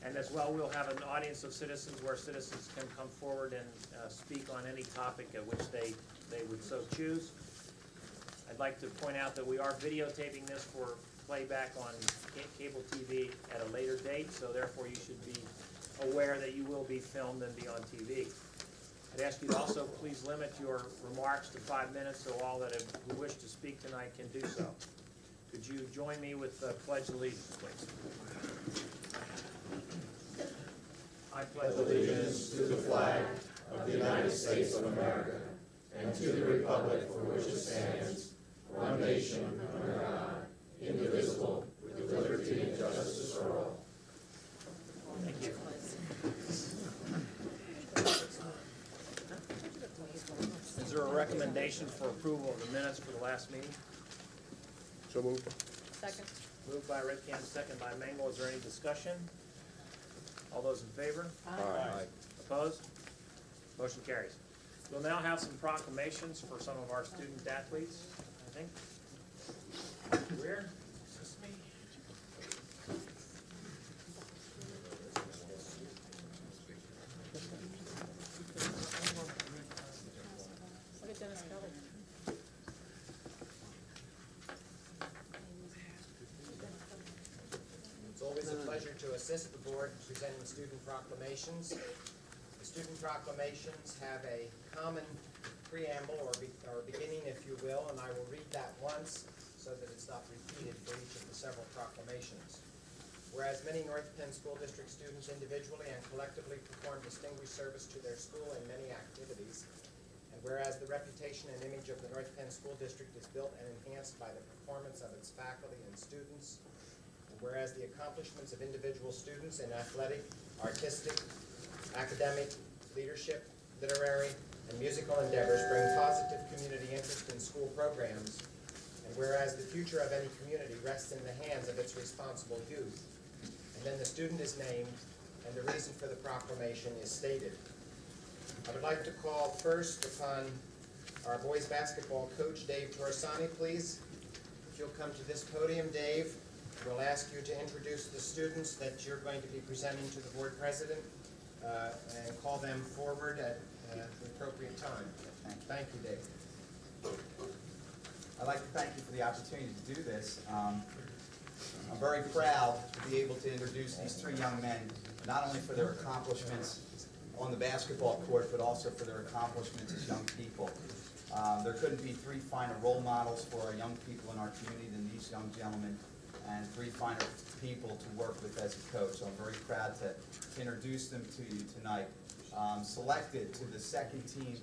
And as well, we'll have an audience of citizens where citizens can come forward and speak on any topic at which they would so choose. I'd like to point out that we are videotaping this for playback on cable TV at a later date, so therefore you should be aware that you will be filmed and be on TV. I'd ask you to also please limit your remarks to 5 minutes so all that who wish to speak tonight can do so. Could you join me with the Pledge of Allegiance, please? I pledge allegiance to the flag of the United States of America and to the republic for which it stands, one nation under God, indivisible, with liberty and justice for all. Thank you. Is there a recommendation for approval of the minutes for the last meeting? So moved. Second. Moved by Redcamp, second by Mangle. Is there any discussion? All those in favor? Aye. Opposed? Motion carries. We'll now have some proclamations for some of our student athletes, I think. Where? Is this me? Look at Dennis Kelly. It's always a pleasure to assist the board in presenting student proclamations. The student proclamations have a common preamble or beginning, if you will, and I will read that once so that it's not repeated for each of the several proclamations. Whereas many North Penn School District students individually and collectively perform distinguished service to their school in many activities, and whereas the reputation and image of the North Penn School District is built and enhanced by the performance of its faculty and students, and whereas the accomplishments of individual students in athletic, artistic, academic, leadership, literary, and musical endeavors bring positive community interest in school programs, and whereas the future of any community rests in the hands of its responsible youth. And then the student is named, and the reason for the proclamation is stated. I would like to call first upon our boys basketball coach, Dave Torsani, please. If you'll come to this podium, Dave, we'll ask you to introduce the students that you're going to be presenting to the board president and call them forward at the appropriate time. Thank you, Dave. I'd like to thank you for the opportunity to do this. I'm very proud to be able to introduce these three young men, not only for their accomplishments on the basketball court, but also for their accomplishments as young people. There couldn't be three finer role models for our young people in our community than these young gentlemen, and three finer people to work with as a coach. So I'm very proud to introduce them to you tonight. Selected to the second team,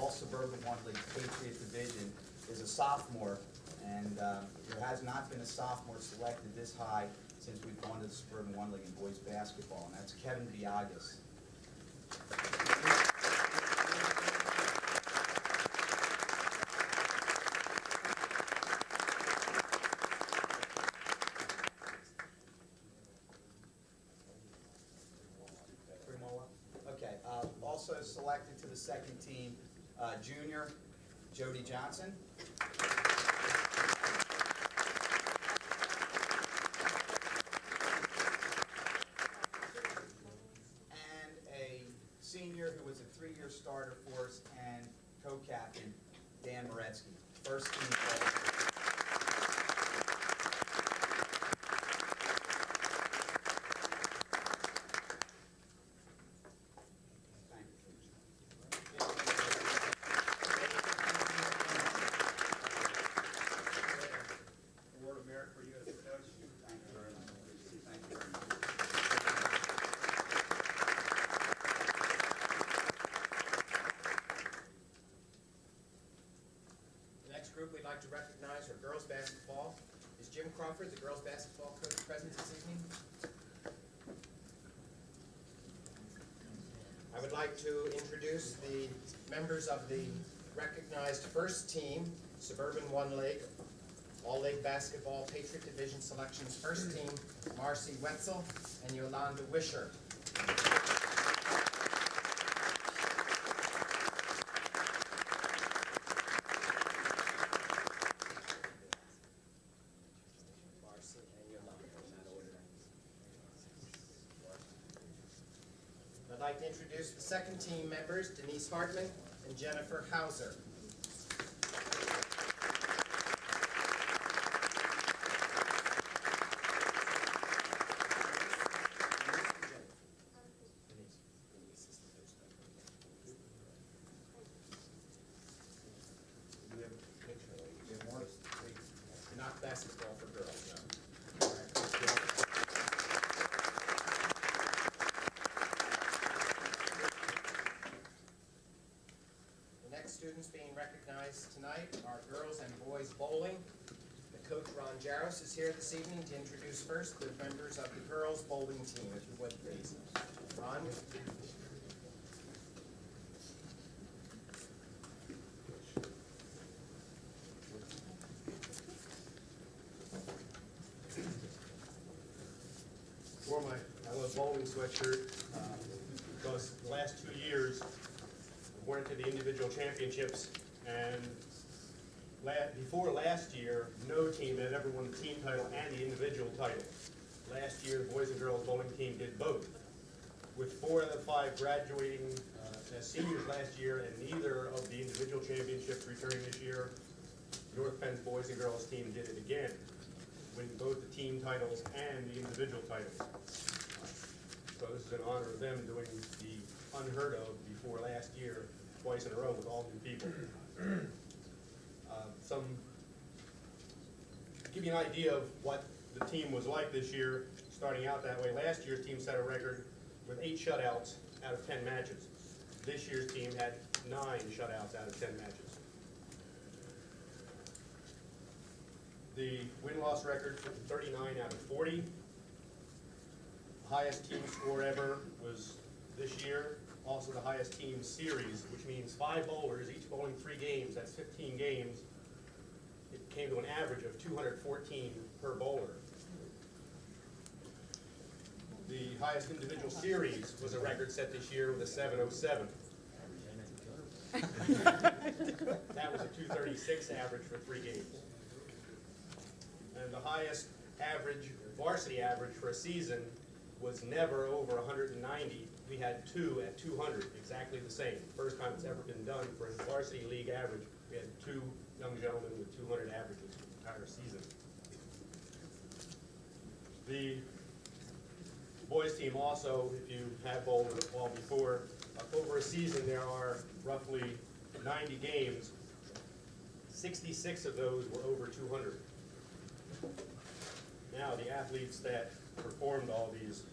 all Suburban 1 League Patriot Division, is a sophomore, and there has not been a sophomore selected this high since we've gone to the Suburban 1 League in boys basketball, and that's Kevin Viagas. Okay, also selected to the second team, junior Jody Johnson. And a senior who was a 3-year starter for us and co-captain, Dan Moretsky. First team player. Group we'd like to recognize for girls basketball is Jim Crawford, the girls basketball coach present this evening. I would like to introduce the members of the recognized first team, Suburban 1 League, All-League Basketball Patriot Division Selections first team, Marcy Wetzel and Yolanda Wisher. like to introduce the second team members, Denise Hartman and Jennifer Hauser. Not basketball for girls, no. All right. The next students being recognized tonight are girls and boys bowling. The coach, Ron Jaros, is here this evening to introduce first the members of the girls bowling team, if you would, please. Ron? Wore my little bowling sweatshirt because the last 2 years I went to the individual championships, and before last year, no team had ever won the team title and the individual title. Last year, the boys and girls bowling team did both, with 4 out of the 5 graduating as seniors last year, and neither of the individual championships returning this year. North Penn's boys and girls team did it again, winning both the team titles and the individual titles. So this is in honor of them doing the unheard of before last year, twice in a row with all new people. Give you an idea of what the team was like this year, starting out that way. Last year's team set a record with 8 shutouts out of 10 matches. This year's team had 9 shutouts out of 10 matches. The win-loss record for 39 out of 40. Highest team score ever was this year. Also the highest team series, which means 5 bowlers, each bowling 3 games. That's 15 games. It came to an average of 214 per bowler. The highest individual series was a record set this year with a 707. That was a 236 average for 3 games. And the highest average, varsity average for a season was never over 190. We had 2 at 200, exactly the same. First time it's ever been done for a varsity league average. We had 2 young gentlemen with 200 averages for the entire season. The boys team also, if you have bowled the ball before, over a season there are roughly 90 games. 66 of those were over 200. Now the athletes that performed all these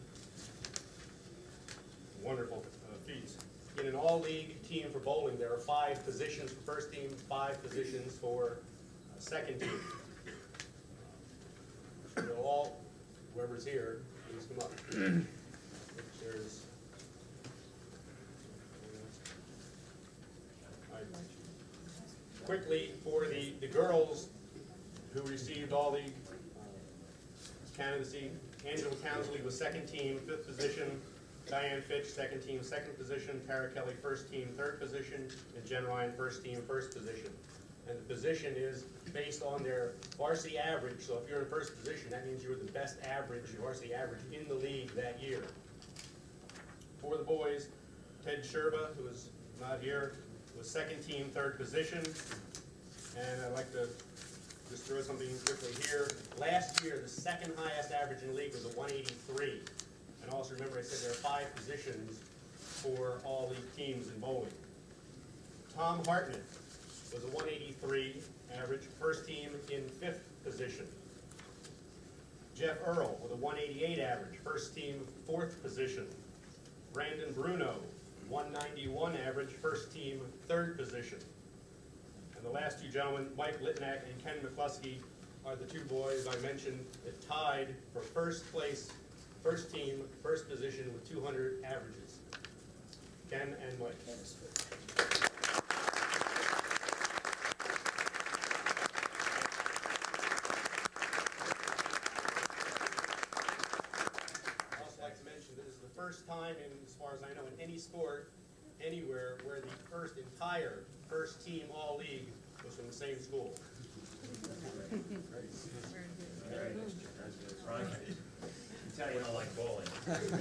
wonderful feats. In an all-league team for bowling, there are 5 positions for first team, 5 positions for second team. They'll all, whoever's here, please come up. There's, quickly, for the girls who received all the candidacy, Angela Townsley was second team, 5th position. Diane Fitch, second team, 2nd position. Tara Kelly, first team, 3rd position. And Jen Ryan, first team, 1st position. And the position is based on their varsity average. So if you're in 1st position, that means you were the best average, varsity average in the league that year. For the boys, Ted Sherba, who is not here, was second team, 3rd position. And I'd like to just throw something quickly here. Last year, the 2nd highest average in the league was a 183. And also remember I said there are 5 positions for all league teams in bowling. Tom Hartman was a 183 average, first team in 5th position. Jeff Earl with a 188 average, first team, 4th position. Brandon Bruno, 191 average, first team, 3rd position. And the last 2 gentlemen, Mike Litnack and Ken McCluskey, are the 2 boys I mentioned that tied for first place, first team, 1st position with 200 averages. Ken and Mike. I'd also like to mention this is the first time, as far as I know, in any sport, anywhere, where the entire first team all league was from the same school. tell you don't like bowling. That's it.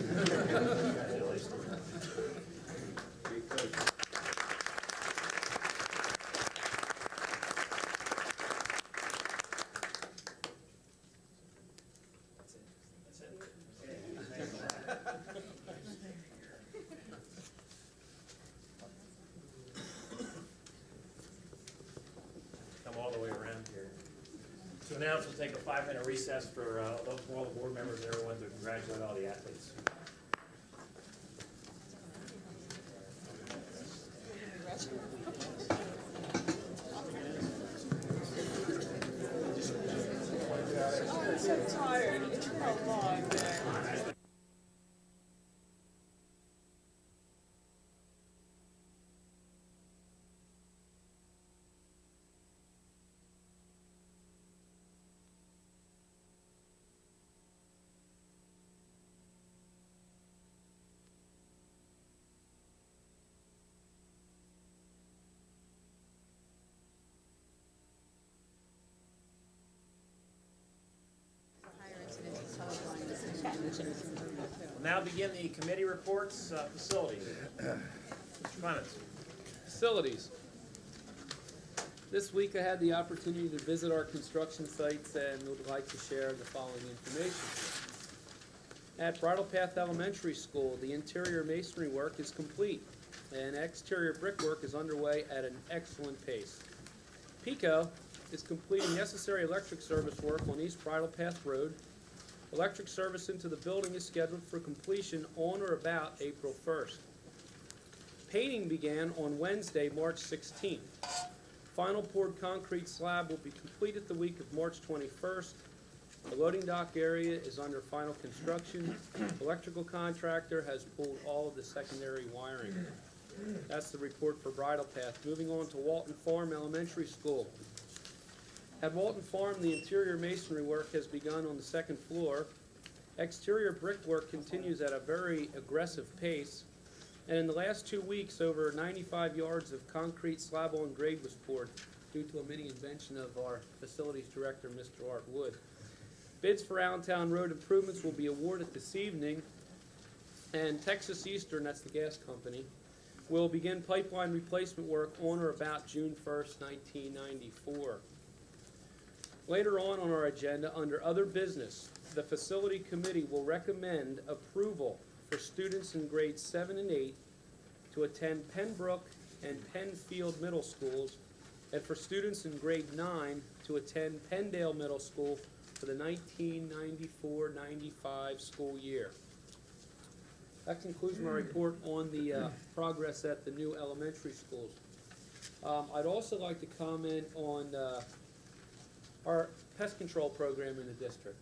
Come all the way around here. So now we'll take a 5-minute recess for all the board members and everyone to congratulate all the athletes. I'm so tired. It's been a long day. We'll now begin the committee reports, facilities. Mr. Clements. Facilities. This week I had the opportunity to visit our construction sites and would like to share the following information. At Bridle Path Elementary School, the interior masonry work is complete and exterior brickwork is underway at an excellent pace. PECO is completing necessary electric service work on East Bridle Path Road. Electric service into the building is scheduled for completion on or about April 1st. Painting began on Wednesday, March 16th. Final poured concrete slab will be completed the week of March 21st. The loading dock area is under final construction. Electrical contractor has pulled all of the secondary wiring. That's the report for Bridle Path. Moving on to Walton Farm Elementary School. At Walton Farm, the interior masonry work has begun on the second floor. Exterior brickwork continues at a very aggressive pace. And in the last 2 weeks, over 95 yards of concrete slab-on grade was poured due to a mini invention of our facilities director, Mr. Art Wood. Bids for Allentown Road improvements will be awarded this evening. And Texas Eastern, that's the gas company, will begin pipeline replacement work on or about June 1st, 1994. Later on our agenda, under other business, the facility committee will recommend approval for students in grades 7 and 8 to attend Pembroke and Penfield Middle Schools, and for students in grade 9 to attend Penndale Middle School for the 1994-95 school year. That concludes my report on the progress at the new elementary schools. I'd also like to comment on our pest control program in the district.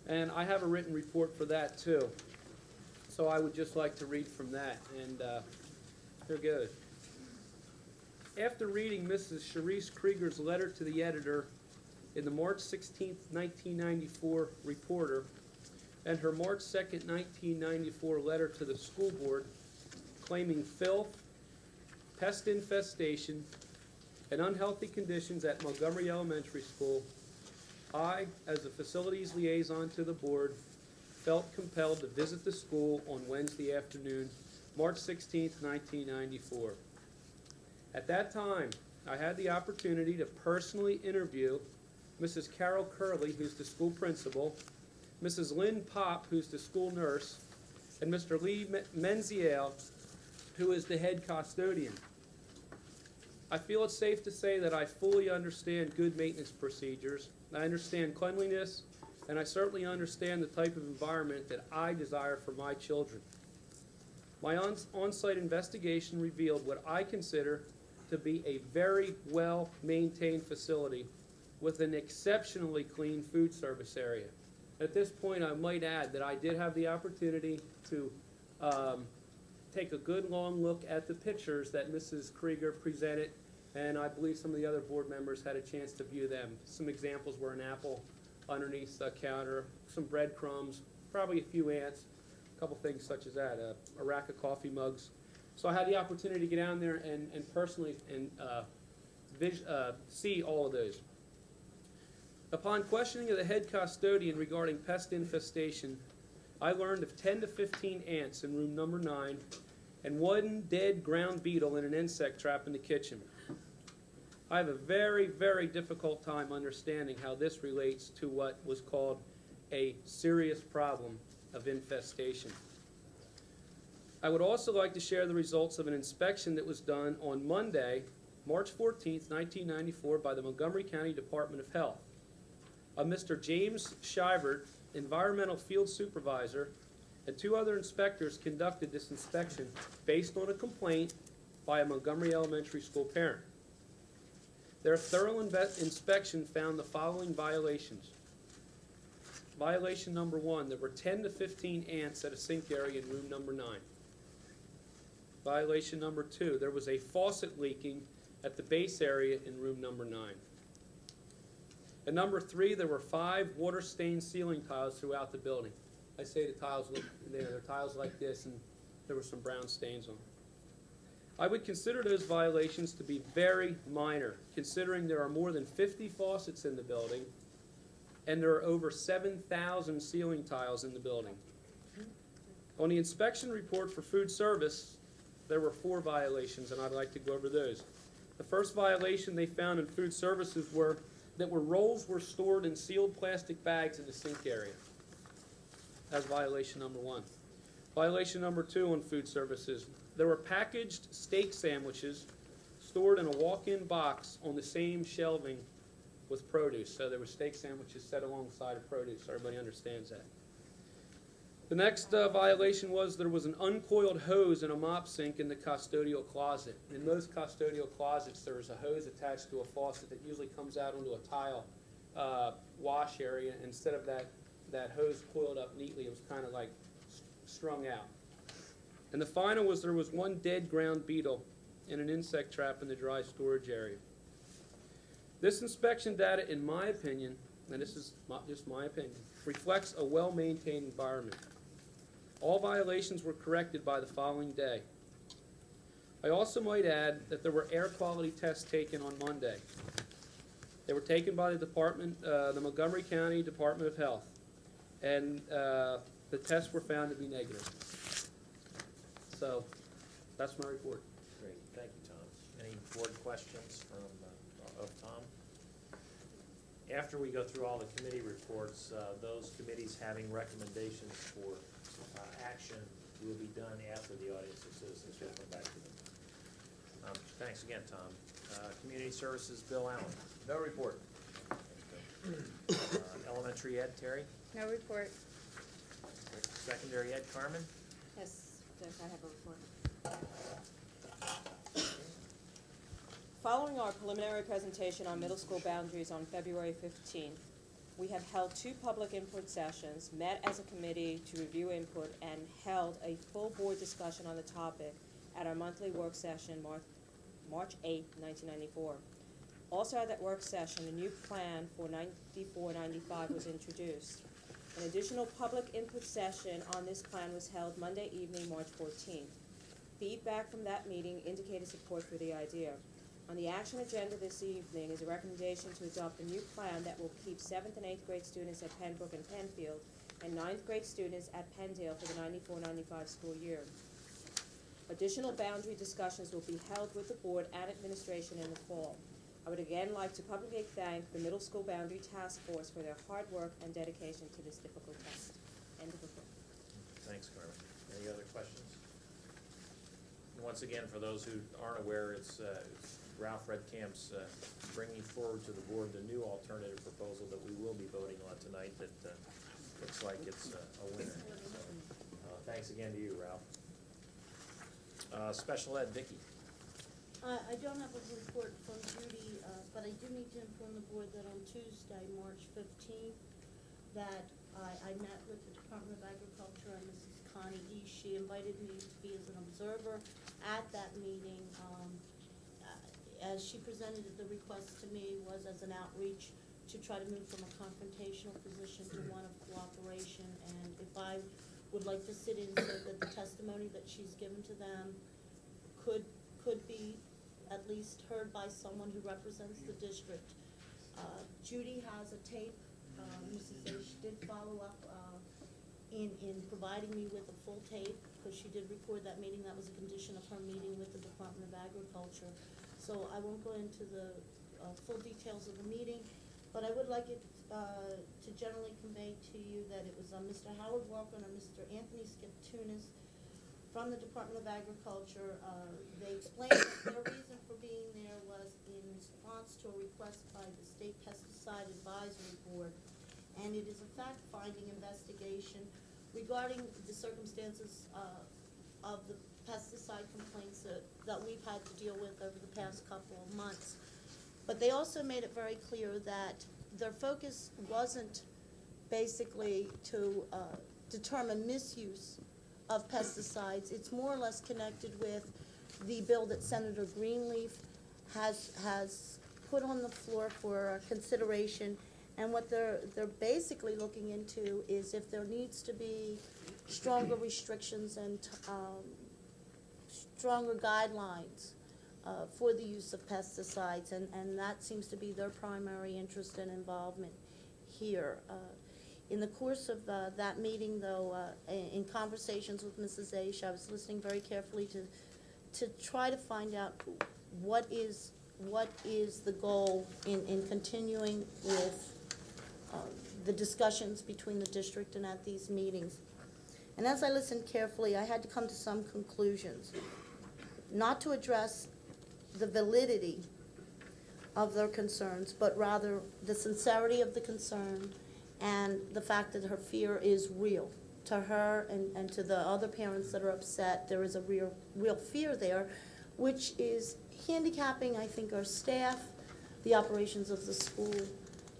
And I have a written report for that too. So I would just like to read from that, and here goes. After reading Mrs. Sharice Krieger's letter to the editor in the March 16, 1994 Reporter, and her March 2, 1994 letter to the school board claiming filth, pest infestation, and unhealthy conditions at Montgomery Elementary School, I, as a facilities liaison to the board, felt compelled to visit the school on Wednesday afternoon, March 16, 1994. At that time, I had the opportunity to personally interview Mrs. Carol Curley, who's the school principal, Mrs. Lynn Pop, who's the school nurse, and Mr. Lee Menziel, who is the head custodian. I feel it's safe to say that I fully understand good maintenance procedures, I understand cleanliness, and I certainly understand the type of environment that I desire for my children. My on-site investigation revealed what I consider to be a very well-maintained facility with an exceptionally clean food service area. At this point, I might add that I did have the opportunity to take a good long look at the pictures that Mrs. Krieger presented, and I believe some of the other board members had a chance to view them. Some examples were an apple underneath the counter, some breadcrumbs, probably a few ants, a couple things such as that, a rack of coffee mugs. So I had the opportunity to get down there and personally see all of those. Upon questioning of the head custodian regarding pest infestation, I learned of 10 to 15 ants in room number 9 and one dead ground beetle in an insect trap in the kitchen. I have a very, very difficult time understanding how this relates to what was called a serious problem of infestation. I would also like to share the results of an inspection that was done on Monday, March 14th, 1994 by the Montgomery County Department of Health. Mr. James Shivert, environmental field supervisor, and 2 other inspectors conducted this inspection based on a complaint by a Montgomery Elementary School parent. Their thorough inspection found the following violations. Violation number 1, there were 10 to 15 ants at a sink area in room number 9. Violation number 2, there was a faucet leaking at the base area in room number 9. And number 3, there were 5 water-stained ceiling tiles throughout the building. I say the tiles look, they're tiles like this, and there were some brown stains on them. I would consider those violations to be very minor, considering there are more than 50 faucets in the building, and there are over 7,000 ceiling tiles in the building. On the inspection report for food service, there were 4 violations, and I'd like to go over those. The first violation they found in food services were that rolls were stored in sealed plastic bags in the sink area. That's violation number 1. Violation number 2 on food services. There were packaged steak sandwiches stored in a walk-in box on the same shelving with produce. So there were steak sandwiches set alongside of produce. Everybody understands that. The next violation was there was an uncoiled hose in a mop sink in the custodial closet. In most custodial closets, there's a hose attached to a faucet that usually comes out onto a tile wash area. Instead of that hose coiled up neatly, it was kind of like strung out. And the final was there was 1 dead ground beetle in an insect trap in the dry storage area. This inspection data, in my opinion, and this is just my opinion, reflects a well-maintained environment. All violations were corrected by the following day. I also might add that there were air quality tests taken on Monday. They were taken by the Montgomery County Department of Health, and the tests were found to be negative. So, that's my report. Great, thank you, Tom. Any board questions of Tom? After we go through all the committee reports, those committees having recommendations for action will be done after the audience of citizens. We'll come back to them. Thanks again, Tom. Community Services, Bill Allen. No report. Elementary Ed, Terry. No report. Secondary Ed, Carmen. Yes, Dick, I have a report. Following our preliminary presentation on middle school boundaries on February 15th, we have held 2 public input sessions, met as a committee to review input, and held a full board discussion on the topic at our monthly work session March 8, 1994. Also at that work session, a new plan for 94-95 was introduced. An additional public input session on this plan was held Monday evening, March 14th. Feedback from that meeting indicated support for the idea. On the action agenda this evening is a recommendation to adopt a new plan that will keep 7th and 8th grade students at Pembroke and Penfield and 9th grade students at Penndale for the 94-95 school year. Additional boundary discussions will be held with the board and administration in the fall. I would again like to publicly thank the Middle School Boundary Task Force for their hard work and dedication to this difficult task. End of report. Thanks, Carmen. Any other questions? Once again, for those who aren't aware, it's Ralph Redcamp's bringing forward to the board the new alternative proposal that we will be voting on tonight that looks like it's a winner. So, thanks again to you, Ralph. Special Ed, Vicki. I don't have a report from Judy, but I do need to inform the board that on Tuesday, March 15th, that I met with the Department of Agriculture and Mrs. Connie E. She invited me to be as an observer at that meeting. As she presented it, the request to me was as an outreach to try to move from a confrontational position to one of cooperation. And if I would like to sit in so that the testimony that she's given to them could be at least heard by someone who represents the district. Judy has a tape. Mrs. H did follow up in providing me with a full tape, because she did record that meeting. That was a condition of her meeting with the Department of Agriculture. So I won't go into the full details of the meeting, but I would like it to generally convey to you that it was Mr. Howard Walker and Mr. Anthony Skiptunis from the Department of Agriculture. They explained that their reason for being there was in response to a request by the State Pesticide Advisory Board, and it is a fact-finding investigation regarding the circumstances of the pesticide complaints that we've had to deal with over the past couple of months. But they also made it very clear that their focus wasn't basically to determine misuse of pesticides. It's more or less connected with the bill that Senator Greenleaf has put on the floor for consideration. And what they're basically looking into is if there needs to be stronger restrictions and stronger guidelines for the use of pesticides, and that seems to be their primary interest and involvement here. In the course of that meeting, though, in conversations with Mrs. Aish, I was listening very carefully to try to find out what is the goal in continuing with the discussions between the district and at these meetings. And as I listened carefully, I had to come to some conclusions, not to address the validity of their concerns, but rather the sincerity of the concern and the fact that her fear is real. To her and to the other parents that are upset, there is a real fear there, which is handicapping, I think, our staff, the operations of the school,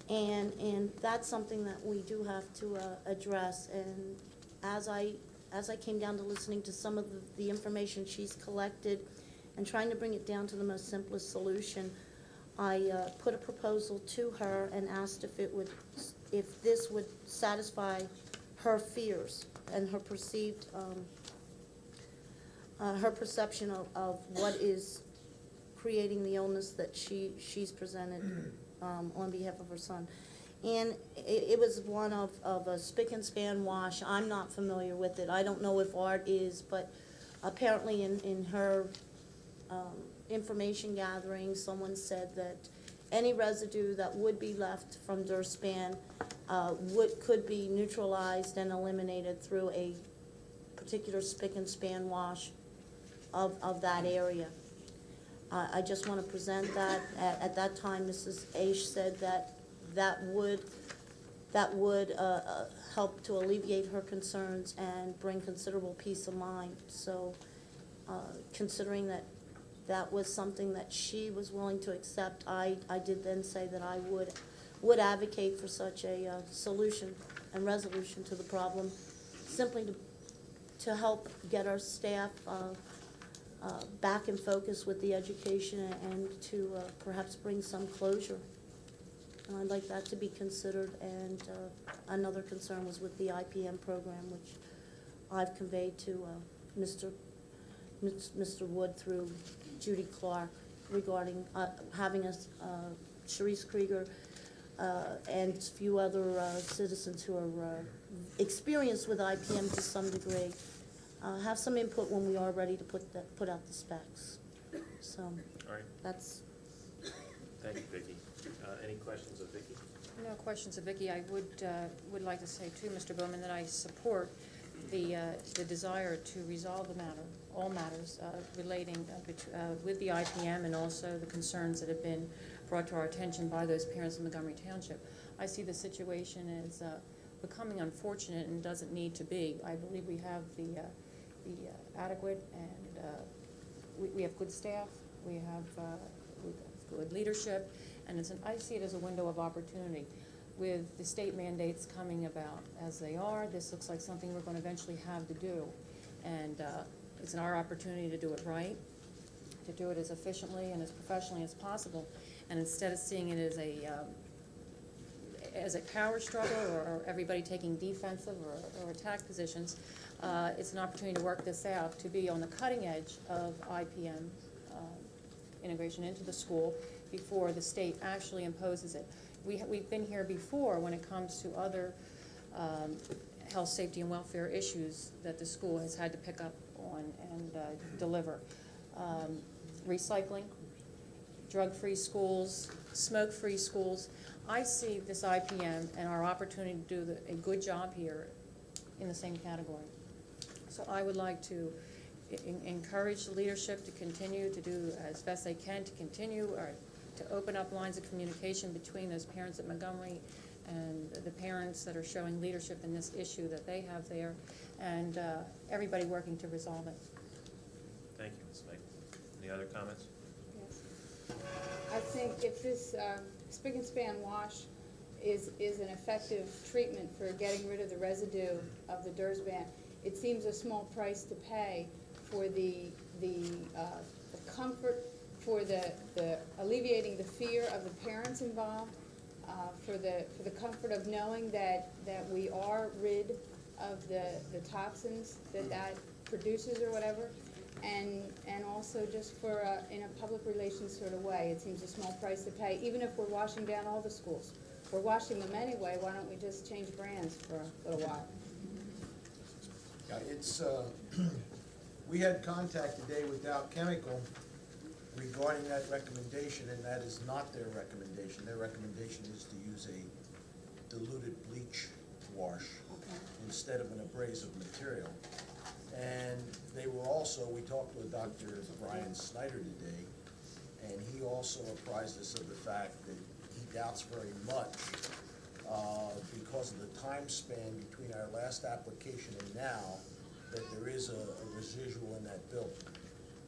and that's something that we do have to address. And as I came down to listening to some of the information she's collected and trying to bring it down to the most simplest solution, I put a proposal to her and asked if this would satisfy her fears and her perceived her perception of what is creating the illness that she's presented on behalf of her son. And it was one of a spick and span wash. I'm not familiar with it. I don't know if Art is, but apparently in her information gathering, someone said that any residue that would be left from Durspan could be neutralized and eliminated through a particular spick and span wash of that area. I just want to present that. At that time, Mrs. Aish said that would help to alleviate her concerns and bring considerable peace of mind. So considering that was something that she was willing to accept, I did then say that I would advocate for such a solution and resolution to the problem, simply to help get our staff back in focus with the education and to perhaps bring some closure. And I'd like that to be considered. And another concern was with the IPM program, which I've conveyed to Mr. Wood through Judy Clark regarding having us, Sharice Krieger, and a few other citizens who are experienced with IPM to some degree, have some input when we are ready to put out the specs. So All right. that's. Thank you, Vicki. Any questions of Vicki? No questions of Vicki. I would like to say too, Mr. Bowman, that I support the desire to resolve the matter, all matters relating with the IPM, and also the concerns that have been brought to our attention by those parents in Montgomery Township. I see the situation as becoming unfortunate and doesn't need to be. I believe we have the adequate and we have good staff. We have good leadership, and I see it as a window of opportunity. With the state mandates coming about as they are, this looks like something we're going to eventually have to do. And it's our opportunity to do it right, to do it as efficiently and as professionally as possible. And instead of seeing it as a power struggle or everybody taking defensive or attack positions, it's an opportunity to work this out, to be on the cutting edge of IPM integration into the school, before the state actually imposes it. We've been here before when it comes to other health, safety, and welfare issues that the school has had to pick up on and deliver. Recycling, drug-free schools, smoke-free schools. I see this IPM and our opportunity to do a good job here in the same category. So I would like to encourage the leadership to continue to do as best they can to continue or to open up lines of communication between those parents at Montgomery and the parents that are showing leadership in this issue that they have there, and everybody working to resolve it. Thank you, Ms. Megan. Any other comments? Yes. I think if this spick and span wash is an effective treatment for getting rid of the residue of the DIRSBAN, it seems a small price to pay for the comfort, for the alleviating the fear of the parents involved, for the comfort of knowing that we are rid of the toxins that produces or whatever, and also just for in a public relations sort of way, it seems a small price to pay, even if we're washing down all the schools. We're washing them anyway, why don't we just change brands for a little while? Yeah, it's, we had contact today with Dow Chemical regarding that recommendation, and that is not their recommendation. Their recommendation is to use a diluted bleach wash instead of an abrasive material. And they were also, we talked with Dr. Brian Snyder today, and he also apprised us of the fact that he doubts very much because of the time span between our last application and now, that there is a residual in that building.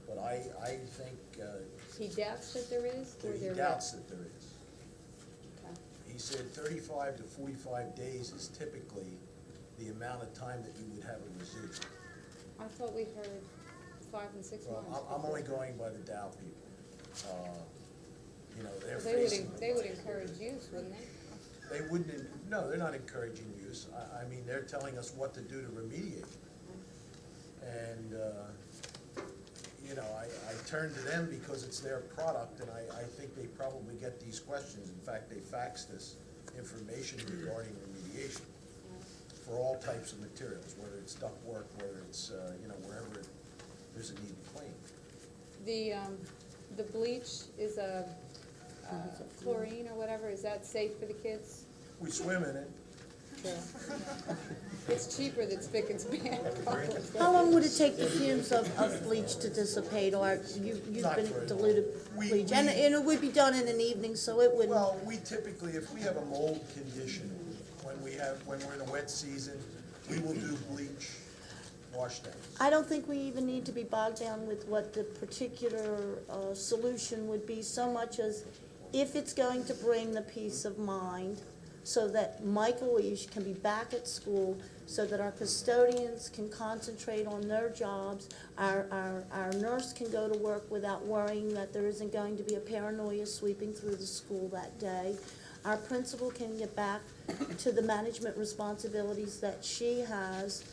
But I think He doubts that there is, or he there doubts is? that there is. Okay. He said 35 to 45 days is typically the amount of time that you would have a residual. I thought we heard 5 and 6 Well, months. I'm only going by the Dow people. You know, they're They would, facing. they would encourage use, wouldn't they? They wouldn't, no, they're not encouraging use. I mean, they're telling us what to do to remediate. And, you know, I turn to them because it's their product, and I think they probably get these questions. In fact, they faxed us information regarding remediation for all types of materials, whether it's ductwork, whether it's, you know, wherever there's a need to clean. The bleach is a chlorine or whatever, is that safe for the kids? We swim in it. True. It's cheaper than spick and span. How long would it take the fumes of bleach to dissipate, or you've Not been very long. diluted We- bleach? we- And it would be done in an evening, so it wouldn't. Well, we typically, if we have a mold condition, when we're in a wet season, we will do bleach wash downs. I don't think we even need to be bogged down with what the particular solution would be, so much as if it's going to bring the peace of mind so that Michael Leash can be back at school, so that our custodians can concentrate on their jobs, our nurse can go to work without worrying that there isn't going to be a paranoia sweeping through the school that day. Our principal can get back to the management responsibilities that she has,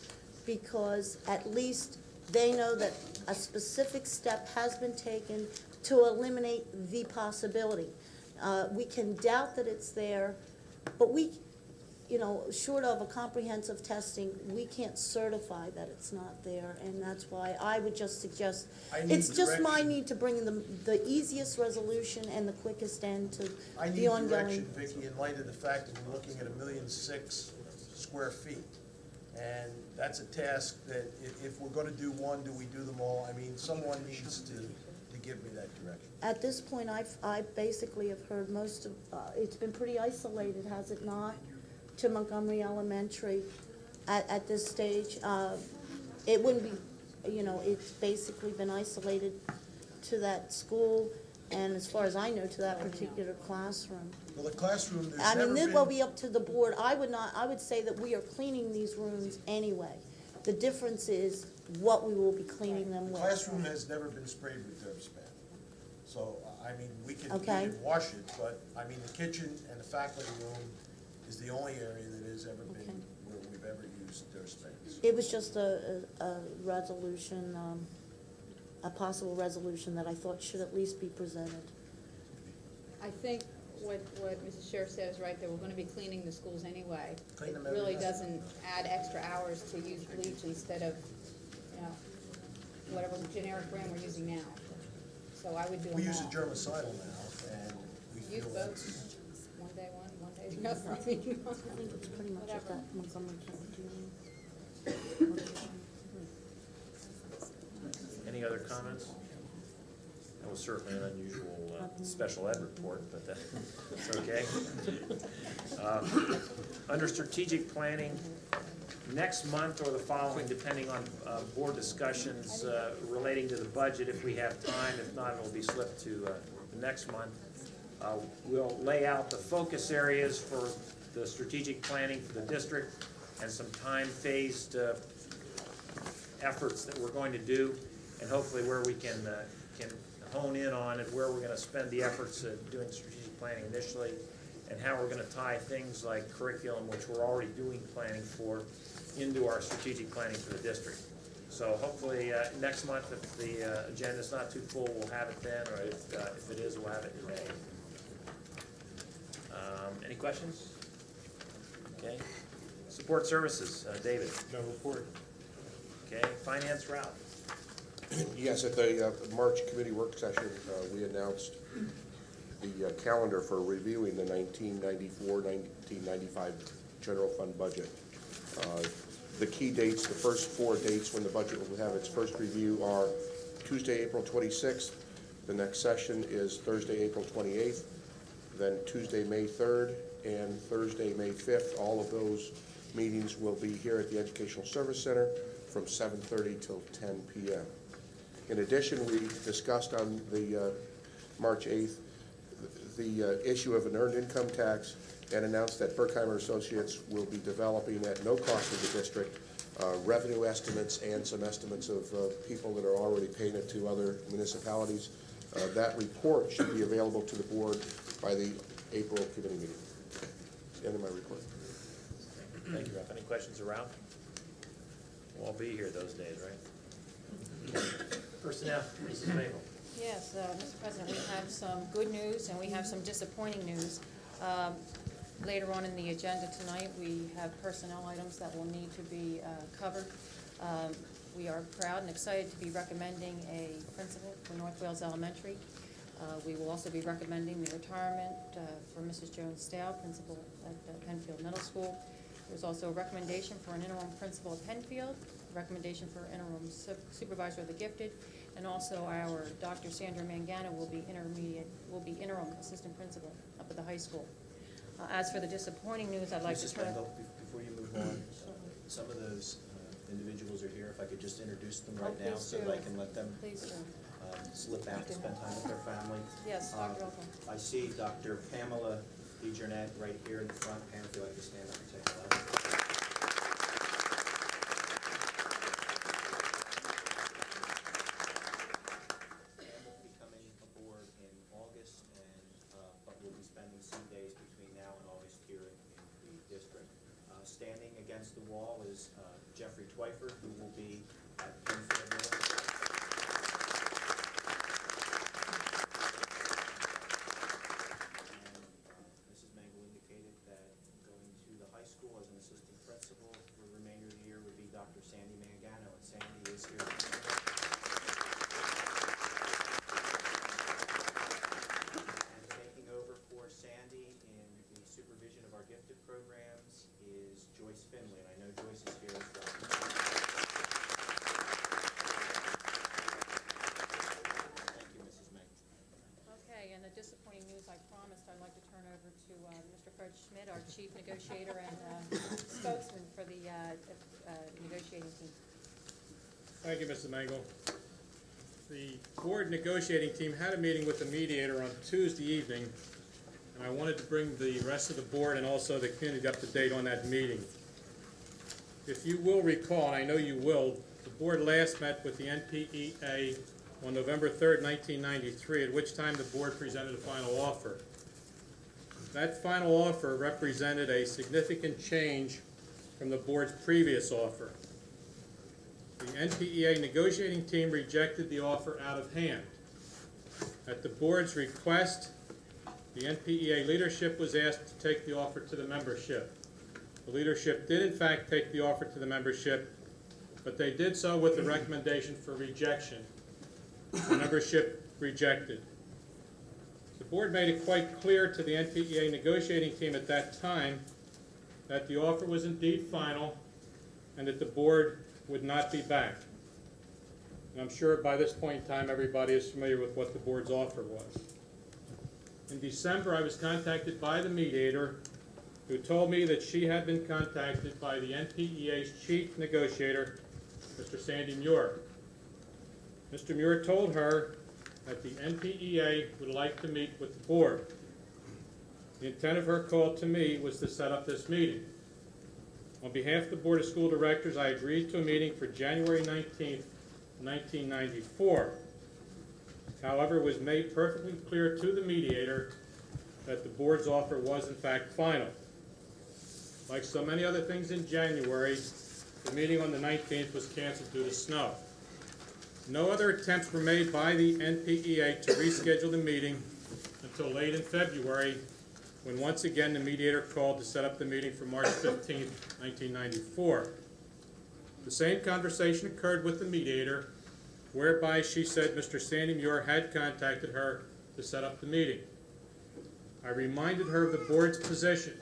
because at least they know that a specific step has been taken to eliminate the possibility. We can doubt that it's there, but we, you know, short of a comprehensive testing, we can't certify that it's not there, and that's why I would just suggest, I need it's just my direction. need to bring the easiest resolution and the quickest end to I the need ongoing. direction, Vicki, in light of the fact that we're looking at 1.6 million square feet. And that's a task that if we're gonna do one, do we do them all? I mean, someone needs to give me that direction. At this point, I basically have heard most of, it's been pretty isolated, has it not, to Montgomery Elementary at this stage. It wouldn't be, you know, it's basically been isolated to that school, and as far as I know, to that particular classroom. Well, the classroom, there's I never mean, been. this will be up to the board. I would say that we are cleaning these rooms anyway. The difference is what we will be cleaning them The with. classroom has never been sprayed with DIRSBAN. So, I mean, we can Okay. wash it, but, I mean, the kitchen and the faculty room is the only area that has ever Okay. been where we've ever used DIRSBAN. It was just a resolution, a possible resolution that I thought should at least be presented. I think what Mrs. Sheriff said is right, that we're gonna be cleaning the schools anyway. Clean them It every really day. doesn't add extra hours to use bleach instead of, you know, whatever generic brand we're using now. So I would do them all. We use a germicidal now, and we Use feel both, that's, one day one day the other, I mean, I think it's pretty much at whatever. that Montgomery County. Any other comments? That was certainly an unusual special ed report, but that's okay. Under strategic planning, next month or the following, depending on board discussions relating to the budget, if we have time. If not, it'll be slipped to the next month. We'll lay out the focus areas for the strategic planning for the district and some time-phased efforts that we're going to do, and hopefully where we can hone in on it, where we're going to spend the efforts doing strategic planning initially, and how we're going to tie things like curriculum, which we're already doing planning for, into our strategic planning for the district. So hopefully next month, if the agenda's not too full, we'll have it then, or if it is, we'll have it in May. Any questions? Okay. Support services, David. No report. Okay. Finance, Ralph. Yes, at the March committee work session, we announced the calendar for reviewing the 1994-1995 general fund budget. The key dates, the first 4 dates when the budget will have its first review are Tuesday, April 26th. The next session is Thursday, April 28th. Then Tuesday, May 3rd, and Thursday, May 5th. All of those meetings will be here at the Educational Service Center from 7:30 till 10 p.m. In addition, we discussed on the March 8th the issue of an earned income tax and announced that Berkheimer Associates will be developing at no cost to the district revenue estimates and some estimates of people that are already paying it to other municipalities. That report should be available to the board by the April committee meeting. End of my report. Thank you, Ralph. Any questions of Ralph? We'll all be here those days, right? Personnel, Mrs. Mabel. Yes, Mr. President, we have some good news and we have some disappointing news. Later on in the agenda tonight, we have personnel items that will need to be covered. We are proud and excited to be recommending a principal for North Wales Elementary. We will also be recommending the retirement for Mrs. Jones Stale, principal at Penfield Middle School. There's also a recommendation for an interim principal at Penfield, recommendation for interim supervisor of the gifted, and also our Dr. Sandra Mangano will be interim assistant principal up at the high school. As for the disappointing news, I'd like to Mrs. turn. Mendel, before you move on, some of those individuals are here. If I could just introduce them right now so that I can let them Please do. slip out to spend time with their family. Yes, Dr. Olson. I see Dr. Pamela DeJarnette right here in the front. Pam, if you'd like to stand up and say hello. Pam will be coming aboard in August, but we'll be spending some days between now and August here in the district. Standing against the wall is Jeffrey Twyford, who will be at Penfield Middle. Mrs. Mangle indicated that going to the high school as an assistant principal for the remainder of the year would be Dr. Sandy Mangano, and Sandy is here. And taking over for Sandy in the supervision of our gifted programs is Joyce Finley, and I know Joyce is here as well. Thank you, Mrs. Mangle. Okay, and the disappointing news I promised, I'd like to turn over to Mr. Fred Schmidt, our chief negotiator and spokesman for the negotiating team. Thank you, Mrs. Mangle. The board negotiating team had a meeting with the mediator on Tuesday evening, and I wanted to bring the rest of the board and also the community up to date on that meeting. If you will recall, and I know you will, the board last met with the NPEA on November 3rd, 1993, at which time the board presented a final offer. That final offer represented a significant change from the board's previous offer. The NPEA negotiating team rejected the offer out of hand. At the board's request, the NPEA leadership was asked to take the offer to the membership. The leadership did in fact take the offer to the membership, but they did so with the recommendation for rejection. The membership rejected. The board made it quite clear to the NPEA negotiating team at that time that the offer was indeed final and that the board would not be back. And I'm sure by this point in time everybody is familiar with what the board's offer was. In December, I was contacted by the mediator, who told me that she had been contacted by the NPEA's chief negotiator, Mr. Sandy Muir. Mr. Muir told her that the NPEA would like to meet with the board. The intent of her call to me was to set up this meeting. On behalf of the Board of School Directors, I agreed to a meeting for January 19th, 1994. However, it was made perfectly clear to the mediator that the board's offer was in fact final. Like so many other things in January, the meeting on the 19th was canceled due to snow. No other attempts were made by the NPEA to reschedule the meeting until late in February, when once again the mediator called to set up the meeting for March 15th, 1994. The same conversation occurred with the mediator, whereby she said Mr. Sandy Muir had contacted her to set up the meeting. I reminded her of the board's position.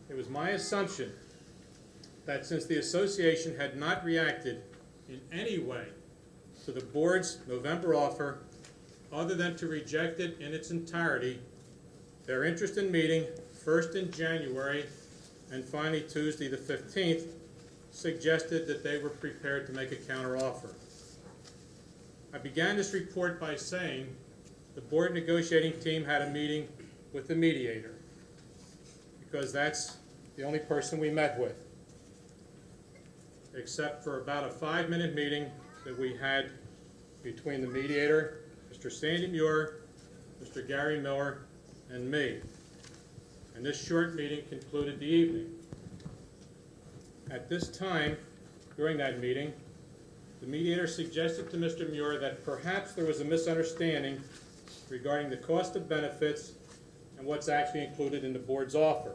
It was my assumption that since the association had not reacted in any way to the board's November offer, other than to reject it in its entirety, their interest in meeting, first in January and finally Tuesday the 15th, suggested that they were prepared to make a counteroffer. I began this report by saying the board negotiating team had a meeting with the mediator, because that's the only person we met with, except for about a 5-minute meeting that we had between the mediator, Mr. Sandy Muir, Mr. Gary Miller, and me. And this short meeting concluded the evening. At this time, during that meeting, the mediator suggested to Mr. Muir that perhaps there was a misunderstanding regarding the cost of benefits and what's actually included in the board's offer.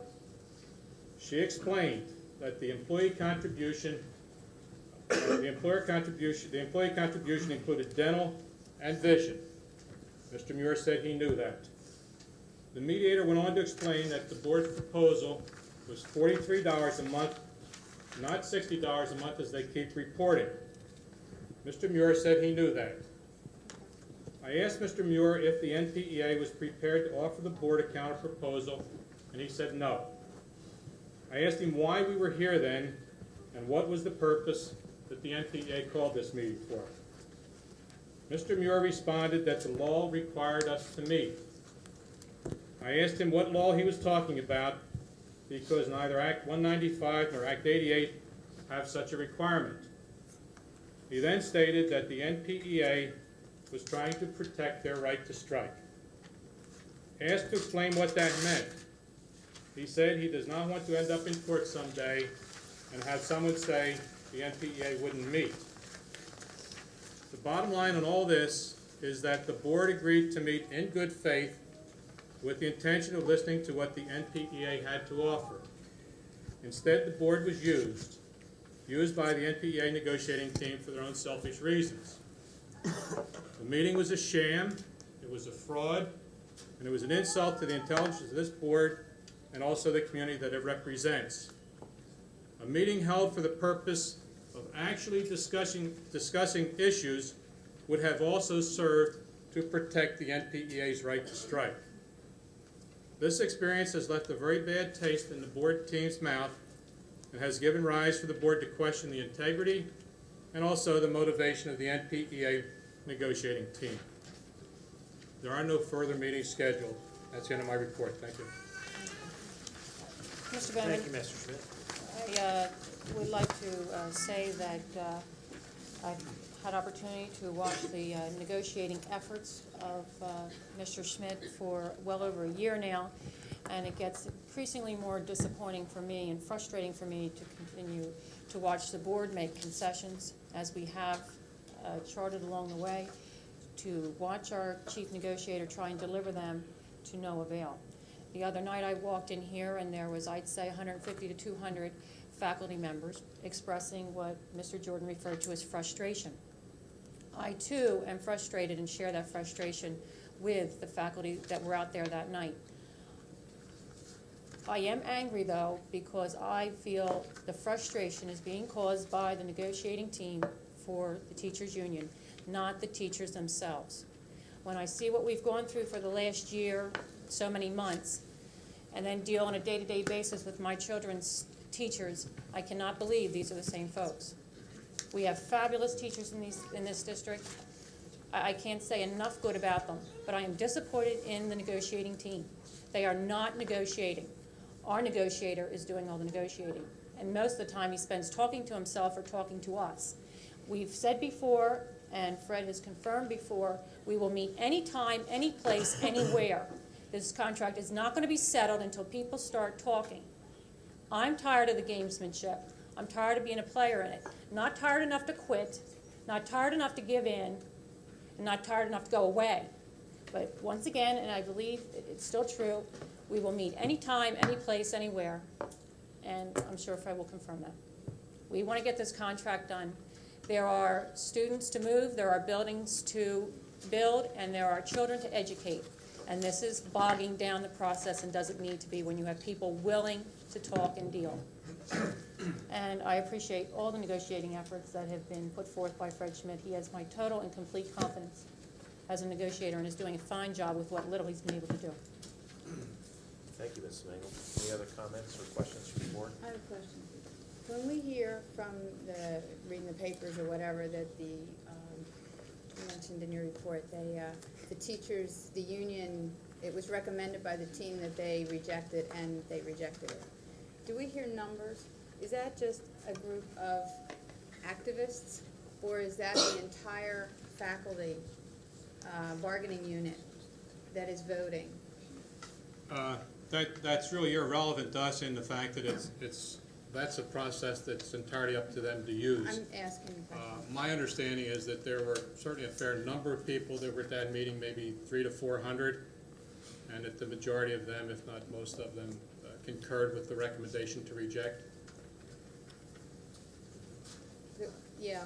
She explained that the employee contribution included dental and vision. Mr. Muir said he knew that. The mediator went on to explain that the board's proposal was $43 a month, not $60 a month as they keep reporting. Mr. Muir said he knew that. I asked Mr. Muir if the NPEA was prepared to offer the board a counter proposal, and he said no. I asked him why we were here then, and what was the purpose that the NPEA called this meeting for. Mr. Muir responded that the law required us to meet. I asked him what law he was talking about, because neither Act 195 nor Act 88 have such a requirement. He then stated that the NPEA was trying to protect their right to strike. Asked to explain what that meant, he said he does not want to end up in court someday and have someone say the NPEA wouldn't meet. The bottom line on all this is that the board agreed to meet in good faith with the intention of listening to what the NPEA had to offer. Instead, the board was used by the NPEA negotiating team for their own selfish reasons. The meeting was a sham, it was a fraud, and it was an insult to the intelligence of this board and also the community that it represents. A meeting held for the purpose of actually discussing issues would have also served to protect the NPEA's right to strike. This experience has left a very bad taste in the board team's mouth and has given rise for the board to question the integrity and also the motivation of the NPEA negotiating team. There are no further meetings scheduled. That's the end of my report. Thank you. Mr. Bowman. Thank you, Mr. Schmidt. I would like to say that I've had opportunity to watch the negotiating efforts of Mr. Schmidt for well over a year now, and it gets increasingly more disappointing for me and frustrating for me to continue to watch the board make concessions, as we have charted along the way, to watch our chief negotiator try and deliver them, to no avail. The other night I walked in here and there was, I'd say, 150 to 200 faculty members expressing what Mr. Jordan referred to as frustration. I too am frustrated and share that frustration with the faculty that were out there that night. I am angry though because I feel the frustration is being caused by the negotiating team for the teachers union, not the teachers themselves. When I see what we've gone through for the last year, so many months, and then deal on a day-to-day basis with my children's teachers, I cannot believe these are the same folks. We have fabulous teachers in this district. I can't say enough good about them, but I am disappointed in the negotiating team. They are not negotiating. Our negotiator is doing all the negotiating, and most of the time he spends talking to himself or talking to us. We've said before, and Fred has confirmed before, we will meet anytime, any place, anywhere. This contract is not going to be settled until people start talking. I'm tired of the gamesmanship. I'm tired of being a player in it. Not tired enough to quit, not tired enough to give in, and not tired enough to go away. But once again, and I believe it's still true, we will meet anytime, any place, anywhere, and I'm sure Fred will confirm that. We want to get this contract done. There are students to move, there are buildings to build, and there are children to educate. And this is bogging down the process and doesn't need to be when you have people willing to talk and deal. And I appreciate all the negotiating efforts that have been put forth by Fred Schmidt. He has my total and complete confidence as a negotiator and is doing a fine job with what little he's been able to do. Thank you, Mrs. Mangel. Any other comments or questions from the board? I have a question. When we hear from reading the papers or whatever that you mentioned in your report, the teachers, the union, it was recommended by the team that they rejected, and they rejected it. Do we hear numbers? Is that just a group of activists, or is that the entire faculty bargaining unit that is voting? That's really irrelevant to us in the fact that that's a process that's entirely up to them to use. I'm asking a question. My understanding is that there were certainly a fair number of people that were at that meeting, maybe 300 to 400, and that the majority of them, if not most of them, concurred with the recommendation to reject. Yeah,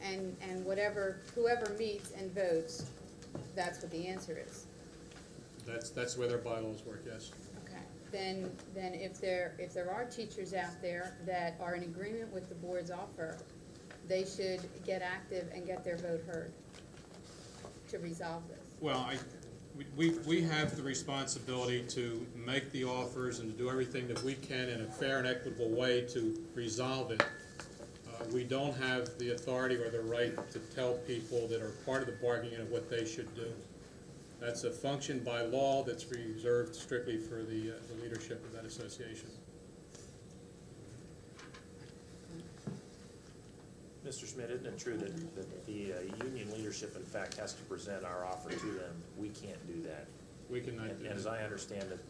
and whoever meets and votes, that's what the answer is. That's the way their bylaws work, yes. Okay. Then if there are teachers out there that are in agreement with the board's offer, they should get active and get their vote heard to resolve this. Well, we have the responsibility to make the offers and to do everything that we can in a fair and equitable way to resolve it. We don't have the authority or the right to tell people that are part of the bargaining unit what they should do. That's a function by law that's reserved strictly for the leadership of that association. Mr. Schmidt, isn't it true that the union leadership, in fact, has to present our offer to them? We can't do that. We cannot do that. And as I understand it,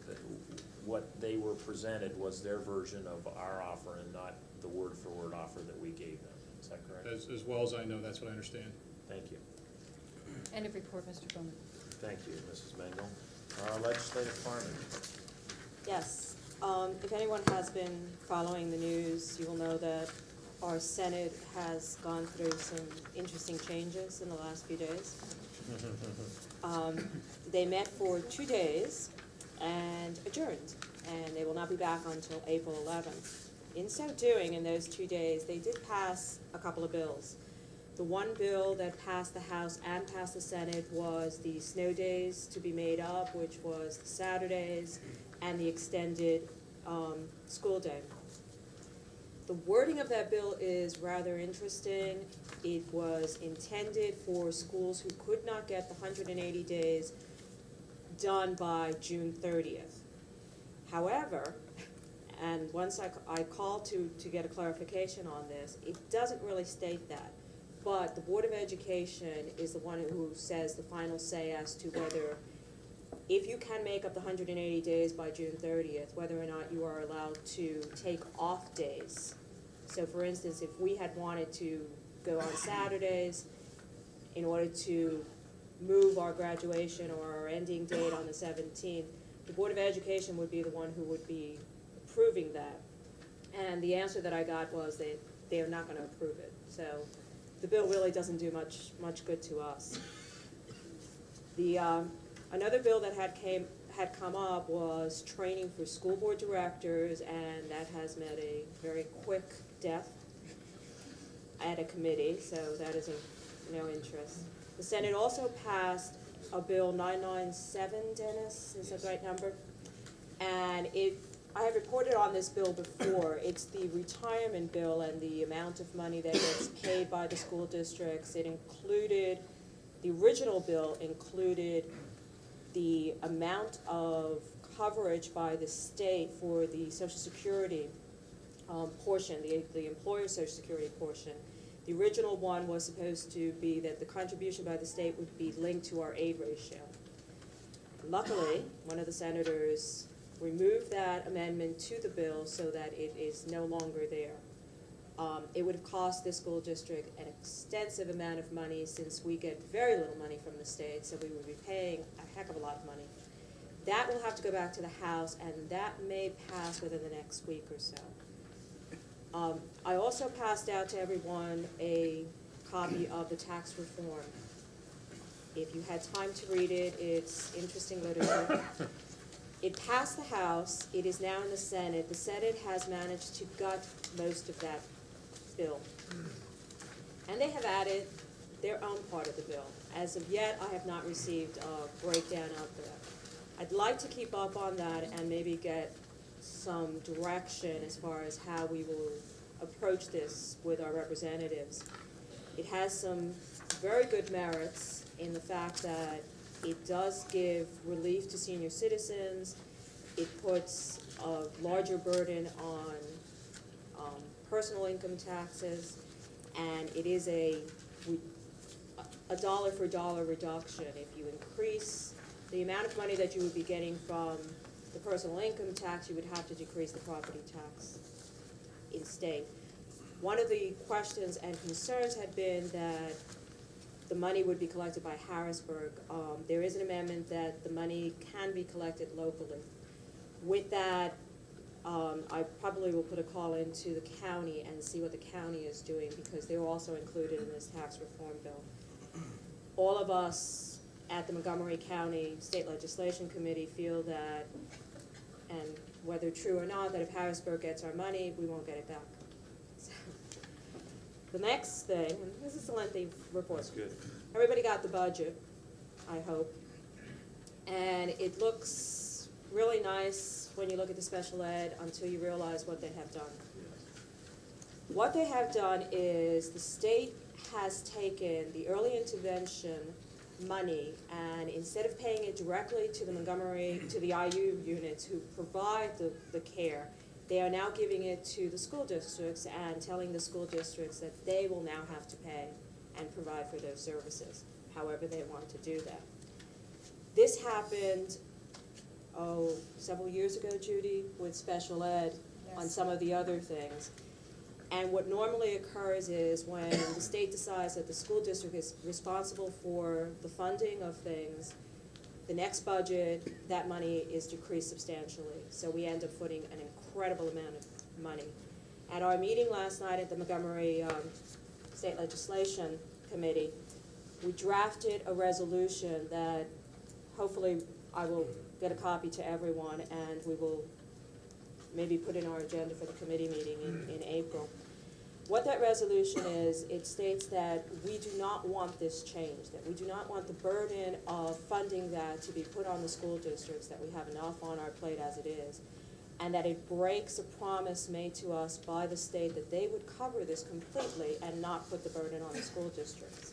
what they were presented was their version of our offer and not the word-for-word offer that we gave them. Is that correct? As well as I know, that's what I understand. Thank you. End of report, Mr. Bowman. Thank you, Mrs. Mangel. Legislative Farming. Yes. If anyone has been following the news, you will know that our Senate has gone through some interesting changes in the last few days. They met for 2 days and adjourned, and they will not be back until April 11th. In so doing, in those 2 days, they did pass a couple of bills. The one bill that passed the House and passed the Senate was the snow days to be made up, which was the Saturdays and the extended school day. The wording of that bill is rather interesting. It was intended for schools who could not get the 180 days done by June 30th. However, and once I called to get a clarification on this, it doesn't really state that. But the Board of Education is the one who says the final say as to whether, if you can make up the 180 days by June 30th, whether or not you are allowed to take off days. So for instance, if we had wanted to go on Saturdays in order to move our graduation or our ending date on the 17th, the Board of Education would be the one who would be approving that. And the answer that I got was that they are not going to approve it. So the bill really doesn't do much good to us. The another bill that had come up was training for school board directors, and that has met a very quick death at a committee, so that is of no interest. The Senate also passed a bill 997, Dennis, is that the right number? And I have reported on this bill before. It's the retirement bill and the amount of money that gets paid by the school districts. It included, the original bill included the amount of coverage by the state for the Social Security portion, the employer Social Security portion. The original one was supposed to be that the contribution by the state would be linked to our aid ratio. Luckily, one of the senators removed that amendment to the bill so that it is no longer there. It would have cost this school district an extensive amount of money, since we get very little money from the state, so we would be paying a heck of a lot of money. That will have to go back to the House, and that may pass within the next week or so. I also passed out to everyone a copy of the tax reform. If you had time to read it, it's interesting literature. It passed the House. It is now in the Senate. The Senate has managed to gut most of that bill. And they have added their own part of the bill. As of yet, I have not received a breakdown of that. I'd like to keep up on that and maybe get some direction as far as how we will approach this with our representatives. It has some very good merits in the fact that it does give relief to senior citizens. It puts a larger burden on personal income taxes, and it is a dollar for dollar reduction. If you increase the amount of money that you would be getting from the personal income tax, you would have to decrease the property tax in state. One of the questions and concerns had been that the money would be collected by Harrisburg. There is an amendment that the money can be collected locally. With that, I probably will put a call into the county and see what the county is doing, because they're also included in this tax reform bill. All of us at the Montgomery County State Legislation Committee feel that, and whether true or not, that if Harrisburg gets our money, we won't get it back. So, the next thing, and this is a lengthy report. That's good. Everybody got the budget, I hope. And it looks really nice when you look at the special ed until you realize what they have done. What they have done is the state has taken the early intervention money, and instead of paying it directly to the IU units who provide the care, they are now giving it to the school districts and telling the school districts that they will now have to pay and provide for those services, however they want to do that. This happened, several years ago, Judy, with special ed on some of the other things. And what normally occurs is when the state decides that the school district is responsible for the funding of things, the next budget, that money is decreased substantially. So we end up putting an incredible amount of money. At our meeting last night at the Montgomery State Legislation Committee, we drafted a resolution that hopefully I will get a copy to everyone, and we will maybe put in our agenda for the committee meeting in April. What that resolution is, it states that we do not want this change, that we do not want the burden of funding that to be put on the school districts, that we have enough on our plate as it is, and that it breaks a promise made to us by the state that they would cover this completely and not put the burden on the school districts.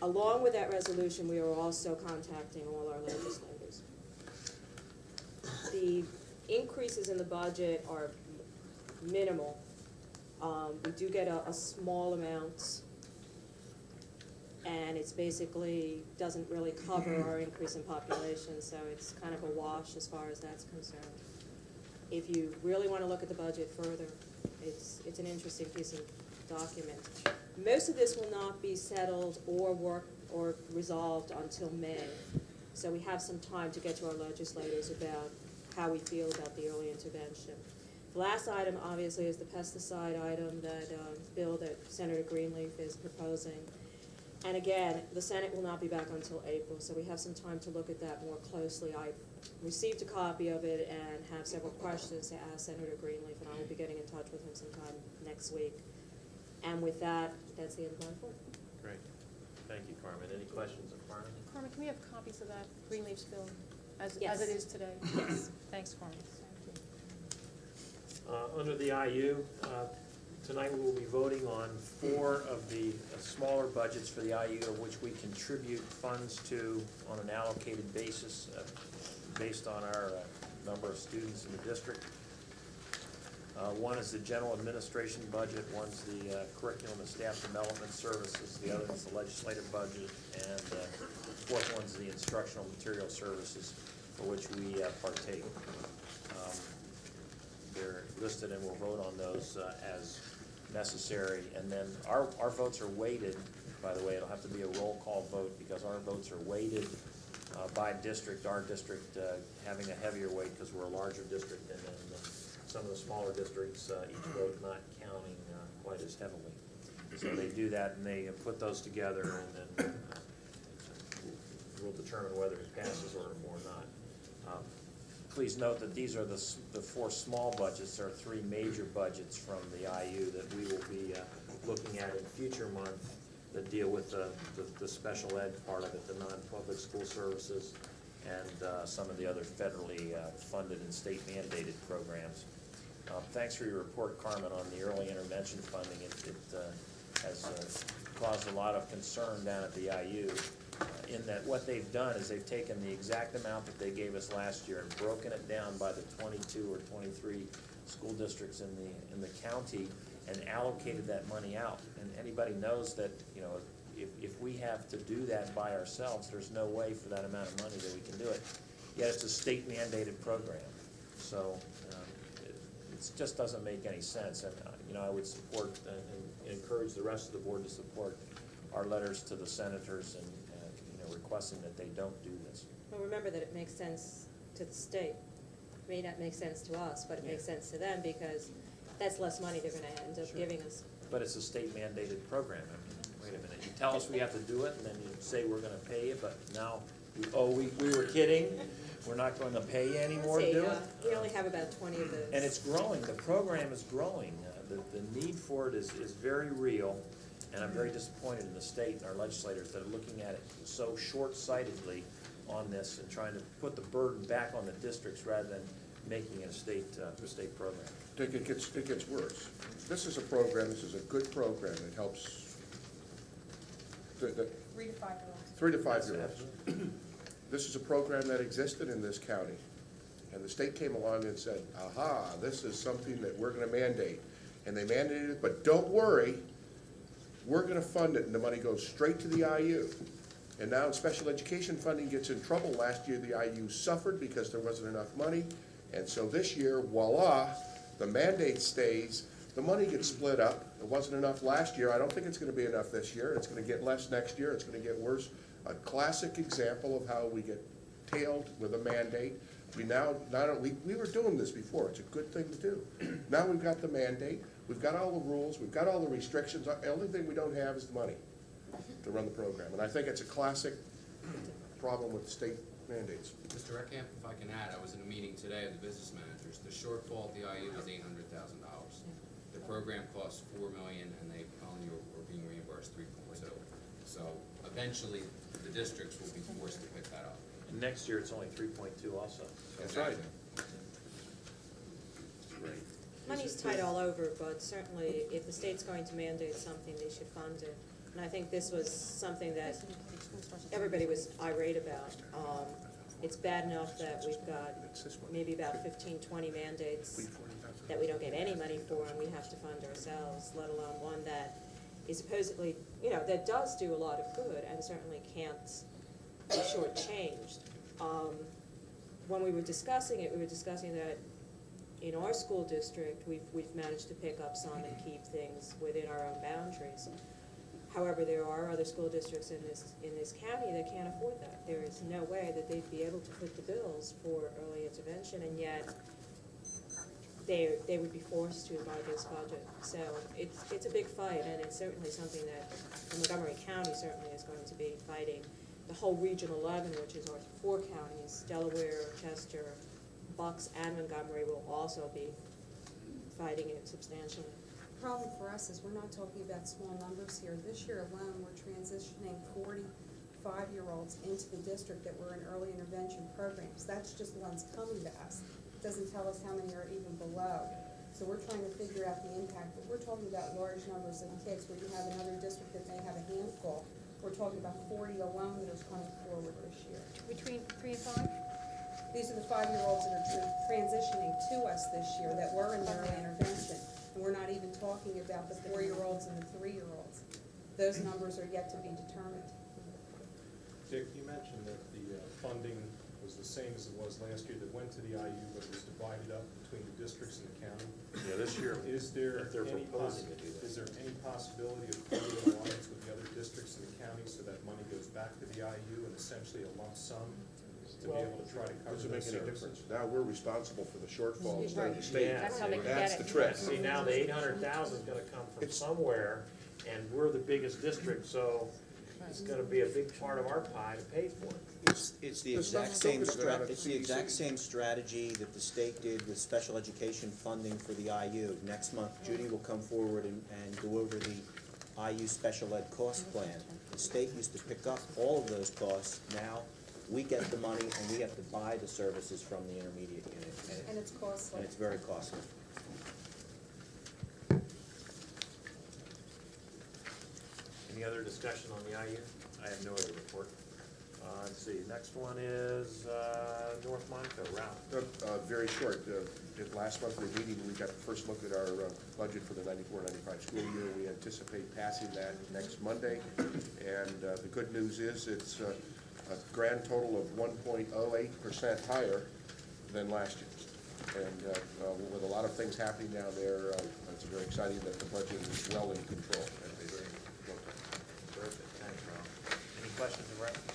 Along with that resolution, we are also contacting all our legislators. The increases in the budget are minimal. We do get a small amount, and it's basically doesn't really cover our increase in population, so it's kind of a wash as far as that's concerned. If you really want to look at the budget further, it's an interesting piece of document. Most of this will not be settled or or resolved until May. So we have some time to get to our legislators about how we feel about the early intervention. The last item, obviously, is the pesticide item that, bill that Senator Greenleaf is proposing. And again, the Senate will not be back until April, so we have some time to look at that more closely. I received a copy of it and have several questions to ask Senator Greenleaf, and I will be getting in touch with him sometime next week. And with that, that's the end of my report. Great. Thank you, Carmen. Any questions of Carmen? Carmen, can we have copies of that Greenleaf's bill as Yes. it is today? Yes. Thanks, Carmen. Under the IU, tonight we will be voting on 4 of the smaller budgets for the IU, of which we contribute funds to on an allocated basis based on our number of students in the district. One is the general administration budget, one's the curriculum and staff development services, the other is the legislative budget, and the fourth one's the instructional material services for which we partake. They're listed and we'll vote on those as necessary. And then our votes are weighted, by the way, it'll have to be a roll call vote because our votes are weighted by district, our district having a heavier weight because we're a larger district, and then some of the smaller districts, each vote not counting quite as heavily. So they do that and they put those together, and then we'll determine whether it passes or not. Please note that these are the 4 small budgets. There are 3 major budgets from the IU that we will be looking at in future months that deal with the special ed part of it, the non-public school services, and some of the other federally funded and state mandated programs. Thanks for your report, Carmen, on the early intervention funding. It has caused a lot of concern down at the IU. In that what they've done is they've taken the exact amount that they gave us last year and broken it down by the 22 or 23 school districts in the county and allocated that money out. And anybody knows that, you know, if we have to do that by ourselves, there's no way for that amount of money that we can do it. Yet it's a state mandated program. So it just doesn't make any sense. And, you know, I would support and encourage the rest of the board to support our letters to the senators and requesting that they don't do this. Well, remember that it makes sense to the state. It may not make sense to us, but it makes sense to them because that's less money they're gonna end up giving us. But it's a state mandated program. I mean, wait a minute, you tell us we have to do it, and then you say we're gonna pay you, but now, we were kidding, we're not going to pay you anymore to do it? We only have about 20 of those. And it's growing, the program is growing. The need for it is very real. And I'm very disappointed in the state and our legislators that are looking at it so short-sightedly on this and trying to put the burden back on the districts rather than making it a state program. Dick, it gets worse. This is a program, this is a good program. It helps 3 to 5-year-olds. 3 to 5-year-olds. This is a program that existed in this county. And the state came along and said, aha, this is something that we're gonna mandate. And they mandated it, but don't worry, we're gonna fund it, and the money goes straight to the IU. And now special education funding gets in trouble. Last year, the IU suffered because there wasn't enough money. And so this year, voila, the mandate stays, the money gets split up. It wasn't enough last year. I don't think it's gonna be enough this year. It's gonna get less next year. It's gonna get worse. A classic example of how we get tailed with a mandate. We were doing this before. It's a good thing to do. Now we've got the mandate. We've got all the rules, we've got all the restrictions. The only thing we don't have is the money to run the program. And I think it's a classic problem with state mandates. Mr. Reckamp, if I can add, I was in a meeting today of the business managers. The shortfall at the IU is $800,000. The program costs $4 million, and they only were being reimbursed $3.2. So eventually, the districts will be forced to pick that up. And next year, it's only 3.2 also. That's right. Money's tight all over, but certainly if the state's going to mandate something, they should fund it. And I think this was something that everybody was irate about. It's bad enough that we've got maybe about 15, 20 mandates that we don't get any money for and we have to fund ourselves, let alone one that is supposedly, you know, that does do a lot of good and certainly can't be shortchanged. When we were discussing it, we were discussing that in our school district, we've managed to pick up some and keep things within our own boundaries. However, there are other school districts in this county that can't afford that. There is no way that they'd be able to foot the bills for early intervention, and yet they would be forced to by this budget. So it's a big fight, and it's certainly something that Montgomery County certainly is going to be fighting. The whole Region 11, which is our 4 counties, Delaware, Chester, Bucks, and Montgomery, will also be fighting it substantially. The problem for us is we're not talking about small numbers here. This year alone, we're transitioning 45-year-olds into the district that were in early intervention programs. That's just the ones coming to us. It doesn't tell us how many are even below. So we're trying to figure out the impact, but we're talking about large numbers of kids where you have another district that may have a handful. We're talking about 40 alone that are coming forward this year. Between 3 and 5? These are the 5-year-olds that are transitioning to us this year that were in the early intervention. And we're not even talking about the 4-year-olds and the 3-year-olds. Those numbers are yet to be determined. Dick, you mentioned that the funding was the same as it was last year that went to the IU, but was divided up between the districts and the county. Yeah, this year, Is there if they're any proposing to do that. Is there any possibility of forming an alliance with the other districts in the county so that money goes back to the IU and essentially a lump sum to be able to try to cover Doesn't make those any services? difference. Now we're responsible for the shortfall instead of the state. Yeah. That's how they can That's get the it. trick. See, now the 800,000 is gonna come from somewhere, and we're the biggest district, so it's gonna be a big part of our pie to pay for it. It's the There's exact nothing same stupid about it. it's the exact same strategy that the state did with special education funding for the IU. Next month, Judy will come forward and go over the IU special ed cost plan. The state used to pick up all of those costs. Now, we get the money and we have to buy the services from the intermediate unit. And it's costly. And it's very costly. Any other discussion on the IU? I have no other report. Let's see, next one is North Monaco, Ralph. Very short. At last monthly meeting, we got the first look at our budget for the 94-95 school year. We anticipate passing that next Monday. And the good news is it's a grand total of 1.08% higher than last year's. And with a lot of things happening down there, it's very exciting that the budget is well in control. Terrific, thanks, Ralph. Any questions of Ralph?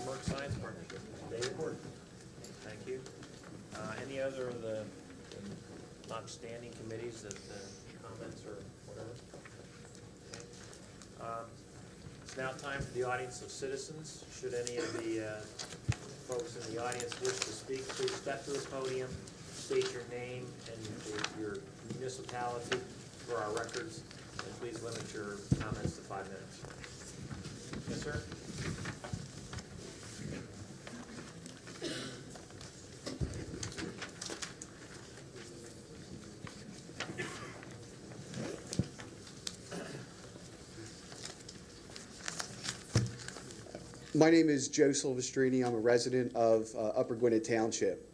Merck Science Partnership, David Gordon. Thank you. Any other of the not standing committees that comments or whatever? Okay. It's now time for the audience of citizens. Should any of the folks in the audience wish to speak, please step to the podium, state your name and your municipality for our records, and please limit your comments to 5 minutes. Yes, sir? My name is Joe Silvestrini. I'm a resident of Upper Gwinnett Township.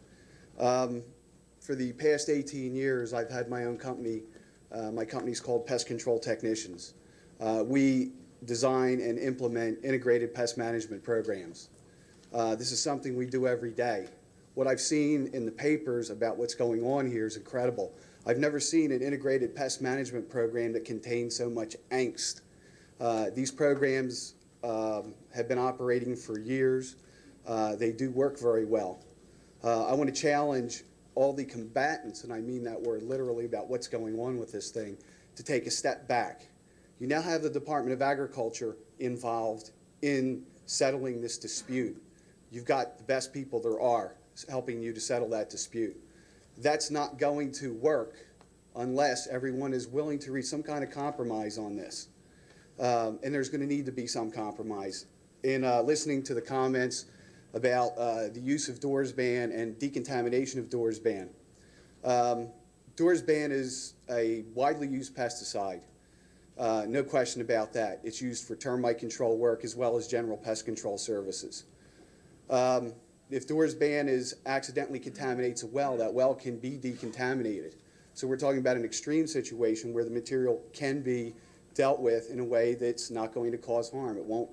For the past 18 years, I've had my own company. My company's called Pest Control Technicians. We design and implement integrated pest management programs. This is something we do every day. What I've seen in the papers about what's going on here is incredible. I've never seen an integrated pest management program that contains so much angst. These programs have been operating for years. They do work very well. I want to challenge all the combatants, and I mean that word literally, about what's going on with this thing, to take a step back. You now have the Department of Agriculture involved in settling this dispute. You've got the best people there are helping you to settle that dispute. That's not going to work unless everyone is willing to reach some kind of compromise on this. And there's going to need to be some compromise. In listening to the comments about the use of doors ban and decontamination of doors ban. Doors ban is a widely used pesticide. No question about that. It's used for termite control work as well as general pest control services. If doors ban accidentally contaminates a well, that well can be decontaminated. So we're talking about an extreme situation where the material can be dealt with in a way that's not going to cause harm. It won't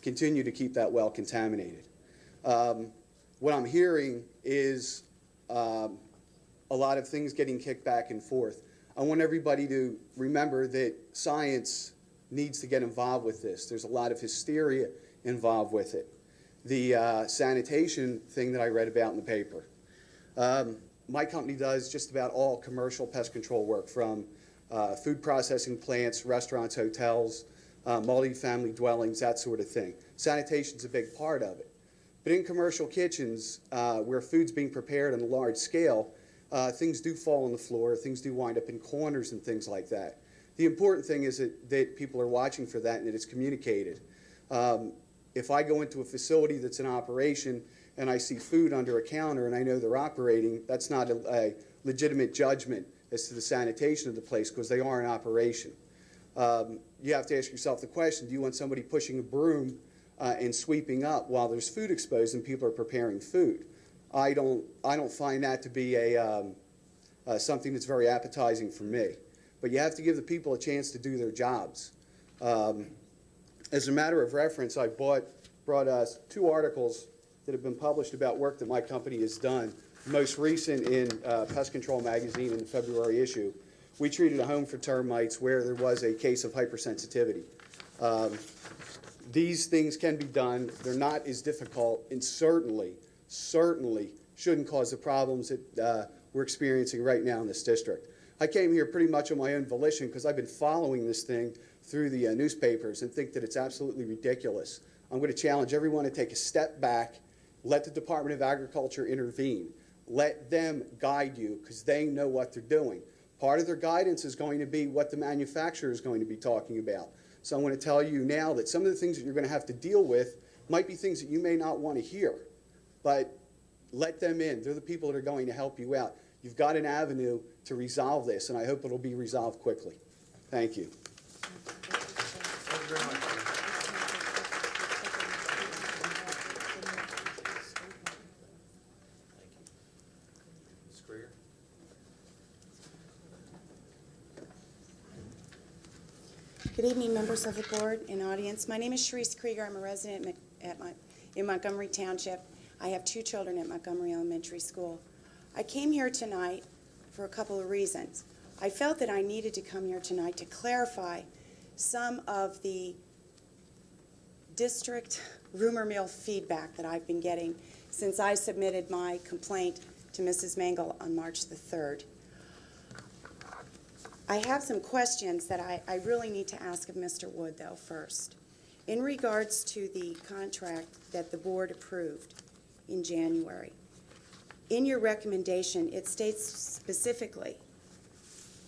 continue to keep that well contaminated. What I'm hearing is a lot of things getting kicked back and forth. I want everybody to remember that science needs to get involved with this. There's a lot of hysteria involved with it. The sanitation thing that I read about in the paper. My company does just about all commercial pest control work, from food processing plants, restaurants, hotels, multi-family dwellings, that sort of thing. Sanitation's a big part of it. But in commercial kitchens, where food's being prepared on a large scale, things do fall on the floor, things do wind up in corners and things like that. The important thing is that people are watching for that and that it's communicated. If I go into a facility that's in operation and I see food under a counter and I know they're operating, that's not a legitimate judgment as to the sanitation of the place, because they are in operation. You have to ask yourself the question, do you want somebody pushing a broom and sweeping up while there's food exposed and people are preparing food? I don't find that to be something that's very appetizing for me. But you have to give the people a chance to do their jobs. As a matter of reference, I brought us 2 articles that have been published about work that my company has done. The most recent in Pest Control Magazine in the February issue. We treated a home for termites where there was a case of hypersensitivity. These things can be done. They're not as difficult, and certainly shouldn't cause the problems that we're experiencing right now in this district. I came here pretty much on my own volition because I've been following this thing through the newspapers and think that it's absolutely ridiculous. I'm going to challenge everyone to take a step back, let the Department of Agriculture intervene. Let them guide you, because they know what they're doing. Part of their guidance is going to be what the manufacturer is going to be talking about. So I want to tell you now that some of the things that you're going to have to deal with might be things that you may not want to hear, but let them in. They're the people that are going to help you out. You've got an avenue to resolve this, and I hope it'll be resolved quickly. Thank you. Thank you very much. Ms. Krieger? Good evening, members of the board and audience. My name is Sharice Krieger. I'm a resident in Montgomery Township. I have 2 children at Montgomery Elementary School. I came here tonight for a couple of reasons. I felt that I needed to come here tonight to clarify some of the district rumor mill feedback that I've been getting since I submitted my complaint to Mrs. Mangle on March the 3rd. I have some questions that I really need to ask of Mr. Wood, though, first. In regards to the contract that the board approved in January, in your recommendation, it states specifically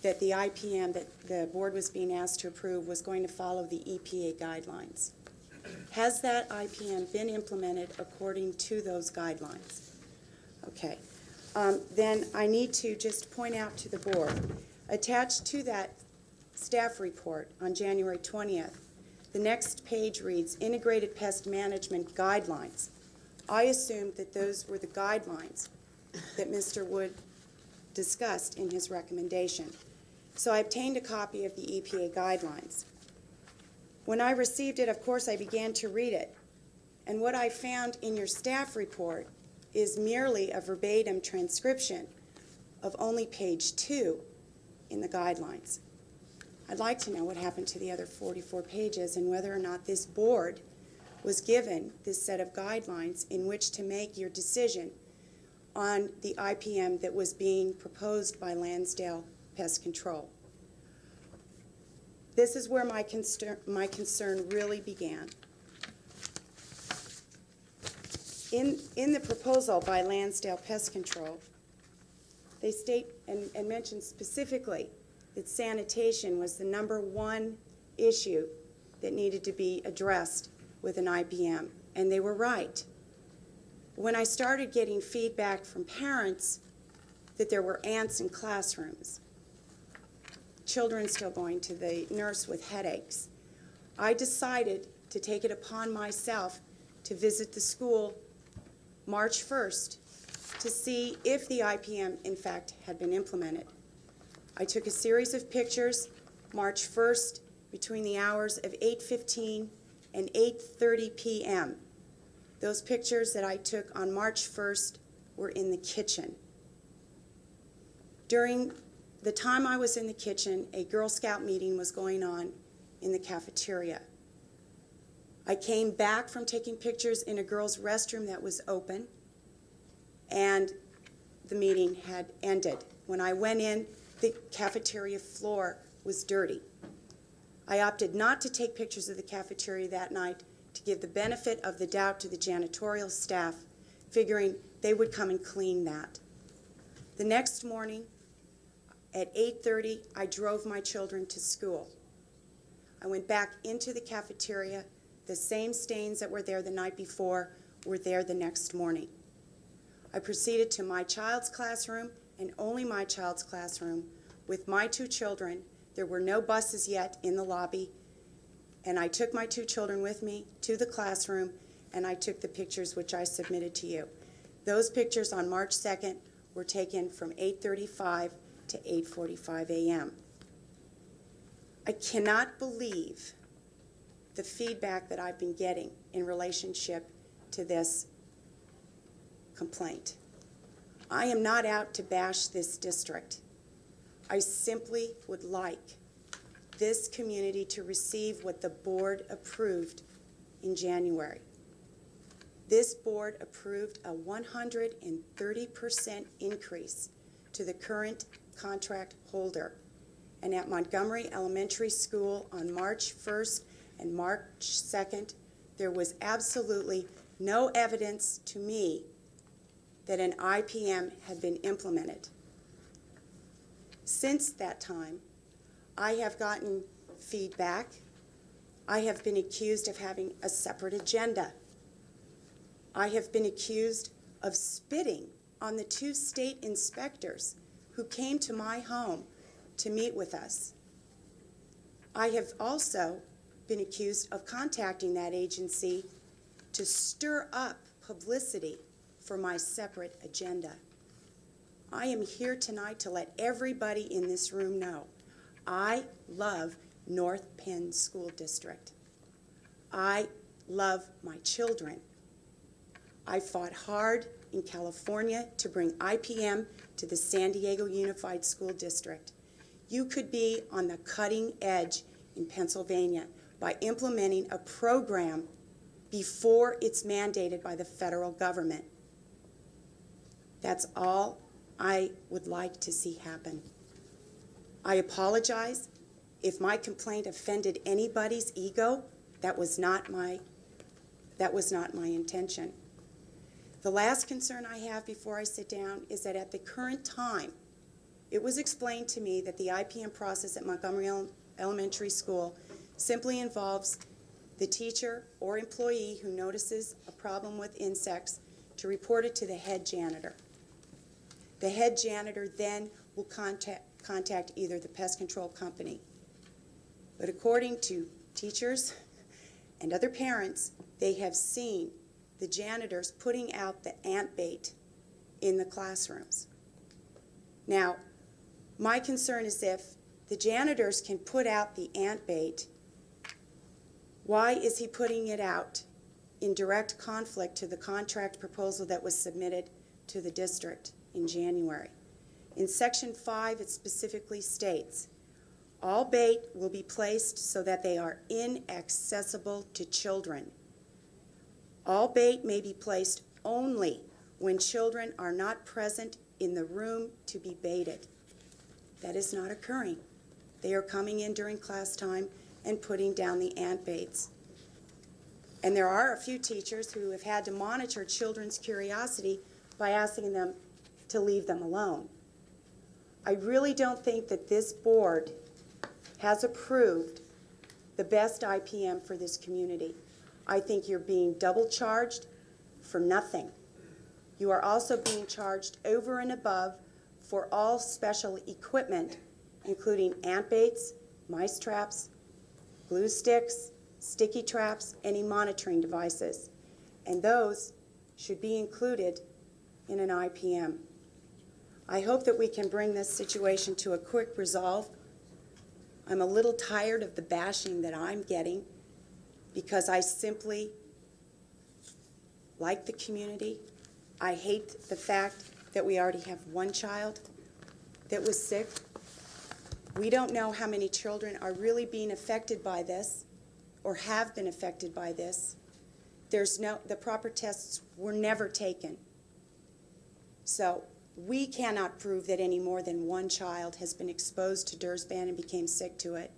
that the IPM that the board was being asked to approve was going to follow the EPA guidelines. Has that IPM been implemented according to those guidelines? Okay. Then I need to just point out to the board, attached to that staff report on January 20th, the next page reads, Integrated Pest Management Guidelines. I assumed that those were the guidelines that Mr. Wood discussed in his recommendation. So I obtained a copy of the EPA guidelines. When I received it, of course, I began to read it. And what I found in your staff report is merely a verbatim transcription of only page 2 in the guidelines. I'd like to know what happened to the other 44 pages and whether or not this board was given this set of guidelines in which to make your decision on the IPM that was being proposed by Lansdale Pest Control. This is where my concern really began. In the proposal by Lansdale Pest Control, they state and mention specifically that sanitation was the #1 issue that needed to be addressed with an IPM, and they were right. When I started getting feedback from parents that there were ants in classrooms, children still going to the nurse with headaches, I decided to take it upon myself to visit the school March 1st to see if the IPM, in fact, had been implemented. I took a series of pictures March 1st between the hours of 8:15 and 8:30 p.m. Those pictures that I took on March 1st were in the kitchen. During the time I was in the kitchen, a Girl Scout meeting was going on in the cafeteria. I came back from taking pictures in a girls' restroom that was open, and the meeting had ended. When I went in, the cafeteria floor was dirty. I opted not to take pictures of the cafeteria that night to give the benefit of the doubt to the janitorial staff, figuring they would come and clean that. The next morning, at 8:30, I drove my children to school. I went back into the cafeteria. The same stains that were there the night before were there the next morning. I proceeded to my child's classroom, and only my child's classroom, with my two children. There were no buses yet in the lobby, and I took my two children with me to the classroom, and I took the pictures which I submitted to you. Those pictures on March 2nd were taken from 8:35 to 8:45 a.m. I cannot believe the feedback that I've been getting in relationship to this complaint. I am not out to bash this district. I simply would like this community to receive what the board approved in January. This board approved a 130% increase to the current contract holder. And at Montgomery Elementary School on March 1st and March 2nd, there was absolutely no evidence to me that an IPM had been implemented. Since that time, I have gotten feedback. I have been accused of having a separate agenda. I have been accused of spitting on the two state inspectors who came to my home to meet with us. I have also been accused of contacting that agency to stir up publicity for my separate agenda. I am here tonight to let everybody in this room know I love North Penn School District. I love my children. I fought hard in California to bring IPM to the San Diego Unified School District. You could be on the cutting edge in Pennsylvania by implementing a program before it's mandated by the federal government. That's all I would like to see happen. I apologize if my complaint offended anybody's ego. That was not my intention. The last concern I have before I sit down is that at the current time, it was explained to me that the IPM process at Montgomery Elementary School simply involves the teacher or employee who notices a problem with insects to report it to the head janitor. The head janitor then will contact either the pest control company. But according to teachers and other parents, they have seen the janitors putting out the ant bait in the classrooms. Now, my concern is if the janitors can put out the ant bait, why is he putting it out in direct conflict to the contract proposal that was submitted to the district in January? In Section 5, it specifically states, all bait will be placed so that they are inaccessible to children. All bait may be placed only when children are not present in the room to be baited. That is not occurring. They are coming in during class time and putting down the ant baits. And there are a few teachers who have had to monitor children's curiosity by asking them to leave them alone. I really don't think that this board has approved the best IPM for this community. I think you're being double charged for nothing. You are also being charged over and above for all special equipment, including ant baits, mice traps, glue sticks, sticky traps, any monitoring devices. And those should be included in an IPM. I hope that we can bring this situation to a quick resolve. I'm a little tired of the bashing that I'm getting because I simply like the community. I hate the fact that we already have one child that was sick We don't know how many children are really being affected by this or have been affected by this. The proper tests were never taken. So we cannot prove that any more than one child has been exposed to Dursban and became sick to it.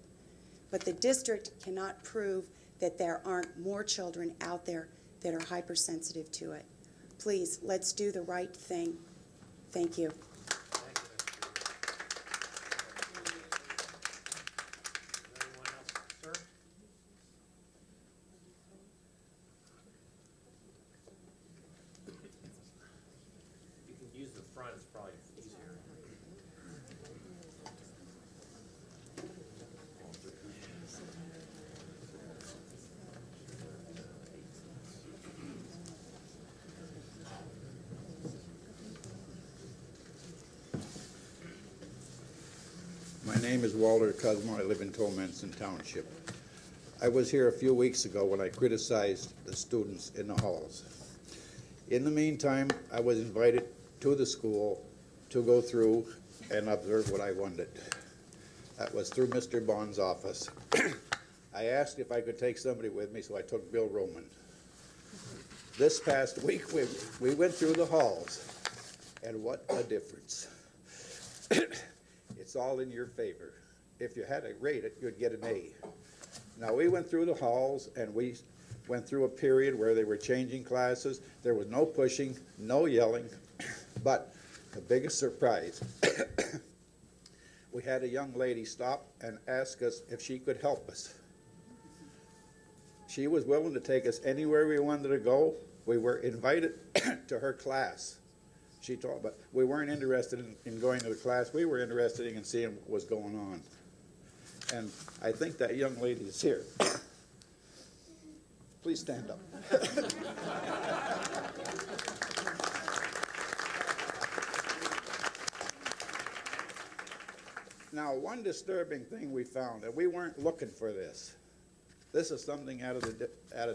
But the district cannot prove that there aren't more children out there that are hypersensitive to it. Please, let's do the right thing. Thank you. Anyone else, sir? You can use the front, it's probably easier. My name is Walter Cosmo. I live in Tolmanson Township. I was here a few weeks ago when I criticized the students in the halls. In the meantime, I was invited to the school to go through and observe what I wanted. That was through Mr. Bond's office. I asked if I could take somebody with me, so I took Bill Roman. This past week, we went through the halls, and what a difference. It's all in your favor. If you had to rate it, you'd get an A. Now, we went through the halls, and we went through a period where they were changing classes. There was no pushing, no yelling, but the biggest surprise, we had a young lady stop and ask us if she could help us. She was willing to take us anywhere we wanted to go. We were invited to her class. She taught, but we weren't interested in going to the class. We were interested in seeing what was going on. And I think that young lady is here. Please stand up. Now, one disturbing thing we found, and we weren't looking for this. This is something out of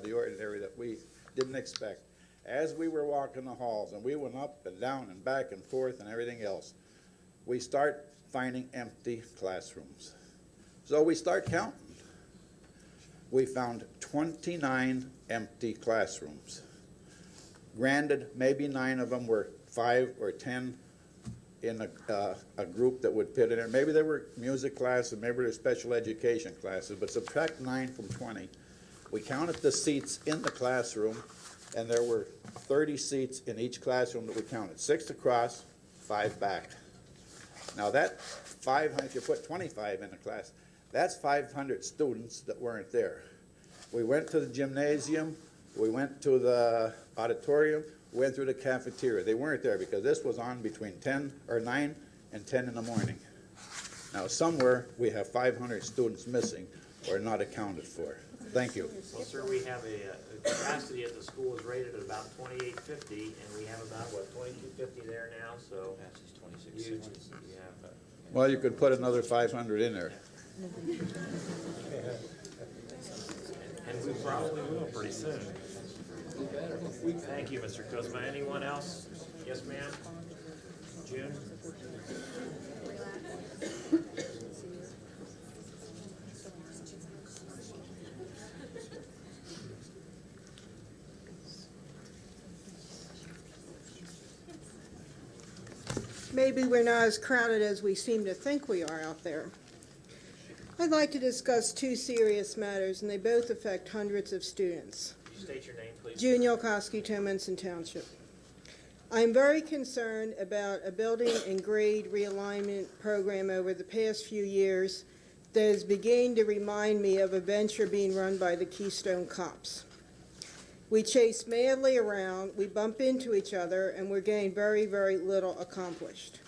the ordinary that we didn't expect. As we were walking the halls, and we went up and down and back and forth and everything else, we start finding empty classrooms. So we start counting. We found 29 empty classrooms. Granted, maybe 9 of them were 5 or 10 in a group that would fit in there. Maybe there were music classes, maybe there were special education classes, but subtract 9 from 20. We counted the seats in the classroom, and there were 30 seats in each classroom that we counted. 6 across, 5 back. Now that 500, if you put 25 in a class, that's 500 students that weren't there. We went to the gymnasium, we went to the auditorium, we went through the cafeteria. They weren't there because this was on between 9 and 10 in the morning. Now somewhere we have 500 students missing or not accounted for. Thank you. Well, sir, we have a capacity at the school is rated at about 2850, and we have about, what, 2250 there now, so. You have, Well, you could put another 500 in there. and we probably will pretty soon. Thank you, Mr. Kuzma. Anyone else? Yes, ma'am? June? Maybe we're not as crowded as we seem to think we are out there. I'd like to discuss 2 serious matters, and they both affect hundreds of students. Could you state your name, please? June Yolkowski, Tolmanson Township. I'm very concerned about a building and grade realignment program over the past few years that is beginning to remind me of a venture being run by the Keystone Cops. We chase madly around, we bump into each other, and we're getting very, very little accomplished.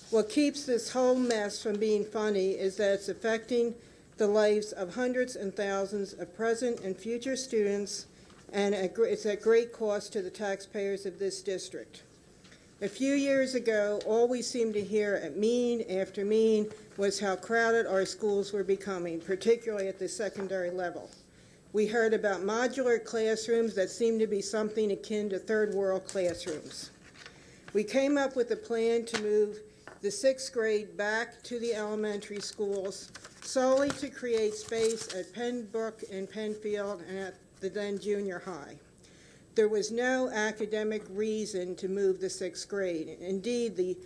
What keeps this whole mess from being funny is that it's affecting the lives of hundreds and thousands of present and future students, and it's at great cost to the taxpayers of this district. A few years ago, all we seemed to hear at meeting after meeting was how crowded our schools were becoming, particularly at the secondary level. We heard about modular classrooms that seemed to be something akin to third world classrooms. We came up with a plan to move the sixth grade back to the elementary schools solely to create space at Pembroke and Penfield and at the then junior high. There was no academic reason to move the sixth grade. Indeed, the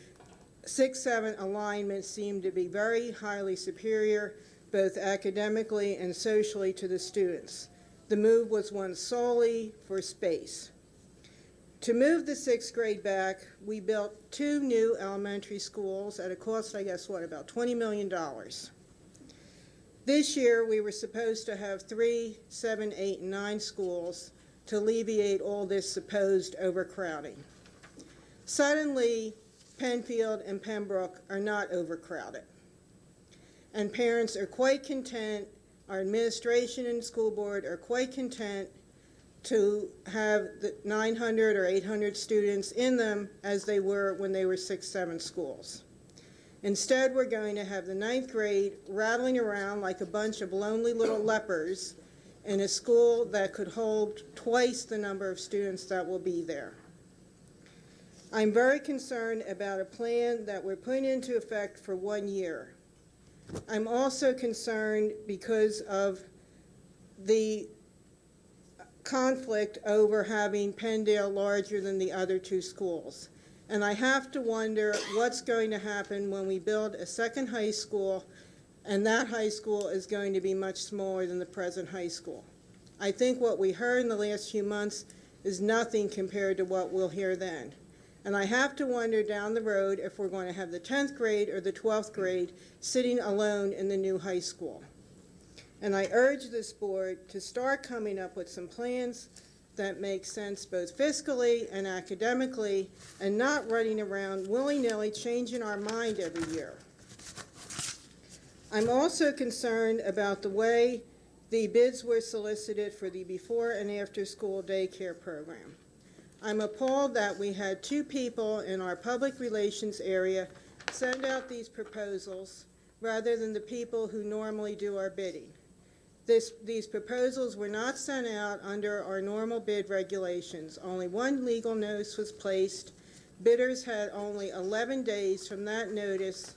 6-7 alignment seemed to be very highly superior, both academically and socially, to the students. The move was one solely for space. To move the sixth grade back, we built 2 new elementary schools at a cost, I guess, about $20 million. This year, we were supposed to have 3, 7, 8, and 9 schools to alleviate all this supposed overcrowding. Suddenly, Penfield and Pembroke are not overcrowded, and parents are quite content, our administration and school board are quite content to have the 900 or 800 students in them as they were when they were 6-7 schools. Instead, we're going to have the 9th grade rattling around like a bunch of lonely little lepers in a school that could hold twice the number of students that will be there. I'm very concerned about a plan that we're putting into effect for 1 year. I'm also concerned because of the conflict over having Penndale larger than the other 2 schools. And I have to wonder what's going to happen when we build a second high school, and that high school is going to be much smaller than the present high school. I think what we heard in the last few months is nothing compared to what we'll hear then. And I have to wonder down the road if we're going to have the 10th grade or the 12th grade sitting alone in the new high school. And I urge this board to start coming up with some plans that make sense both fiscally and academically, and not running around willy-nilly changing our mind every year. I'm also concerned about the way the bids were solicited for the before and after school daycare program. I'm appalled that we had 2 people in our public relations area send out these proposals rather than the people who normally do our bidding. These proposals were not sent out under our normal bid regulations. Only 1 legal notice was placed. Bidders had only 11 days from that notice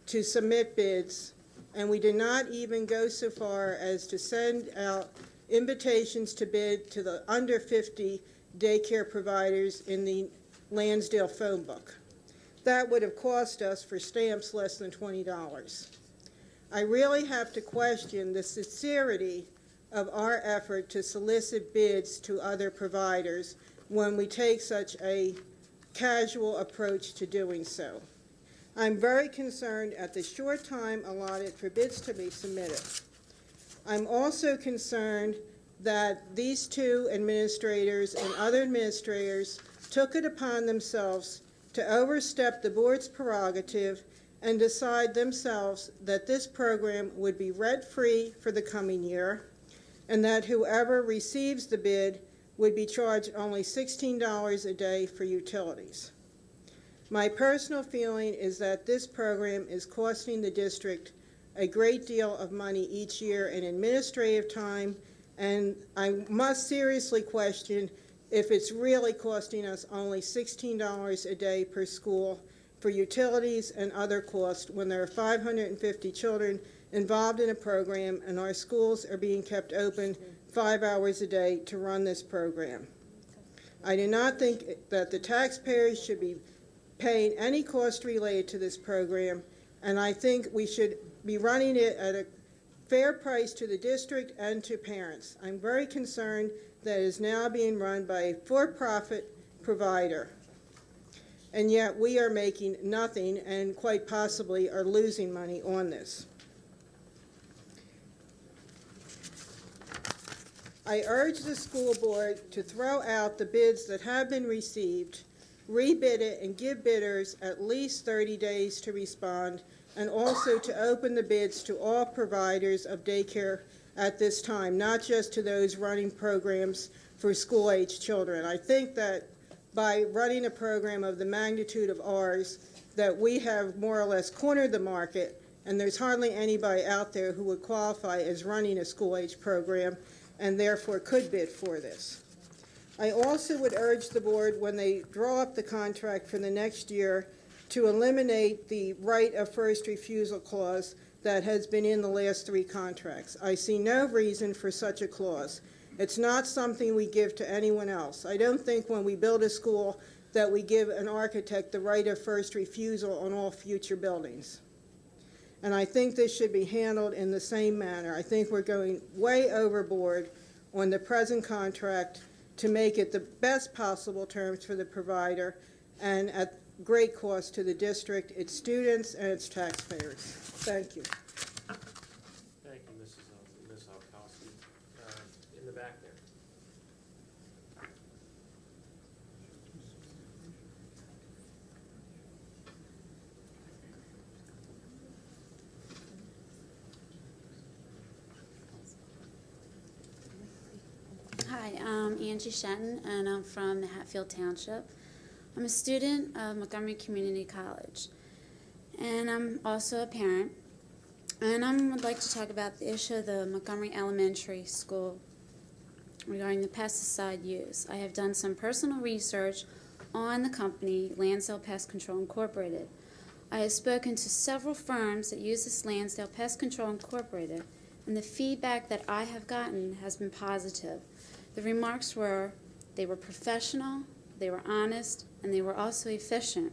to submit bids, and we did not even go so far as to send out invitations to bid to the under 50 daycare providers in the Lansdale phone book. That would have cost us for stamps less than $20. I really have to question the sincerity of our effort to solicit bids to other providers when we take such a casual approach to doing so. I'm very concerned at the short time allotted for bids to be submitted. I'm also concerned that these 2 administrators and other administrators took it upon themselves to overstep the board's prerogative and decide themselves that this program would be rent-free for the coming year, and that whoever receives the bid would be charged only $16 a day for utilities. My personal feeling is that this program is costing the district a great deal of money each year in administrative time, and I must seriously question if it's really costing us only $16 a day per school for utilities and other costs when there are 550 children involved in a program and our schools are being kept open 5 hours a day to run this program. I do not think that the taxpayers should be paying any cost related to this program, and I think we should be running it at a fair price to the district and to parents. I'm very concerned that it is now being run by a for-profit provider, and yet we are making nothing and quite possibly are losing money on this. I urge the school board to throw out the bids that have been received, rebid it, and give bidders at least 30 days to respond, and also to open the bids to all providers of daycare at this time, not just to those running programs for school-age children. I think that by running a program of the magnitude of ours, that we have more or less cornered the market, and there's hardly anybody out there who would qualify as running a school-age program and therefore could bid for this. I also would urge the board, when they draw up the contract for the next year, to eliminate the right of first refusal clause that has been in the last 3 contracts. I see no reason for such a clause. It's not something we give to anyone else. I don't think when we build a school that we give an architect the right of first refusal on all future buildings. And I think this should be handled in the same manner. I think we're going way overboard on the present contract to make it the best possible terms for the provider and at great cost to the district, its students, and its taxpayers. Thank you. Thank you, Ms. Alkowski. In the back there. Hi, I'm Angie Shenton, and I'm from the Hatfield Township. I'm a student of Montgomery Community College, and I'm also a parent. And I would like to talk about the issue of the Montgomery Elementary School regarding the pesticide use. I have done some personal research on the company Lansdale Pest Control Incorporated. I have spoken to several firms that use this Lansdale Pest Control Incorporated, and the feedback that I have gotten has been positive. The remarks were they were professional, they were honest, and they were also efficient.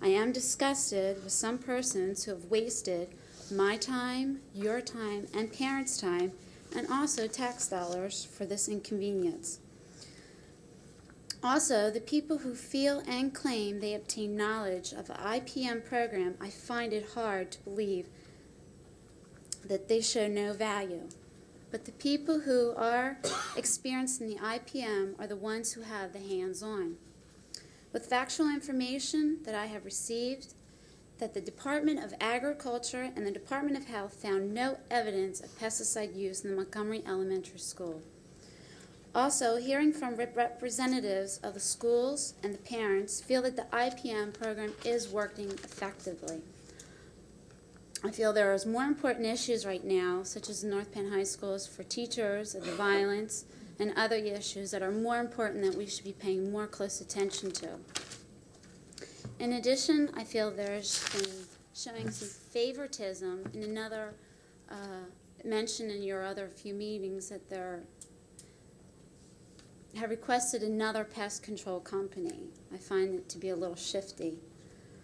I am disgusted with some persons who have wasted my time, your time, and parents' time, and also tax dollars for this inconvenience. Also, the people who feel and claim they obtain knowledge of the IPM program, I find it hard to believe that they show no value. But the people who are experienced in the IPM are the ones who have the hands-on. With factual information that I have received, that the Department of Agriculture and the Department of Health found no evidence of pesticide use in the Montgomery Elementary School. Also, hearing from representatives of the schools and the parents feel that the IPM program is working effectively. I feel there are more important issues right now, such as the North Penn High Schools for teachers, and the violence, and other issues that are more important that we should be paying more close attention to. In addition, I feel there's been showing some favoritism in another mention in your other few meetings that there have requested another pest control company. I find it to be a little shifty.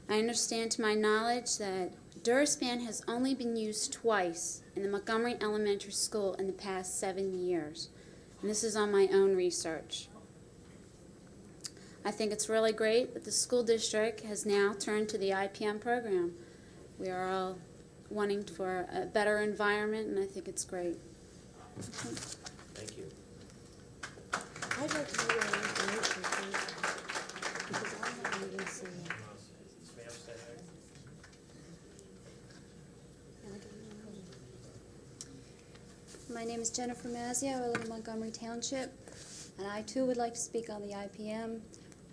I understand to my knowledge that Durspan has only been used twice in the Montgomery Elementary School in the past 7 years. And this is on my own research. I think it's really great that the school district has now turned to the IPM program. We are all wanting for a better environment, and I think it's great. Thank you. I'd like to know what information, please, because I haven't even seen it. Ma'am, stay there. My name is Jennifer Mazzio. I live in Montgomery Township, and I too would like to speak on the IPM.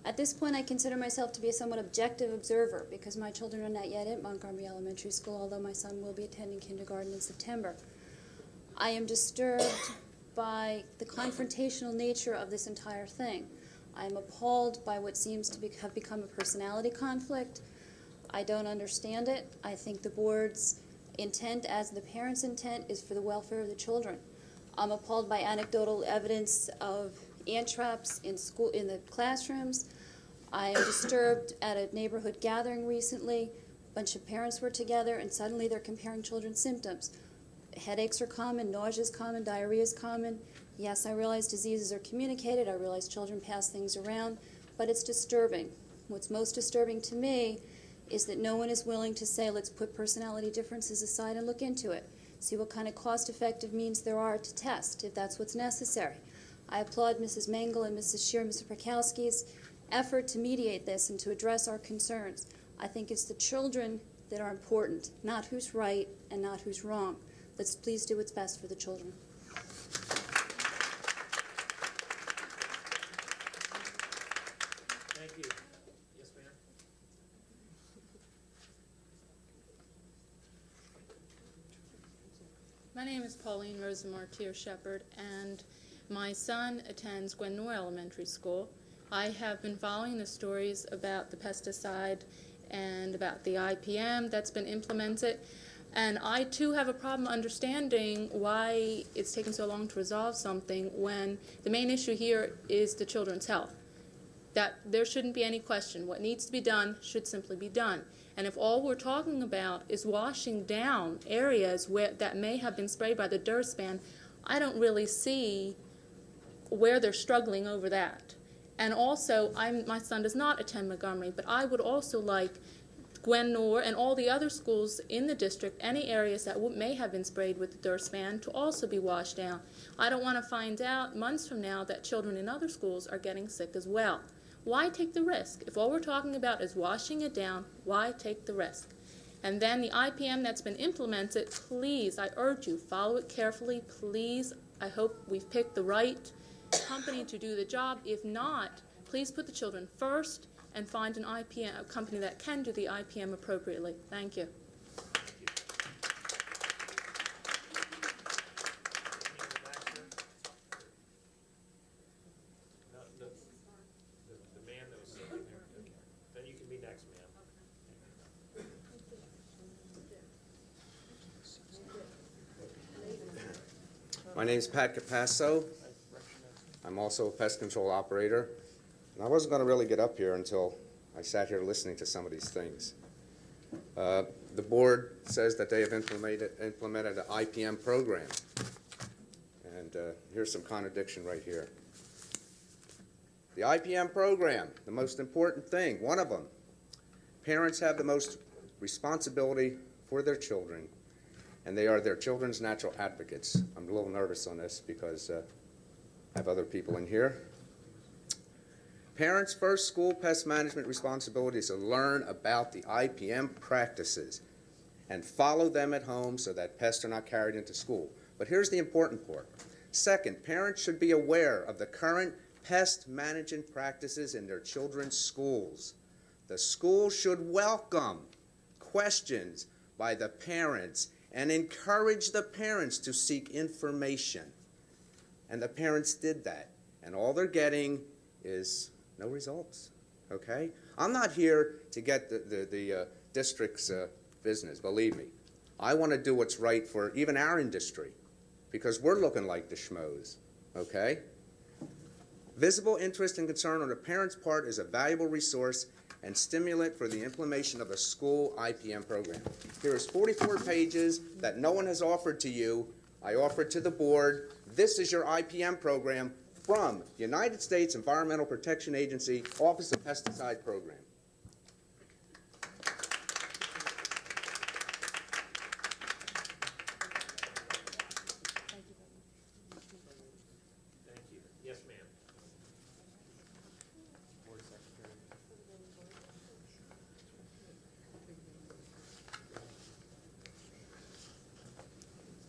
At this point, I consider myself to be a somewhat objective observer because my children are not yet at Montgomery Elementary School, although my son will be attending kindergarten in September. I am disturbed by the confrontational nature of this entire thing. I am appalled by what seems to have become a personality conflict. I don't understand it. I think the board's intent, as the parents' intent, is for the welfare of the children. I'm appalled by anecdotal evidence of ant traps in school, in the classrooms. I am disturbed at a neighborhood gathering recently. A bunch of parents were together, and suddenly they're comparing children's symptoms. Headaches are common, nausea is common, diarrhea is common. Yes, I realize diseases are communicated. I realize children pass things around, but it's disturbing. What's most disturbing to me is that no one is willing to say, let's put personality differences aside and look into it. See what kind of cost-effective means there are to test, if that's what's necessary. I applaud Mrs. Mangle and Mrs. Shear and Mr. Perkowski's effort to mediate this and to address our concerns. I think it's the children that are important, not who's right and not who's wrong. Let's please do what's best for the children. Thank you. Yes, ma'am? My name is Pauline Rosamore Shepherd, and my son attends Gwen Noor Elementary School. I have been following the stories about the pesticide and about the IPM that's been implemented. And I too have a problem understanding why it's taken so long to resolve something when the main issue here is the children's health. That there shouldn't be any question. What needs to be done should simply be done. And if all we're talking about is washing down areas that may have been sprayed by the dirt span, I don't really see where they're struggling over that. And also, my son does not attend Montgomery, but I would also like Gwen Noor and all the other schools in the district, any areas that may have been sprayed with the dirt span, to also be washed down. I don't want to find out months from now that children in other schools are getting sick as well. Why take the risk? If all we're talking about is washing it down, why take the risk? And then the IPM that's been implemented, please, I urge you, follow it carefully, please. I hope we've picked the right company to do the job. If not, please put the children first and find a company that can do the IPM appropriately. Thank you. The man that was sitting there. Okay. Then you can be next, ma'am. My name's Pat Capasso. I'm also a pest control operator. And I wasn't going to really get up here until I sat here listening to some of these things. The board says that they have implemented an IPM program. And here's some contradiction right here. The IPM program, the most important thing, one of them, parents have the most responsibility for their children, and they are their children's natural advocates. I'm a little nervous on this because I have other people in here. Parents' first school pest management responsibility is to learn about the IPM practices and follow them at home so that pests are not carried into school. But here's the important part. Second, parents should be aware of the current pest management practices in their children's schools. The school should welcome questions by the parents and encourage the parents to seek information. And the parents did that. And all they're getting is no results, okay? I'm not here to get the district's business, believe me. I want to do what's right for even our industry because we're looking like the schmoes, okay? Visible interest and concern on the parent's part is a valuable resource and stimulant for the implementation of a school IPM program. Here is 44 pages that no one has offered to you. I offered to the board. This is your IPM program from United States Environmental Protection Agency, Office of Pesticide Program. Thank you. Yes, ma'am. Board Secretary.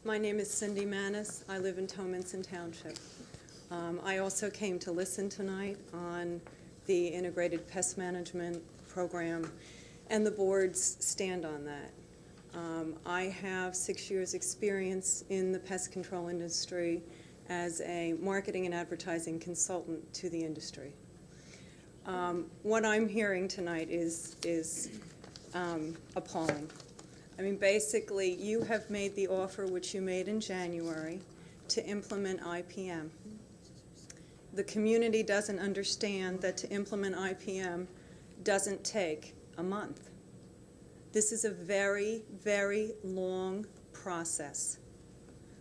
My name is Cindy Manis. I live in Tominson Township. I also came to listen tonight on the Integrated Pest Management Program and the board's stand on that. I have 6 years' experience in the pest control industry as a marketing and advertising consultant to the industry. What I'm hearing tonight is appalling. I mean, basically, you have made the offer which you made in January to implement IPM. The community doesn't understand that to implement IPM doesn't take a month. This is a very, very long process.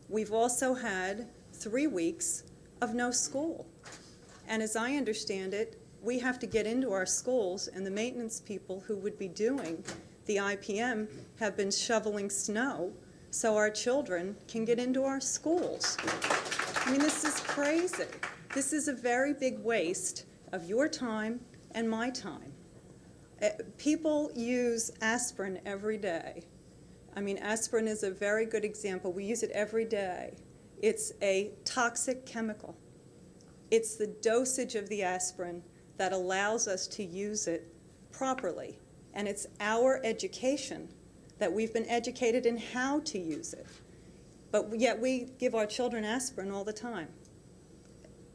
We've also had 3 weeks of no school. And as I understand it, we have to get into our schools, and the maintenance people who would be doing the IPM have been shoveling snow so our children can get into our schools. I mean, this is crazy. This is a very big waste of your time and my time. People use aspirin every day. I mean, aspirin is a very good example. We use it every day. It's a toxic chemical. It's the dosage of the aspirin that allows us to use it properly. And it's our education that we've been educated in how to use it. But yet we give our children aspirin all the time.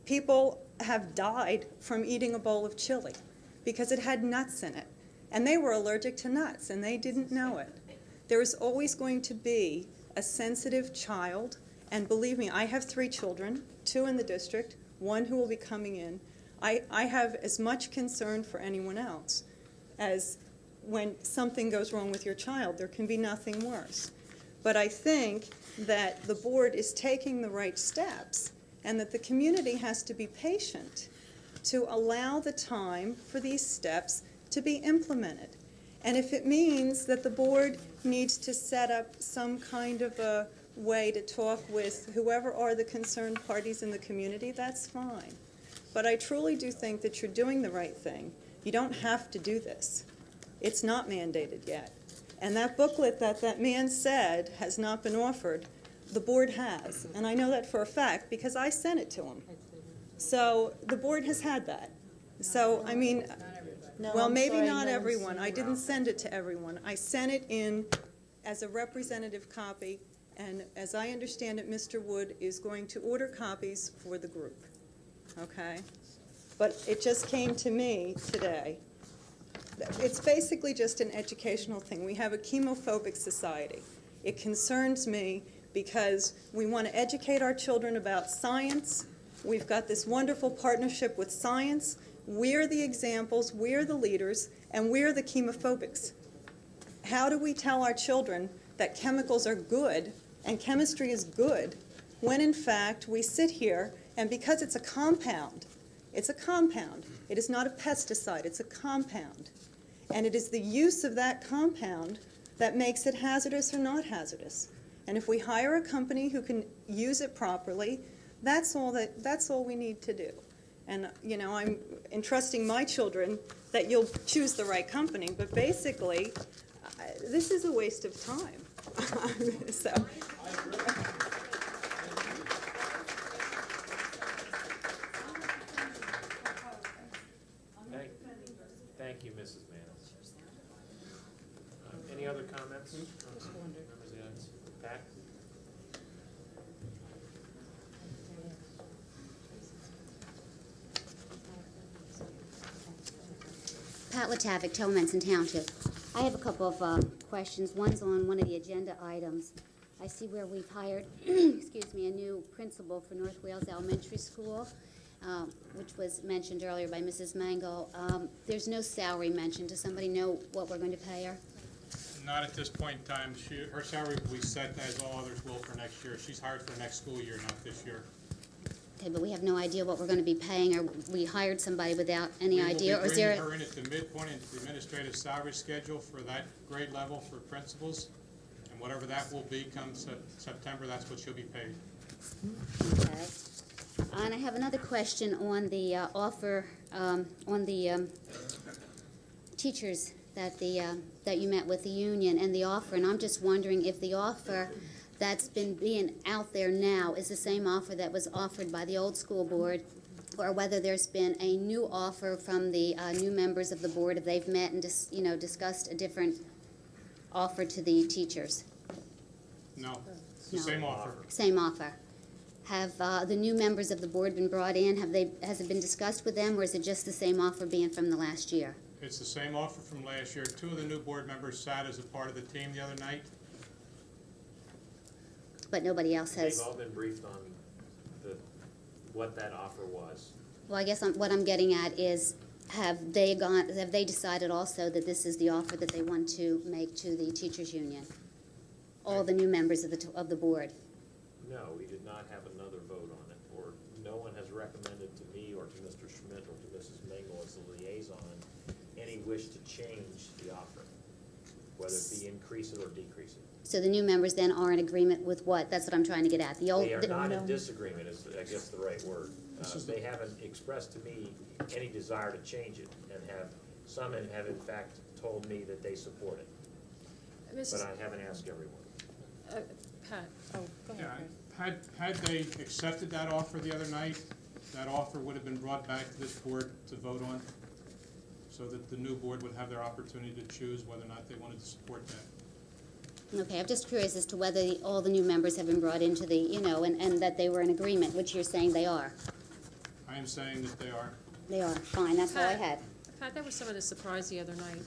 People have died from eating a bowl of chili because it had nuts in it. and they were allergic to nuts, and they didn't know it. There is always going to be a sensitive child, and believe me, I have 3 children, 2 in the district, 1 who will be coming in. I have as much concern for anyone else as when something goes wrong with your child. There can be nothing worse. But I think that the board is taking the right steps, and that the community has to be patient to allow the time for these steps to be implemented. And if it means that the board needs to set up some kind of a way to talk with whoever are the concerned parties in the community, that's fine. But I truly do think that you're doing the right thing. You don't have to do this. It's not mandated yet. And that booklet that man said has not been offered, the board has. And I know that for a fact because I sent it to him. So the board has had that. So, I mean, well, maybe not everyone. I didn't send it to everyone. I sent it in as a representative copy, and as I understand it, Mr. Wood is going to order copies for the group. Okay? But it just came to me today. It's basically just an educational thing. We have a chemophobic society. It concerns me because we want to educate our children about science. We've got this wonderful partnership with science. We're the examples, we're the leaders, and we're the chemophobics. How do we tell our children that chemicals are good and chemistry is good when in fact we sit here and because it's a compound, it is not a pesticide, it's a compound. And it is the use of that compound that makes it hazardous or not hazardous. And if we hire a company who can use it properly, that's all we need to do. And, you know, I'm entrusting my children that you'll choose the right company, but basically, this is a waste of time. So. Thank you, Mrs. Manis. Any other comments? Pat? Pat Latavik, Tillmanson Township. I have a couple of questions. One's on one of the agenda items. I see where we've hired, excuse me, a new principal for North Wales Elementary School, which was mentioned earlier by Mrs. Mangle. There's no salary mentioned. Does somebody know what we're going to pay her? Not at this point in time. Her salary will be set as all others will for next year. She's hired for next school year, not this year. Okay, but we have no idea what we're going to be paying her. We hired somebody without any idea. Or is there? We will be bringing her in at the midpoint into the administrative salary schedule for that grade level for principals, and whatever that will be come September, that's what she'll be paid. Okay. And I have another question on the offer on the teachers that you met with the union and the offer, and I'm just wondering if the offer that's been being out there now is the same offer that was offered by the old school board, or whether there's been a new offer from the new members of the board, if they've met and discussed a different offer to the teachers. No, it's the same offer. Same offer. Have the new members of the board been brought in? Has it been discussed with them, or is it just the same offer being from the last year? It's the same offer from last year. 2 of the new board members sat as a part of the team the other night. But nobody else has. They've all been briefed on what that offer was. Well, I guess what I'm getting at is, have they decided also that this is the offer that they want to make to the teachers union? All the new members of the board. No, we did not have another vote on it, or no one has recommended to me or to Mr. Schmidt or to Mrs. Mangle as the liaison any wish to change the offer, whether it be increase it or decrease it. So the new members then are in agreement with what? That's what I'm trying to get at. They are not in disagreement, is I guess the right word. They haven't expressed to me any desire to change it, and some have in fact told me that they support it. But I haven't asked everyone. Pat, go ahead. Yeah, had they accepted that offer the other night, that offer would have been brought back to this board to vote on, so that the new board would have their opportunity to choose whether or not they wanted to support that. Okay, I'm just curious as to whether all the new members have been brought into the, and that they were in agreement, which you're saying they are. I am saying that they are. They are, fine, that's all I had. Pat, that was some of the surprise the other night.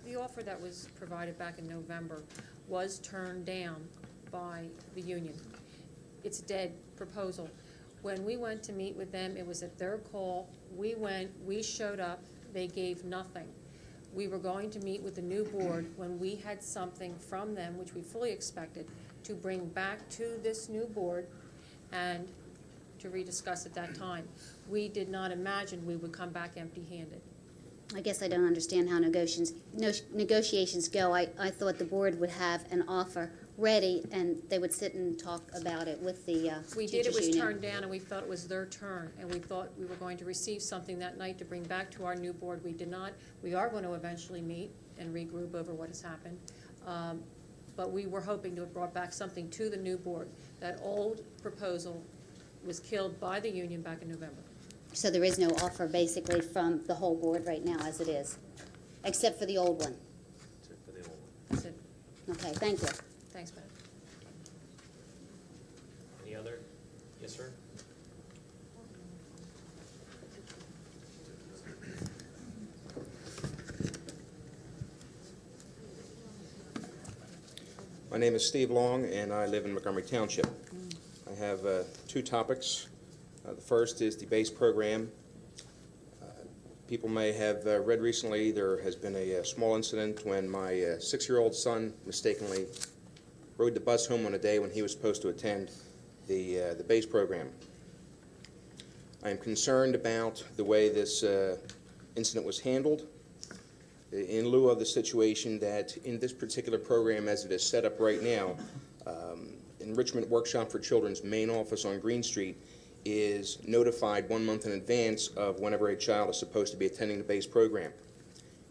The offer that was provided back in November was turned down by the union. It's a dead proposal. When we went to meet with them, it was at their call. We went, we showed up, they gave nothing. We were going to meet with the new board when we had something from them, which we fully expected, to bring back to this new board and to rediscuss at that time. We did not imagine we would come back empty-handed. I guess I don't understand how negotiations go. I thought the board would have an offer ready and they would sit and talk about it with the We did, it teachers was union. turned down, and we felt it was their turn, and we thought we were going to receive something that night to bring back to our new board. We did not. We are going to eventually meet and regroup over what has happened, but we were hoping to have brought back something to the new board. That old proposal was killed by the union back in November. So there is no offer basically from the whole board right now as it is, except for the old one. That's it. Okay, thank you. Thanks, Pat. Any other? Yes, sir? My name is Steve Long, and I live in Montgomery Township. I have two topics. The first is the base program. People may have read recently there has been a small incident when my 6-year-old son mistakenly rode the bus home on a day when he was supposed to attend the base program. I am concerned about the way this incident was handled, in lieu of the situation that in this particular program as it is set up right now, Enrichment Workshop for Children's main office on Green Street is notified 1 month in advance of whenever a child is supposed to be attending the base program.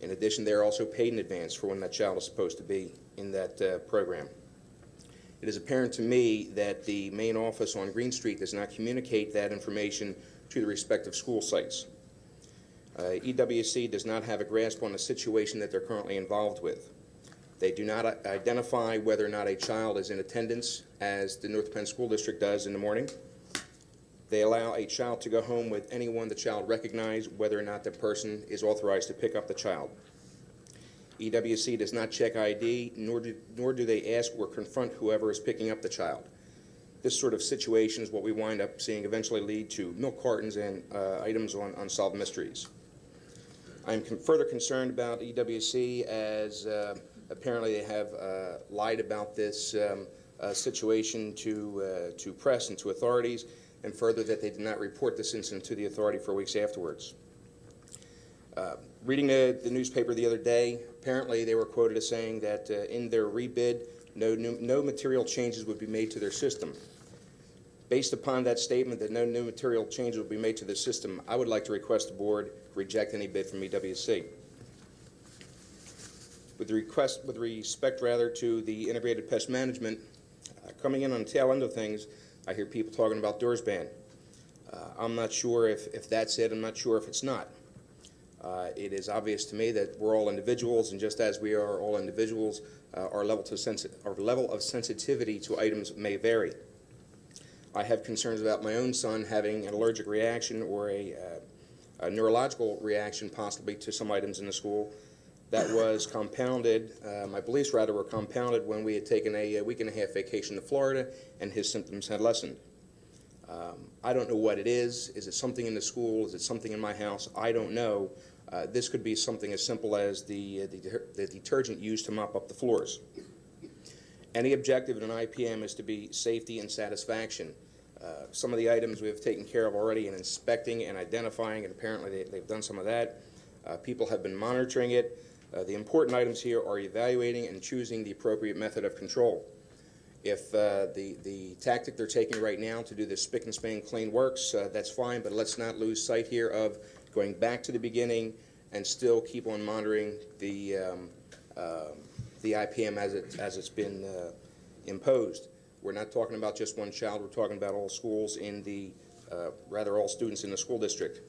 In addition, they are also paid in advance for when that child is supposed to be in that program. It is apparent to me that the main office on Green Street does not communicate that information to the respective school sites. EWC does not have a grasp on the situation that they're currently involved with. They do not identify whether or not a child is in attendance, as the North Penn School District does in the morning. They allow a child to go home with anyone the child recognizes, whether or not the person is authorized to pick up the child. EWC does not check ID, nor do they ask or confront whoever is picking up the child. This sort of situation is what we wind up seeing eventually lead to milk cartons and items on unsolved mysteries. I'm further concerned about EWC as apparently they have lied about this situation to press and to authorities, and further that they did not report this incident to the authority for weeks afterwards. Reading the newspaper the other day, apparently they were quoted as saying that in their rebid, no material changes would be made to their system. Based upon that statement that no new material changes will be made to the system, I would like to request the board reject any bid from EWC. With respect to the integrated pest management, coming in on the tail end of things, I hear people talking about doors ban. I'm not sure if that's it. I'm not sure if it's not. It is obvious to me that we're all individuals, and just as we are all individuals, our level of sensitivity to items may vary. I have concerns about my own son having an allergic reaction or a neurological reaction possibly to some items in the school that was compounded, my beliefs rather were compounded when we had taken a week-and-a-half vacation to Florida and his symptoms had lessened. I don't know what it is. Is it something in the school? Is it something in my house? I don't know. This could be something as simple as the detergent used to mop up the floors. Any objective in an IPM is to be safety and satisfaction. Some of the items we have taken care of already in inspecting and identifying, and apparently they've done some of that. People have been monitoring it. The important items here are evaluating and choosing the appropriate method of control. If the tactic they're taking right now to do this spick and span clean works, that's fine, but let's not lose sight here of going back to the beginning and still keep on monitoring the IPM as it's been imposed. We're not talking about just one child. We're talking about all schools in the, all students in the school district.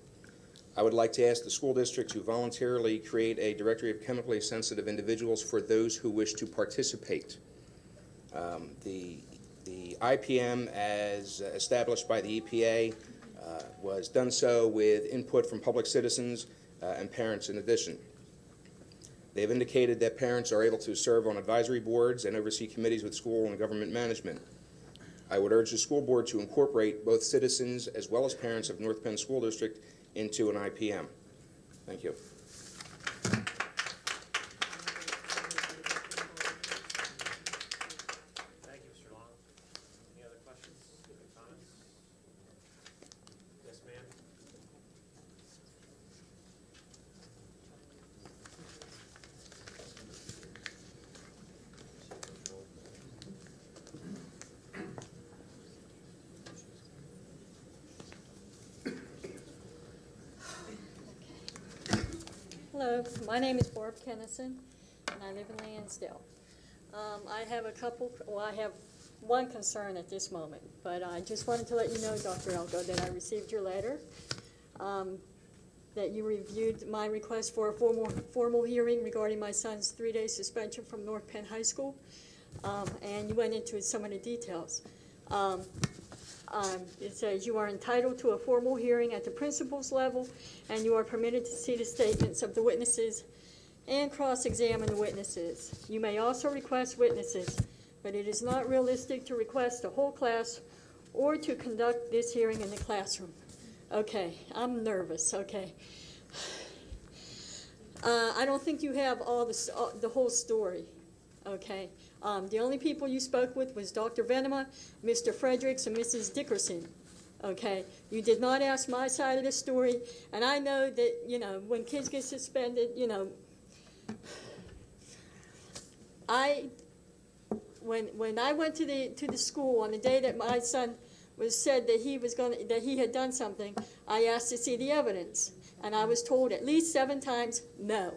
I would like to ask the school district to voluntarily create a directory of chemically sensitive individuals for those who wish to participate. The IPM, as established by the EPA, was done so with input from public citizens and parents in addition. They have indicated that parents are able to serve on advisory boards and oversee committees with school and government management. I would urge the school board to incorporate both citizens as well as parents of North Penn School District into an IPM. Thank you. Thank you, Mr. Long. Any other questions, comments? Yes, ma'am. Hello, my name is Barb Kennison, and I live in Lansdale. I have I have one concern at this moment, but I just wanted to let you know, Dr. Elko, that I received your letter, that you reviewed my request for a formal hearing regarding my son's 3-day suspension from North Penn High School, and you went into some of the details. It says you are entitled to a formal hearing at the principal's level, and you are permitted to see the statements of the witnesses and cross-examine the witnesses. You may also request witnesses, but it is not realistic to request a whole class or to conduct this hearing in the classroom. Okay, I'm nervous, okay. I don't think you have the whole story, okay. The only people you spoke with was Dr. Venema, Mr. Fredericks, and Mrs. Dickerson. Okay, you did not ask my side of the story, and I know that, you know, when kids get suspended, you know, when I went to the school on the day that my son said that he had done something, I asked to see the evidence, and I was told at least 7 times no.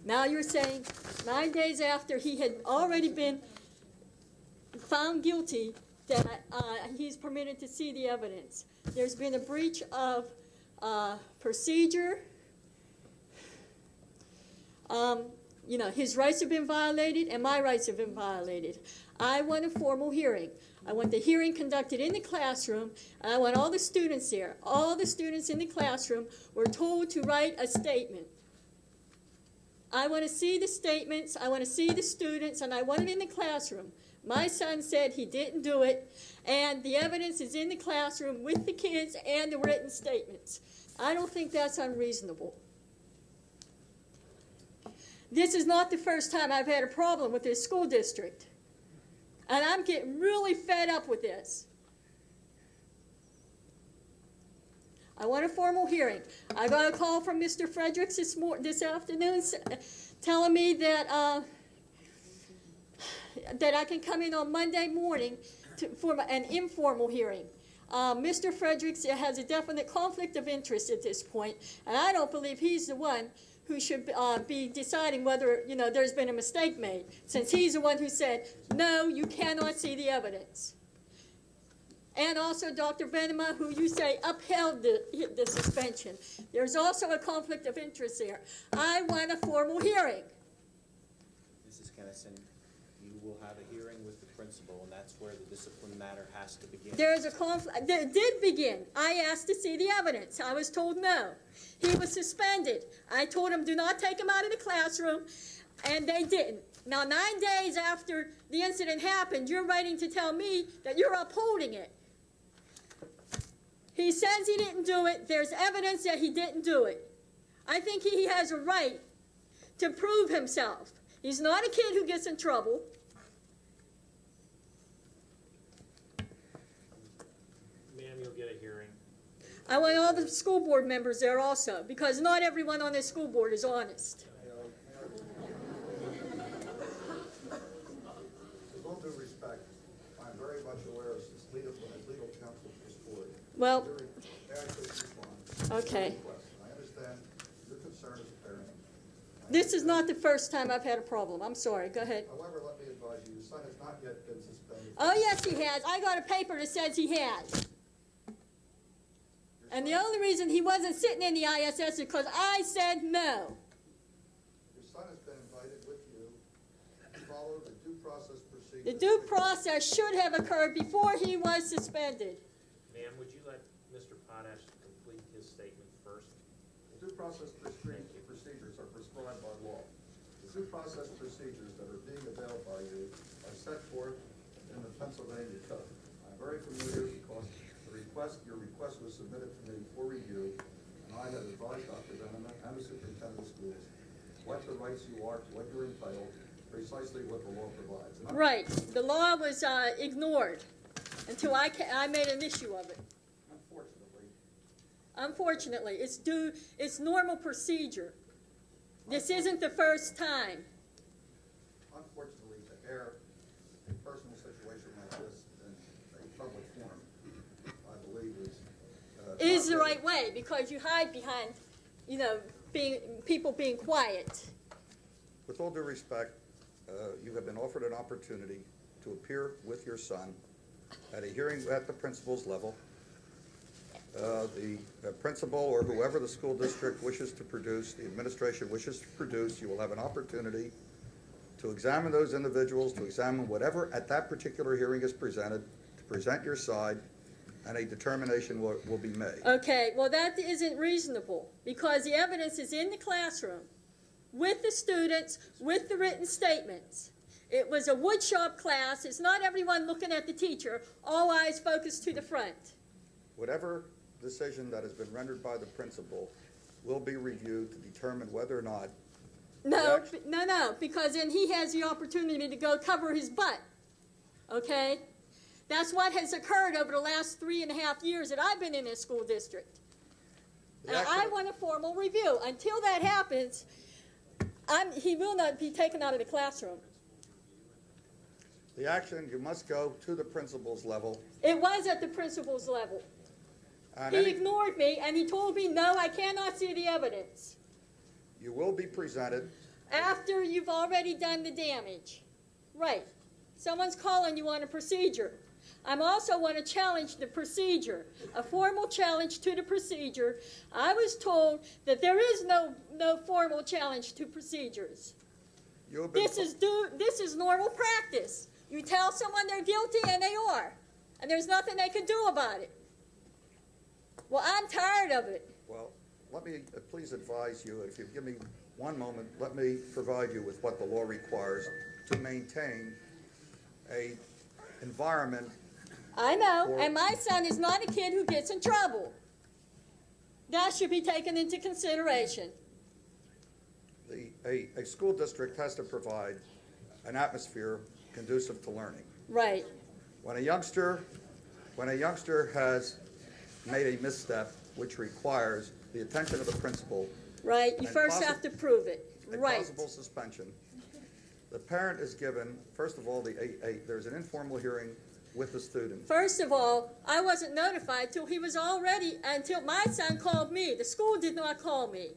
Now you're saying 9 days after he had already been found guilty that he's permitted to see the evidence. There's been a breach of procedure. You know, his rights have been violated and my rights have been violated. I want a formal hearing. I want the hearing conducted in the classroom, and I want all the students there. All the students in the classroom were told to write a statement. I want to see the statements, I want to see the students, and I want it in the classroom. My son said he didn't do it, and the evidence is in the classroom with the kids and the written statements. I don't think that's unreasonable. This is not the first time I've had a problem with this school district, and I'm getting really fed up with this. I want a formal hearing. I got a call from Mr. Fredericks this afternoon telling me that that I can come in on Monday morning for an informal hearing. Mr. Fredericks has a definite conflict of interest at this point, and I don't believe he's the one who should be deciding whether, you know, there's been a mistake made, since he's the one who said, no, you cannot see the evidence. And also Dr. Venema, who you say upheld the suspension. There's also a conflict of interest there. I want a formal hearing. Mrs. Kennison, you will have a hearing with the principal, and that's where the discipline matter has to begin. There is a conflict. It did begin. I asked to see the evidence. I was told no. He was suspended. I told him, do not take him out of the classroom, and they didn't. Now, 9 days after the incident happened, you're writing to tell me that you're upholding it. He says he didn't do it. There's evidence that he didn't do it. I think he has a right to prove himself. He's not a kid who gets in trouble. Ma'am, you'll get a hearing. I want all the school board members there also, because not everyone on this school board is honest. With all due respect, I'm very much aware as legal counsel for this board. Well, Actually respond. okay. I understand your concern as a parent. This is not the first time I've had a problem. I'm sorry. Go ahead. However, let me advise you, your son has not yet been suspended. Oh, yes, he has. I got a paper that says he has. And the only reason he wasn't sitting in the ISS is because I said no. Your son has been invited with you to follow the due process procedure. The due process should have occurred before he was suspended. Ma'am, would you let Mr. Potash complete his statement first? due process procedures are prescribed by law. The due process procedures that are being availed by you are set forth in the Pennsylvania Code. I'm very familiar because your request was submitted to me for review, and I have advised Dr. Venema and the superintendent of schools what the rights you are, to what you're entitled, precisely what the law provides. Right. The law was ignored until I made an issue of it. Unfortunately, it's normal procedure. This isn't the first time. Unfortunately, to air a personal situation like this in a public forum, I believe is the right way, because you hide behind, people being quiet. With all due respect, you have been offered an opportunity to appear with your son at a hearing at the principal's level. The principal or whoever the school district wishes to produce, the administration wishes to produce, you will have an opportunity to examine those individuals, to examine whatever at that particular hearing is presented, to present your side, and a determination will be made. Okay, well that isn't reasonable, because the evidence is in the classroom with the students, with the written statements. It was a woodshop class. It's not everyone looking at the teacher, all eyes focused to the front. Whatever decision that has been rendered by the principal will be reviewed to determine whether or not. No, because then he has the opportunity to go cover his butt. Okay? That's what has occurred over the last 3.5 years that I've been in this school district. And I want a formal review. Until that happens, he will not be taken out of the classroom. The action, you must go to the principal's level. It was at the principal's level. He ignored me, and he told me, no, I cannot see the evidence. You will be presented. After you've already done the damage. Right. Someone's calling you on a procedure. I also want to challenge the procedure, a formal challenge to the procedure. I was told that there is no formal challenge to procedures. This is normal practice. You tell someone they're guilty, and they are. And there's nothing they can do about it. Well, I'm tired of it. Well, let me please advise you, if you give me one moment, let me provide you with what the law requires to maintain an environment. I know, and my son is not a kid who gets in trouble. That should be taken into consideration. A school district has to provide an atmosphere conducive to learning. Right. When a youngster has made a misstep which requires the attention of the principal. Right, you first have to prove it. Right. Possible suspension. The parent is given, first of all, there's an informal hearing with the student. First of all, I wasn't notified until my son called me. The school did not call me.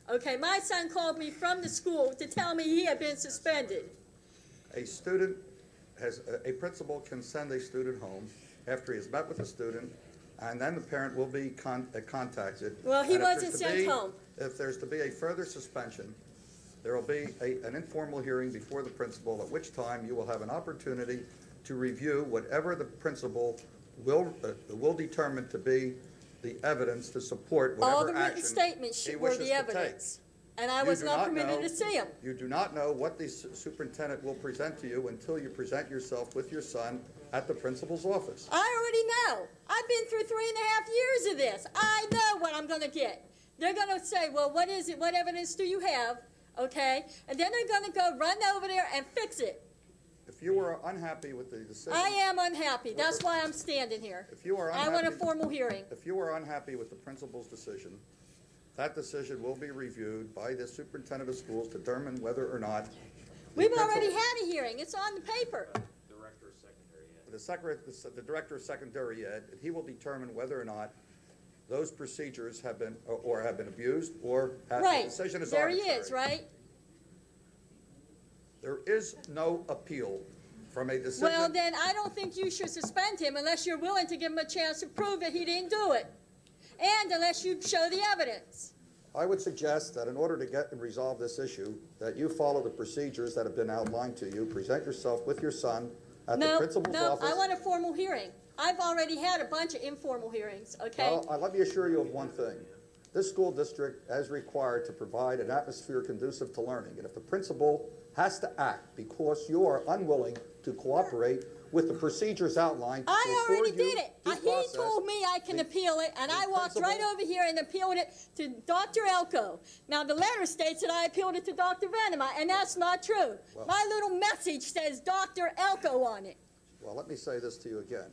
Okay, my son called me from the school to tell me he had been suspended. A principal can send a student home after he has met with the student, and then the parent will be contacted. Well, he wasn't sent home. If there's to be a further suspension, there will be an informal hearing before the principal, at which time you will have an opportunity to review whatever the principal will determine to be the evidence to support whatever all the written action statements he were wishes the evidence. And I was not permitted to see them. You do not know what the superintendent will present to you until you present yourself with your son at the principal's office. I already know. I've been through 3.5 years of this. I know what I'm going to get. They're going to say, well, what is it? What evidence do you have? Okay? And then they're going to go run over there and fix it. If you are unhappy with the decision... I am unhappy. That's why I'm standing here. If you are unhappy, I want a formal hearing. If you are unhappy with the principal's decision, that decision will be reviewed by the superintendent of schools to determine whether or not... We've already had a hearing. It's on the paper. The director of secondary ed, he will determine whether or not those procedures have been abused or the decision is arbitrary. There he is, right? There is no appeal from a decision. Well, then I don't think you should suspend him unless you're willing to give him a chance to prove that he didn't do it. And unless you show the evidence. I would suggest that in order to get and resolve this issue, that you follow the procedures that have been outlined to you. Present yourself with your son at the principal's office. No, I want a formal hearing. I've already had a bunch of informal hearings, okay? Well, let me assure you of one thing. this school district is required to provide an atmosphere conducive to learning. And if the principal has to act because you are unwilling to cooperate with the procedures outlined. I already did it. He told me I can appeal it, and I walked right over here and appealed it to Dr. Elko. Now, the letter states that I appealed it to Dr. Venema, and that's not true. Well, my little message says Dr. Elko on it. Well, let me say this to you again,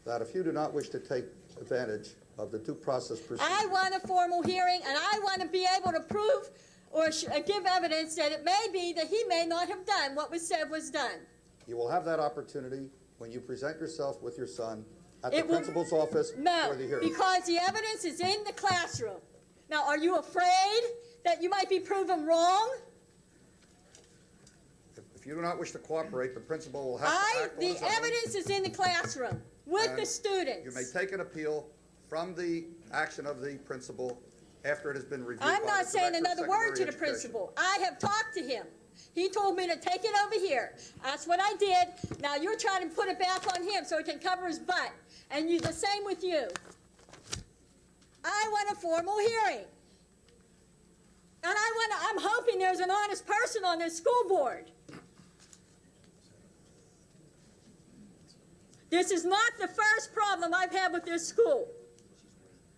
that if you do not wish to take advantage of the due process procedure. I want a formal hearing, and I want to be able to prove or give evidence that it may be that he may not have done what was said was done. You will have that opportunity when you present yourself with your son at the principal's office for the hearing. Because the evidence is in the classroom. Now, are you afraid that you might be proven wrong? If you do not wish to cooperate, the principal will have to act on his own. The evidence is in the classroom with the students. You may take an appeal from the action of the principal after it has been reviewed. I'm not saying another word to the principal. I have talked to him. He told me to take it over here. That's what I did. Now you're trying to put it back on him so he can cover his butt. And the same with you. I want a formal hearing. And I'm hoping there's an honest person on this school board. This is not the first problem I've had with this school.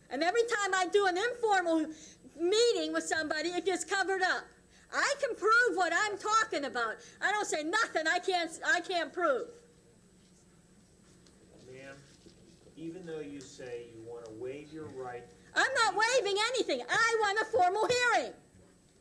And every time I do an informal meeting with somebody, it gets covered up. I can prove what I'm talking about. I don't say nothing I can't prove. Ma'am, even though you say you want to waive your right, I'm not waiving anything. I want a formal hearing.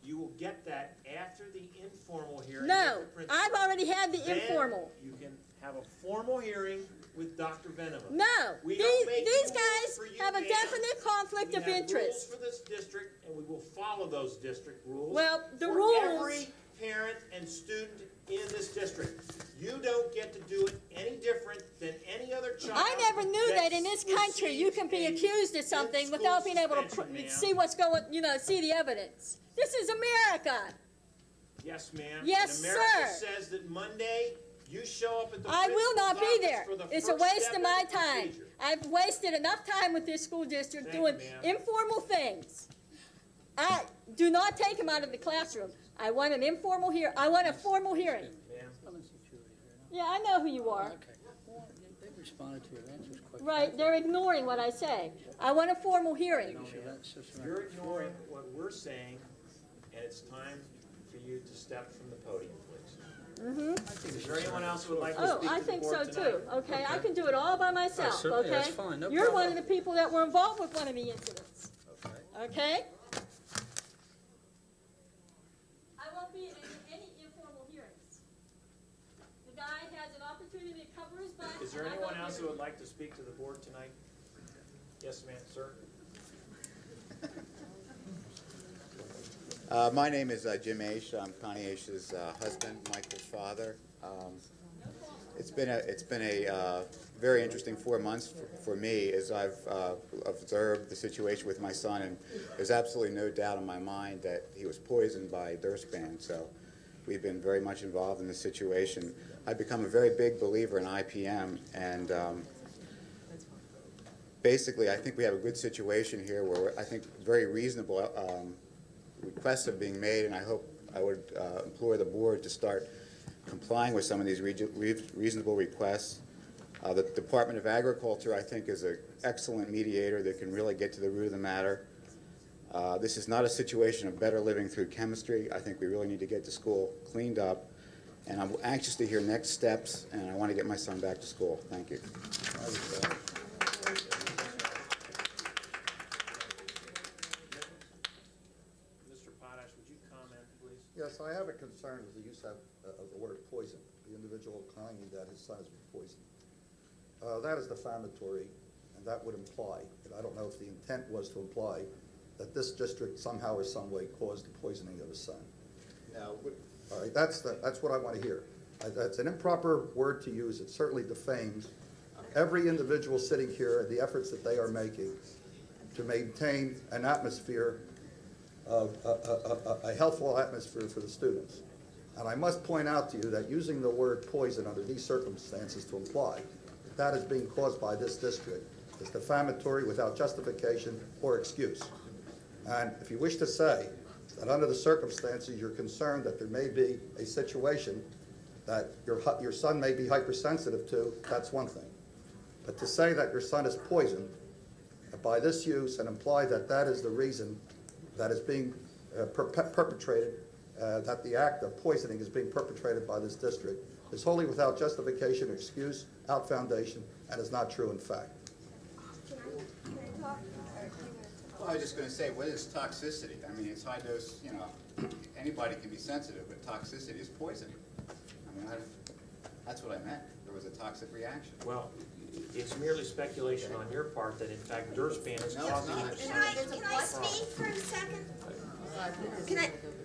you will get that after the informal hearing. No, with the principal. I've already had the Then informal. you can have a formal hearing with Dr. Venema. No, We don't make these rules guys for you, have a ma'am. definite conflict We of have interest. rules for this district, and we will follow those district rules. Well, the for rules- every parent and student in this district. You don't get to do it any different than any other child. I never knew that in this country you can be accused of something without being able to see what's going, see the evidence. This is America. Yes, ma'am. Yes, and America sir. says that Monday you show up at the I will not be principal's there. office for the It's a first waste step of in my the time. procedure. I've wasted enough time with this school district Thank doing you, ma'am. informal things. I do not take them out of the classroom. I want an informal hearing. I want a formal hearing. Yeah, I know who you are. They responded to your answers quickly. Right, they're ignoring what I say. I want a formal hearing. You're ignoring what we're saying, and it's time for you to step from the podium, please. Is there anyone else who would like to speak I to the think board so tonight? too. Okay, I can do it all by myself. certainly, Okay, that's fine, no you're one problem. of the people that were involved with one of the incidents. Okay. I won't be in any informal hearings. The guy has an opportunity to cover his butt. Is there and I anyone won't else do who it. would like to speak to the board tonight? Yes, ma'am, sir. My name is Jim Aish. I'm Connie Aish's husband, Michael's father. It's been a very interesting 4 months for me as I've observed the situation with my son, and there's absolutely no doubt in my mind that he was poisoned by Durstband. So we've been very much involved in the situation. I've become a very big believer in IPM, and basically I think we have a good situation here where I think very reasonable requests are being made, and I would implore the board to start complying with some of these reasonable requests. The Department of Agriculture, I think, is an excellent mediator that can really get to the root of the matter. This is not a situation of better living through chemistry. I think we really need to get the school cleaned up, and I'm anxious to hear next steps, and I want to get my son back to school. Thank you. Mr. Potash, would you comment, please? Yes, I have a concern with the use of the word poison. The individual claiming that his son has been poisoned. That is defamatory, and that would imply, and I don't know if the intent was to imply, that this district somehow or some way caused the poisoning of his son. Now, all right, that's what I want to hear. That's an improper word to use. It certainly defames every individual sitting here and the efforts that they are making to maintain an atmosphere of a healthful atmosphere for the students. And I must point out to you that using the word poison under these circumstances to imply that is being caused by this district is defamatory without justification or excuse. And if you wish to say that under the circumstances you're concerned that there may be a situation that your son may be hypersensitive to, that's one thing. But to say that your son is poisoned by this use and imply that that is the reason that is being perpetrated, that the act of poisoning is being perpetrated by this district, is wholly without justification, excuse, out foundation, and is not true in fact. Well, I was just going to say, what is toxicity? I mean, it's high dose, you know, anybody can be sensitive, but toxicity is poison. I mean, that's what I meant. There was a toxic reaction. Well, it's merely speculation on your part that in fact Durspan is causing your son. Can I speak for a second?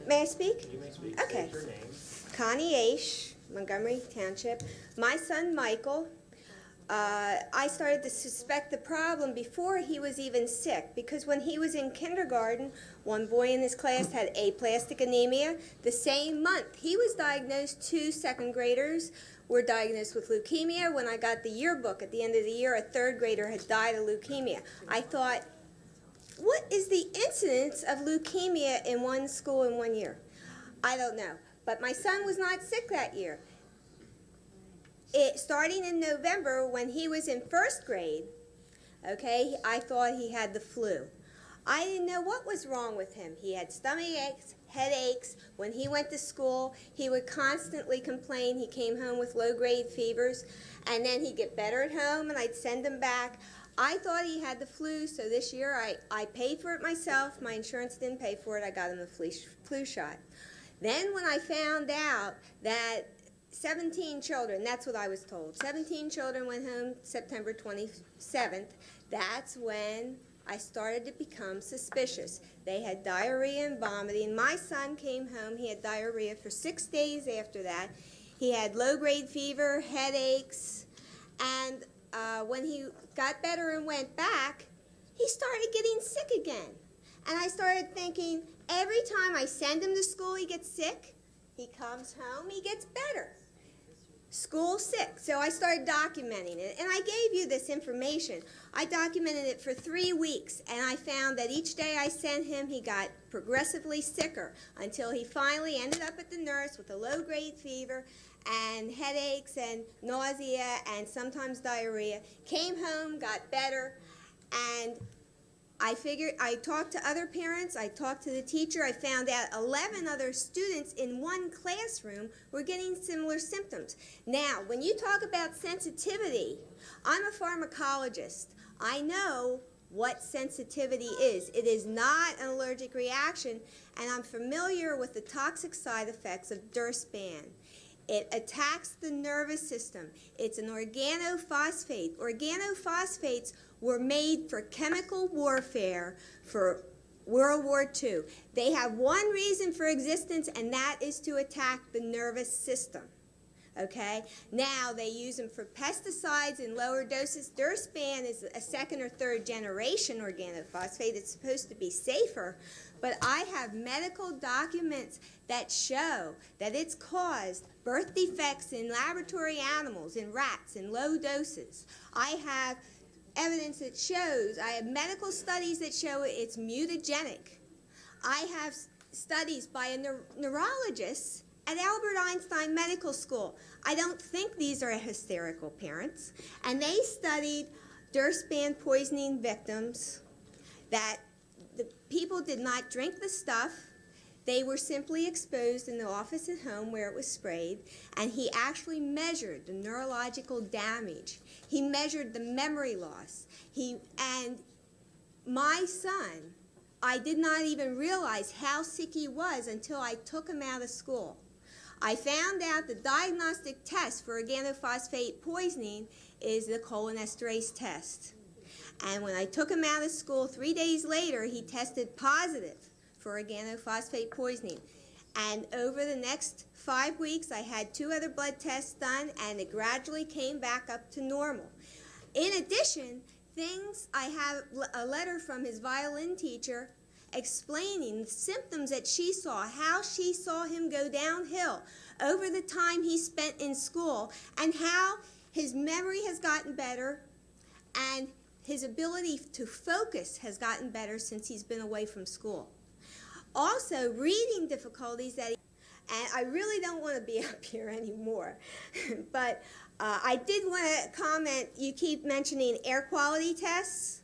May I speak? You may speak. Okay. State your name. Connie Aish, Montgomery Township. My son Michael, I started to suspect the problem before he was even sick, because when he was in kindergarten, one boy in his class had aplastic anemia. The same month he was diagnosed, 2 second graders were diagnosed with leukemia. When I got the yearbook at the end of the year, a 3rd grader had died of leukemia. I thought, what is the incidence of leukemia in one school in 1 year? I don't know. But my son was not sick that year. Starting in November, when he was in 1st grade, okay, I thought he had the flu. I didn't know what was wrong with him. He had stomach aches, headaches. When he went to school, he would constantly complain. He came home with low-grade fevers, and then he'd get better at home, and I'd send him back. I thought he had the flu, so this year I paid for it myself. My insurance didn't pay for it. I got him the flu shot. Then when I found out that 17 children, that's what I was told, 17 children went home September 27th, that's when I started to become suspicious. They had diarrhea and vomiting. My son came home, he had diarrhea for 6 days after that. He had low-grade fever, headaches, and when he got better and went back, he started getting sick again. And I started thinking, every time I send him to school, he gets sick. He comes home, he gets better. School sick. So I started documenting it. And I gave you this information. I documented it for 3 weeks. And I found that each day I sent him, he got progressively sicker until he finally ended up at the nurse with a low-grade fever and headaches and nausea and sometimes diarrhea. Came home, got better, and I talked to other parents, I talked to the teacher, I found out 11 other students in one classroom were getting similar symptoms. Now, when you talk about sensitivity, I'm a pharmacologist. I know what sensitivity is. It is not an allergic reaction, and I'm familiar with the toxic side effects of Durspan. It attacks the nervous system. It's an organophosphate. Organophosphates were made for chemical warfare for World War II. They have one reason for existence, and that is to attack the nervous system. Okay? Now, they use them for pesticides in lower doses. Durspan is a 2nd or 3rd generation organophosphate. It's supposed to be safer, but I have medical documents that show that it's caused birth defects in laboratory animals, in rats, in low doses. I have evidence that shows, I have medical studies that show it's mutagenic. I have studies by a neurologist at Albert Einstein Medical School. I don't think these are hysterical parents. And they studied Durspan poisoning victims, that the people did not drink the stuff. They were simply exposed in the office at home where it was sprayed, and he actually measured the neurological damage. He measured the memory loss. And my son, I did not even realize how sick he was until I took him out of school. I found out the diagnostic test for organophosphate poisoning is the cholinesterase test. And when I took him out of school 3 days later, he tested positive for organophosphate poisoning. And over the next 5 weeks, I had 2 other blood tests done, and it gradually came back up to normal. In addition, I have a letter from his violin teacher explaining the symptoms that she saw, how she saw him go downhill over the time he spent in school, and how his memory has gotten better, and his ability to focus has gotten better since he's been away from school. Also, reading difficulties and I really don't want to be up here anymore, but I did want to comment, you keep mentioning air quality tests,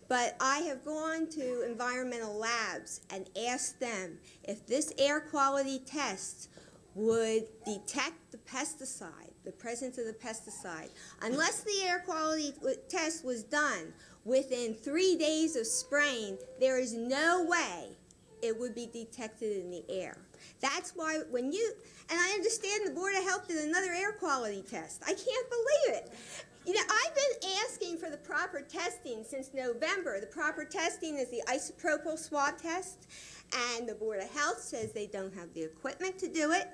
but I have gone to environmental labs and asked them if this air quality test would detect the pesticide, the presence of the pesticide. Unless the air quality test was done within 3 days of spraying, there is no way it would be detected in the air. That's why when you, and I understand the Board of Health did another air quality test. I can't believe it. You know, I've been asking for the proper testing since November. The proper testing is the isopropyl swab test, and the Board of Health says they don't have the equipment to do it,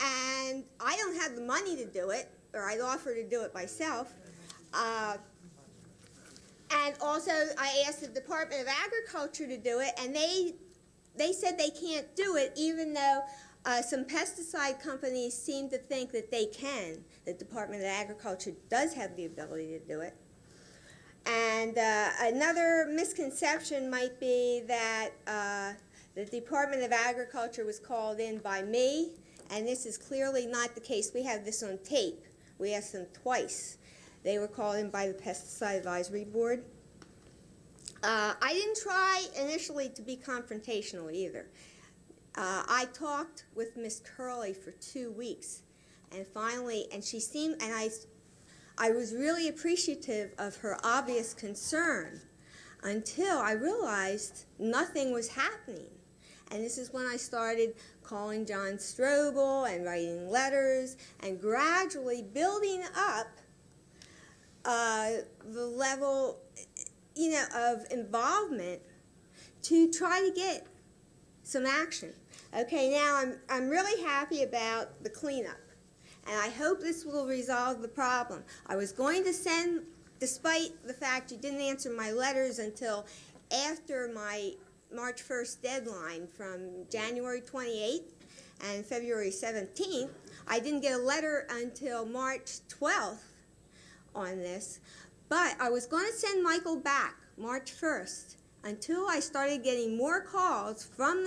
and I don't have the money to do it, or I'd offer to do it myself. And also, I asked the Department of Agriculture to do it, and they said they can't do it, even though some pesticide companies seem to think that they can. The Department of Agriculture does have the ability to do it. And another misconception might be that the Department of Agriculture was called in by me, and this is clearly not the case. We have this on tape. We asked them twice. They were called in by the Pesticide Advisory Board. I didn't try initially to be confrontational either. I talked with Miss Curley for 2 weeks, and finally, and she seemed, and I was really appreciative of her obvious concern until I realized nothing was happening. And this is when I started calling John Strobel and writing letters and gradually building up the level, you know, of involvement to try to get some action. Okay, now I'm really happy about the cleanup, and I hope this will resolve the problem. I was going to send, despite the fact you didn't answer my letters until after my March 1st deadline from January 28th and February 17th, I didn't get a letter until March 12th on this, but I was going to send Michael back March 1st until I started getting more calls from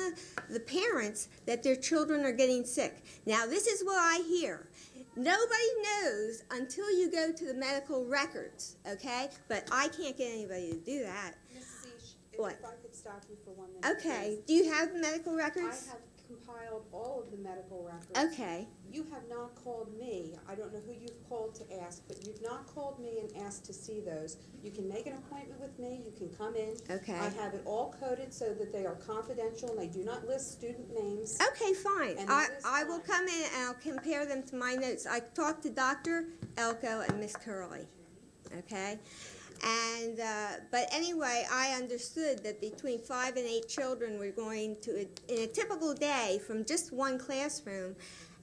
the parents that their children are getting sick. Now, this is what I hear. Nobody knows until you go to the medical records, okay? But I can't get anybody to do that. Mrs. Eash, What? if I could stop you for 1 minute. Okay. Please. Do you have the medical records? I have compiled all of the medical records. Okay. You have not called me. I don't know who you've called to ask, but you've not called me and asked to see those. You can make an appointment with me. You can come in. Okay. I have it all coded so that they are confidential and they do not list student names. Okay, fine. And I will come in and I'll compare them to my notes. I talked to Dr. Elko and Miss Curley, okay? And, but anyway, I understood that between 5 and 8 children were going to, in a typical day, from just one classroom.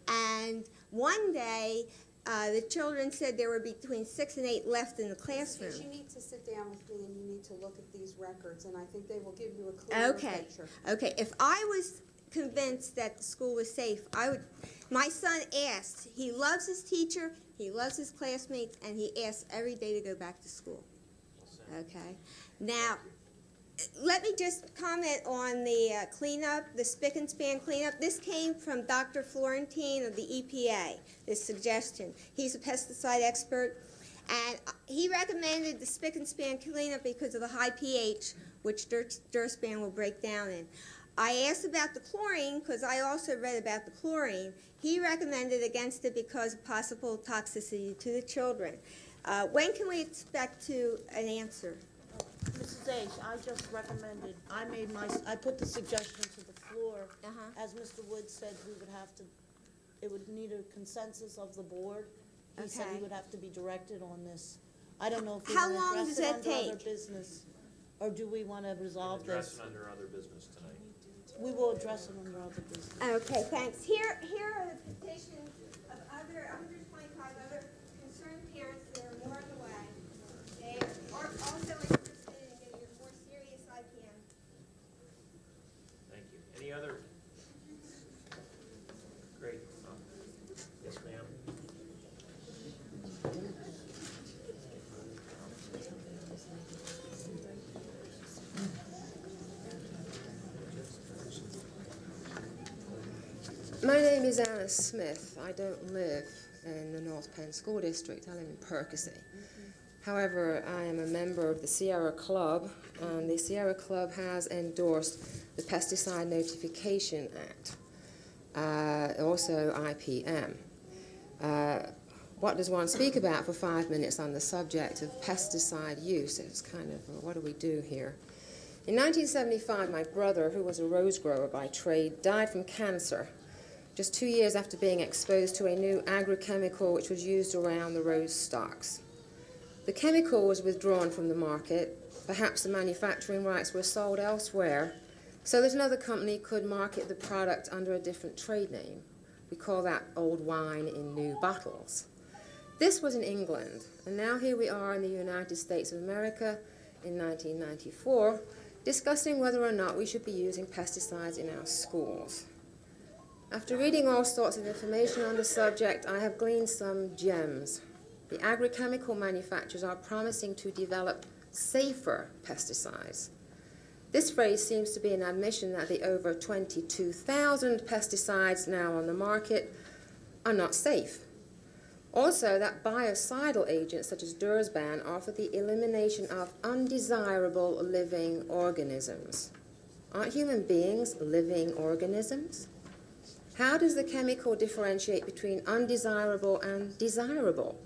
And one day, the children said there were between 6 and 8 left in the classroom. You need to sit down with me and you need to look at these records, and I think they will give you a clearer picture. Okay. If I was convinced that the school was safe, I would. My son asked. He loves his teacher. He loves his classmates, and he asks every day to go back to school. Okay. Now, let me just comment on the cleanup, the spick and span cleanup. This came from Dr. Florentine of the EPA, this suggestion. He's a pesticide expert, and he recommended the spick and span cleanup because of the high pH, which dirt span will break down in. I asked about the chlorine because I also read about the chlorine. He recommended against it because of possible toxicity to the children. When can we expect an answer? Mrs. H., I just recommended, I put the suggestion to the floor. As Mr. Wood said, we would have to, it would need a consensus of the board. He said he would have to be directed on this. I don't know if we want to address it under other business, or do we want to resolve this? Address it under other business tonight. We will address it under other business. Okay, thanks. Here are the petitions of 125 other concerned parents that are more on the way. They are also interested in getting a more serious IPM. Thank you. Any other? Great. Yes, ma'am. My name is Anna Smith. I don't live in the North Penn School District. I live in Percy. However, I am a member of the Sierra Club, and the Sierra Club has endorsed the Pesticide Notification Act, also IPM. What does one speak about for 5 minutes on the subject of pesticide use? It's kind of, what do we do here? In 1975, my brother, who was a rose grower by trade, died from cancer just 2 years after being exposed to a new agrochemical which was used around the rose stalks. The chemical was withdrawn from the market. Perhaps the manufacturing rights were sold elsewhere, so that another company could market the product under a different trade name. We call that old wine in new bottles. This was in England, and now here we are in the United States of America in 1994, discussing whether or not we should be using pesticides in our schools. After reading all sorts of information on the subject, I have gleaned some gems. The agrochemical manufacturers are promising to develop safer pesticides. This phrase seems to be an admission that the over 22,000 pesticides now on the market are not safe. Also, that biocidal agents such as Dursban offer the elimination of undesirable living organisms. Aren't human beings living organisms? How does the chemical differentiate between undesirable and desirable?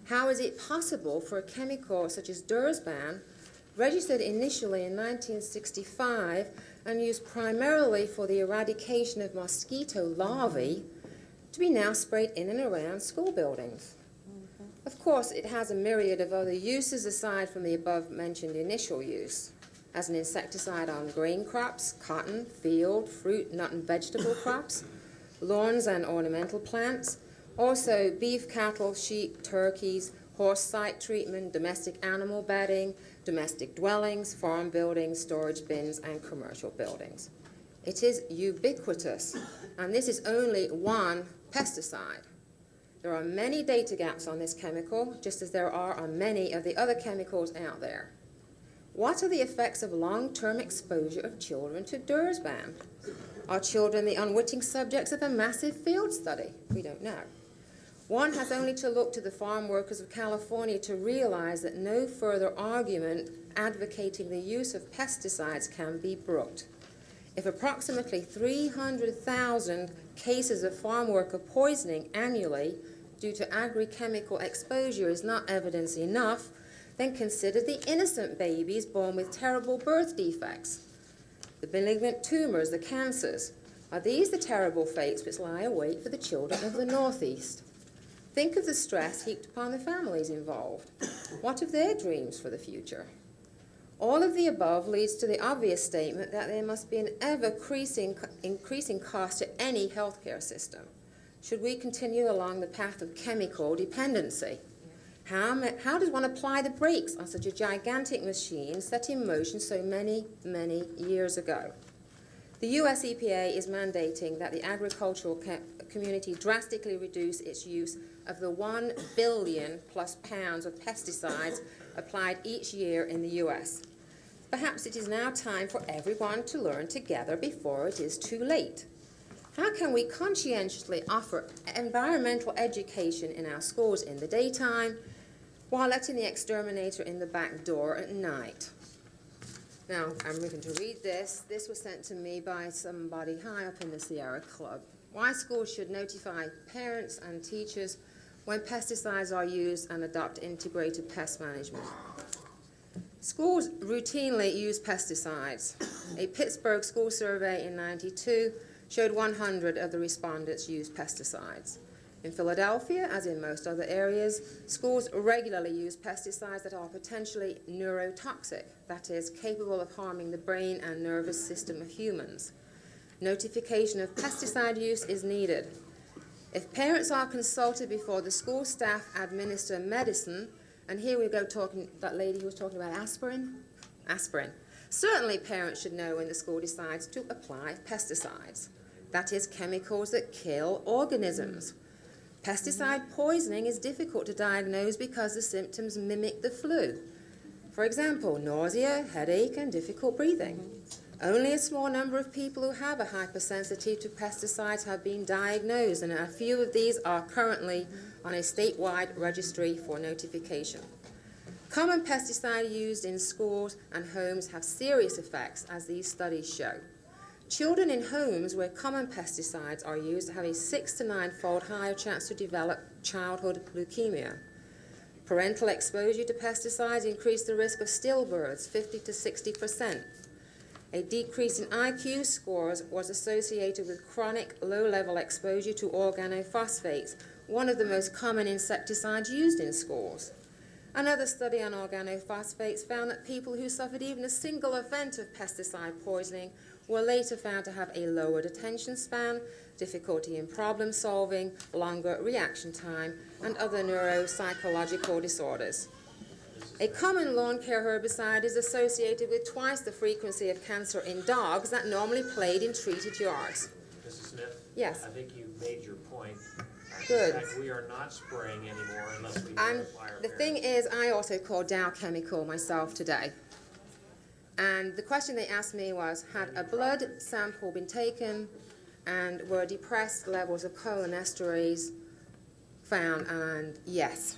How is it possible for a chemical such as Dursban, registered initially in 1965 and used primarily for the eradication of mosquito larvae, to be now sprayed in and around school buildings? Of course, it has a myriad of other uses aside from the above-mentioned initial use. As an insecticide on grain crops, cotton, field, fruit, nut and vegetable crops, lawns and ornamental plants, also beef, cattle, sheep, turkeys, horse site treatment, domestic animal bedding, domestic dwellings, farm buildings, storage bins, and commercial buildings. It is ubiquitous, and this is only one pesticide. There are many data gaps on this chemical, just as there are on many of the other chemicals out there. What are the effects of long-term exposure of children to Dursban? Are children the unwitting subjects of a massive field study? We don't know. One has only to look to the farm workers of California to realize that no further argument advocating the use of pesticides can be brooked. If approximately 300,000 cases of farm worker poisoning annually due to agrochemical exposure is not evidence enough, then consider the innocent babies born with terrible birth defects, the malignant tumors, the cancers. Are these the terrible fates which lie await for the children of the Northeast? Think of the stress heaped upon the families involved. What of their dreams for the future? All of the above leads to the obvious statement that there must be an ever-increasing cost to any healthcare system. Should we continue along the path of chemical dependency? How does one apply the brakes on such a gigantic machine set in motion so many, many years ago? The US EPA is mandating that the agricultural community drastically reduce its use of the 1 billion plus pounds of pesticides applied each year in the US. Perhaps it is now time for everyone to learn together before it is too late. How can we conscientiously offer environmental education in our schools in the daytime while letting the exterminator in the back door at night? Now, I'm going to read this. This was sent to me by somebody high up in the Sierra Club. Why schools should notify parents and teachers when pesticides are used and adopt integrated pest management. Schools routinely use pesticides. A Pittsburgh school survey in '92 showed 100 of the respondents used pesticides. In Philadelphia, as in most other areas, schools regularly use pesticides that are potentially neurotoxic, that is, capable of harming the brain and nervous system of humans. Notification of pesticide use is needed. If parents are consulted before the school staff administer medicine, and here we go talking, that lady who was talking about aspirin. Certainly parents should know when the school decides to apply pesticides. That is, chemicals that kill organisms. Pesticide poisoning is difficult to diagnose because the symptoms mimic the flu. For example, nausea, headache, and difficult breathing. Only a small number of people who have a hypersensitivity to pesticides have been diagnosed, and a few of these are currently on a statewide registry for notification. Common pesticides used in schools and homes have serious effects, as these studies show. Children in homes where common pesticides are used have a 6 to 9-fold higher chance to develop childhood leukemia. Parental exposure to pesticides increase the risk of stillbirths 50 to 60%. A decrease in IQ scores was associated with chronic low-level exposure to organophosphates, one of the most common insecticides used in schools. Another study on organophosphates found that people who suffered even a single event of pesticide poisoning were later found to have a lowered attention span, difficulty in problem solving, longer reaction time, and other neuropsychological disorders. A common lawn care herbicide is associated with twice the frequency of cancer in dogs that normally played in treated yards. Mrs. Smith? Yes. I think you've made your point. Good. In fact, we are not spraying anymore unless we notify our The thing is, I also called Dow Chemical myself today. And the question they asked me was, had a blood sample been taken and were depressed levels of cholinesterase found? And yes.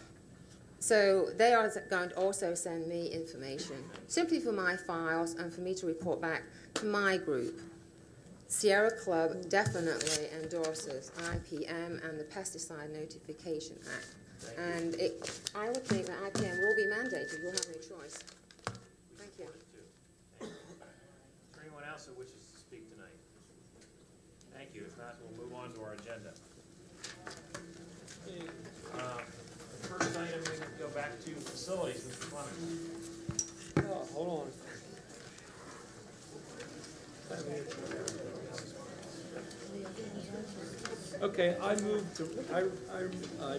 So they are going to also send me information, simply for my files and for me to report back to my group. Sierra Club definitely endorses IPM and the Pesticide Notification Act. And I would think that IPM will be mandated. We'll have no choice. Thank you. Is there anyone else that wishes to speak tonight? Thank you. If not, we'll move on to our agenda. The first item, we can go back to facilities, Mr. Clement. Oh, hold on. Okay, I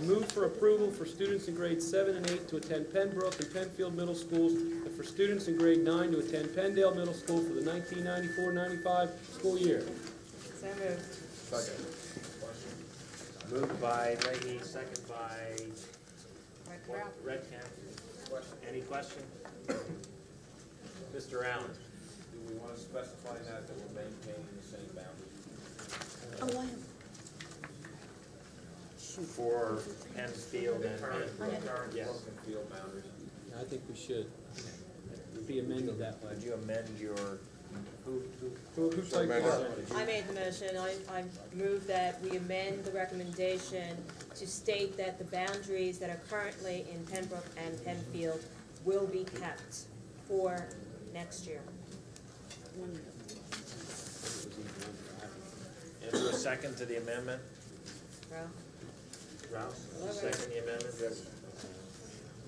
move for approval for students in grades 7 and 8 to attend Pembroke and Penfield Middle Schools, and for students in grade 9 to attend Penndale Middle School for the 1994-95 school year. So moved. Second. Moved by Leahy, second by Redcamp. Any question? Mr. Allen. Do we want to specify that we're maintaining the same boundaries? Oh, I am. For Penfield and yes. Field boundaries. I think we should. It'd be amended that way. Would you amend your, Who's like that? I made the motion. I move that we amend the recommendation to state that the boundaries that are currently in Pembroke and Penfield will be kept for next year. Is there a second to the amendment? Rouse, second the amendment.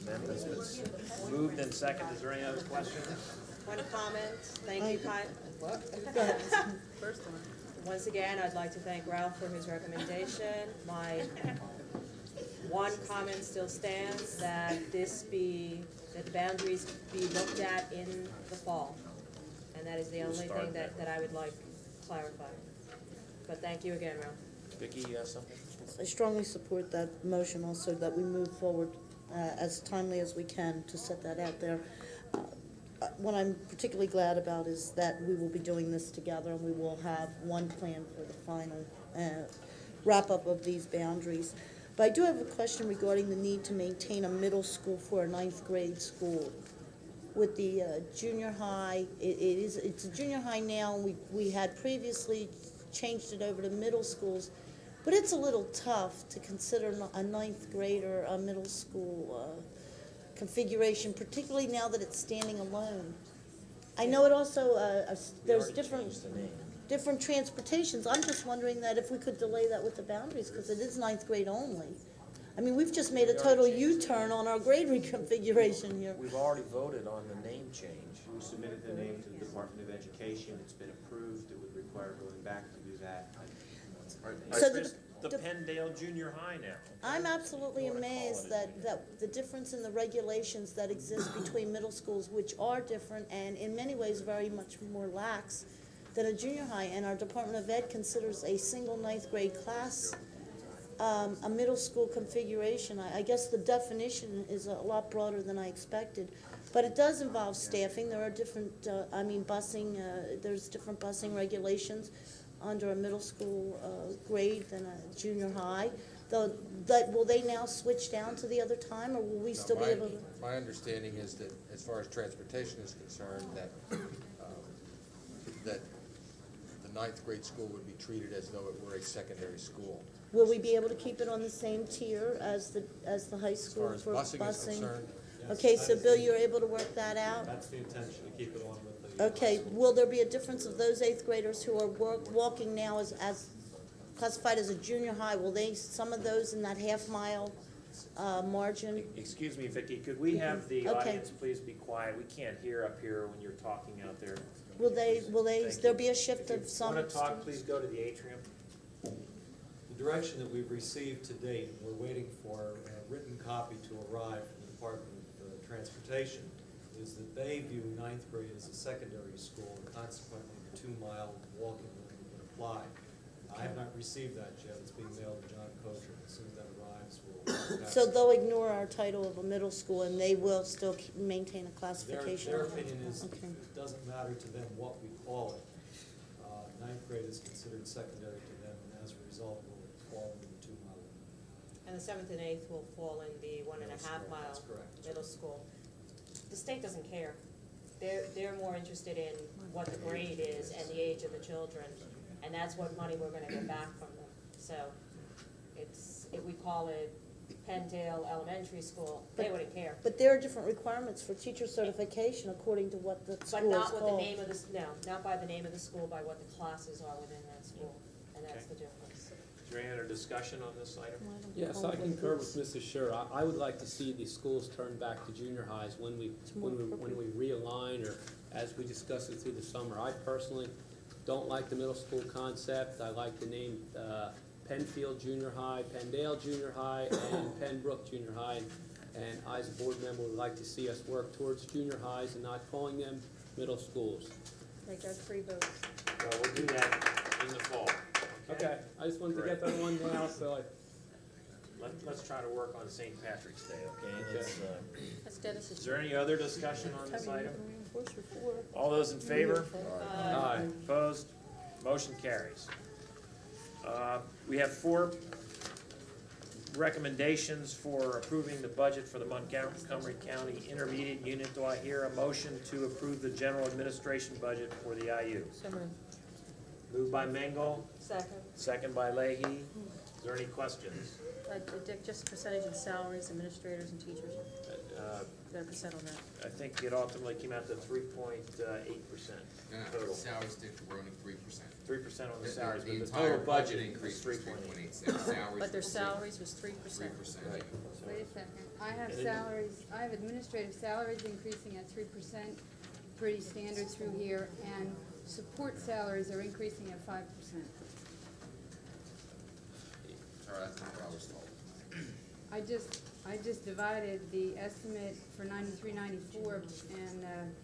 Amendment's been moved and second. Is there any other questions? One comment. Thank you, Kyle. What? First one. Once again, I'd like to thank Ralph for his recommendation. My one comment still stands, that the boundaries be looked at in the fall. And that is the only thing that I would like clarified. But thank you again, Ralph. Vicki, you have something? I strongly support that motion also, that we move forward as timely as we can to set that out there. What I'm particularly glad about is that we will be doing this together, and we will have one plan for the final wrap-up of these boundaries. But I do have a question regarding the need to maintain a middle school for a 9th grade school. With the junior high, it's a junior high now, and we had previously changed it over to middle schools, but it's a little tough to consider a 9th grader a middle school configuration, particularly now that it's standing alone. I know it also, there's different transportations. I'm just wondering that if we could delay that with the boundaries, because it is 9th grade only. I mean, we've just made a total U-turn on our grade reconfiguration here. We've already voted on the name change. We submitted the name to the Department of Education. It's been approved. It would require going back to do that. So the Penndale Junior High now. I'm absolutely amazed that the difference in the regulations that exist between middle schools, which are different and in many ways very much more lax than a junior high, and our Department of Ed considers a single 9th grade class a middle school configuration. I guess the definition is a lot broader than I expected. But it does involve staffing. There are different, busing, there's different busing regulations under a middle school grade than a junior high. Though, will they now switch down to the other time, or will we still be able to? My understanding is that as far as transportation is concerned, that that the ninth grade school would be treated as though it were a secondary school. Will we be able to keep it on the same tier as the high school As far as busing is concerned. Okay, so Bill, you're able to work that out? That's the intention, to keep it on with the. Okay, will there be a difference of those eighth graders who are walking now as classified as a junior high? Will they, some of those in that half-mile margin? Excuse me, Vicki, could we have the Okay. audience please be quiet? We can't hear up here when you're talking out there. Will they, Thank there you. be a shift of If some? you want to talk, please go to the atrium. The direction that we've received to date, we're waiting for a written copy to arrive from the Department of Transportation, is that they view ninth grade as a secondary school, and consequently the 2-mile walking limit would apply. I have not received that yet. It's being mailed to John Kosher. As soon as that arrives, we'll. So they'll ignore our title of a middle school and they will still maintain a Their classification? opinion is, Okay. it doesn't matter to them what we call it. Ninth grade is considered secondary to them, and as a result, will fall in the 2-mile limit. And the 7th and 8th will fall in the 1.5 mile That's correct. middle school. The state doesn't care. They're more interested in what the grade is and the age of the children, and that's what money we're gonna get back from them. So if we call it Penndale Elementary School, they wouldn't care. But there are different requirements for teacher certification according to what the But school is not with the called. name of the, no, not by the name of the school, by what the classes are within that school, and that's Okay. the difference. Is there any other discussion on this item? Yes, I concur with Mrs. Scher. I would like to see the schools turn back to junior highs when we realign, or as we discuss it through the summer. I personally don't like the middle school concept. I like the name Penfield Junior High, Penndale Junior High, and Pembroke Junior High. And I, as a board member, would like to see us work towards junior highs and not calling them middle schools. Make that 3 votes. Well, we'll do that in the fall. Okay, I just wanted to get that one now, so I. Let's try to work on St. Patrick's Day, okay? That's Dennis's. Is there any other discussion on this item? All those in favor? Aye. Opposed? Motion carries. We have 4 recommendations for approving the budget for the Montgomery County Intermediate Unit. Do I hear a motion to approve the general administration budget for the IU? So moved. Moved by Mengel, Second. second by Leahy. Is there any questions? Dick, just percentage of salaries, administrators and teachers, that percent on that? I think it ultimately came out to 3.8% total. Salaries did, were only 3%. 3% on the salaries, The but the entire total budget budget increase was was 3.8. 3.86. Salaries But their were salaries was 3%. 3%. Right. Wait a second, I have And then- salaries, I have administrative salaries increasing at 3%, pretty standard through here, and support salaries are increasing at 5%. Sorry, that's not what I was told. I just divided the estimate for 93-94 and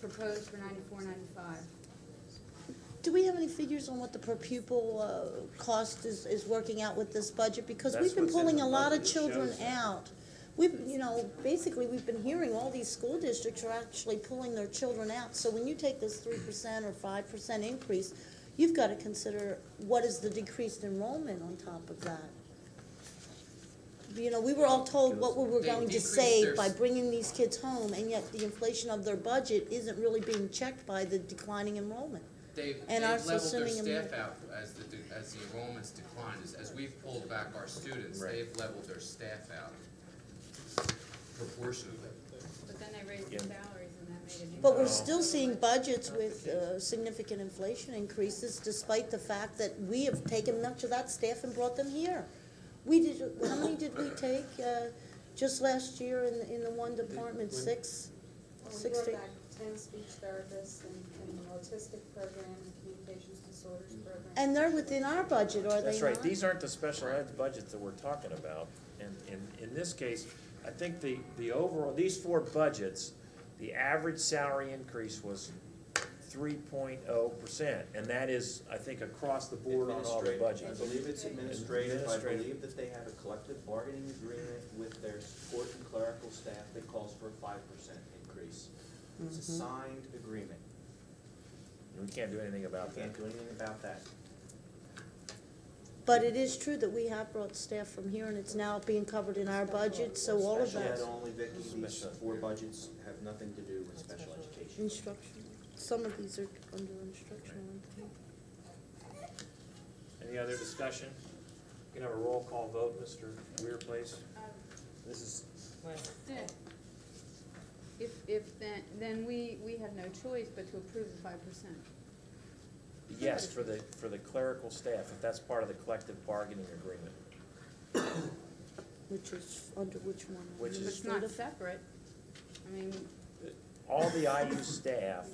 proposed for 94-95. Do we have any figures on what the per pupil cost is working out with this budget? Because That's we've been what's in pulling the a lot of budget. It children shows that. out. Basically, we've been hearing all these school districts are actually pulling their children out. So when you take this 3% or 5% increase, you've got to consider what is the decreased enrollment on top of that. We were all told what we were They going to decreased save their- by bringing these kids home, and yet the inflation of their budget isn't really being checked by the declining enrollment. They've And leveled their assuming staff out as the enrollments decline. As we've pulled back our students, they've leveled their staff out proportionately. But then they raised the salaries and that made it. But we're still seeing budgets with significant inflation increases, despite the fact that we have taken much of that staff and brought them here. How many did we take just last year in the one department? 6? We 6 brought to- back 10 speech therapists and an autistic program and communications disorders program. And they're within our budget, are they not? That's right, these aren't the special ed budgets that we're talking about. And in this case, I think the overall, these 4 budgets, the average salary increase was 3.0%. And that is, I think, across the board on all the budgets. I believe it's administrative. I Administrative. believe that they have a collective bargaining agreement with their support and clerical staff that calls for a 5% increase. increase. It's a signed agreement. We can't do anything about We that. can't do anything about that. But it is true that we have brought staff from here, and it's now being covered in our budget, so all of Special that. ed only, Vicki, these 4 budgets have nothing to do with special education. Instruction, some of these are under instructional. Any other discussion? You can have a roll call vote, Mr. Weir, please. This is, If then we have no choice but to approve the 5%. Yes, for the clerical staff, if that's part of the collective bargaining agreement. Which is, under which one? Which is- It's not separate. I mean, All the IU staff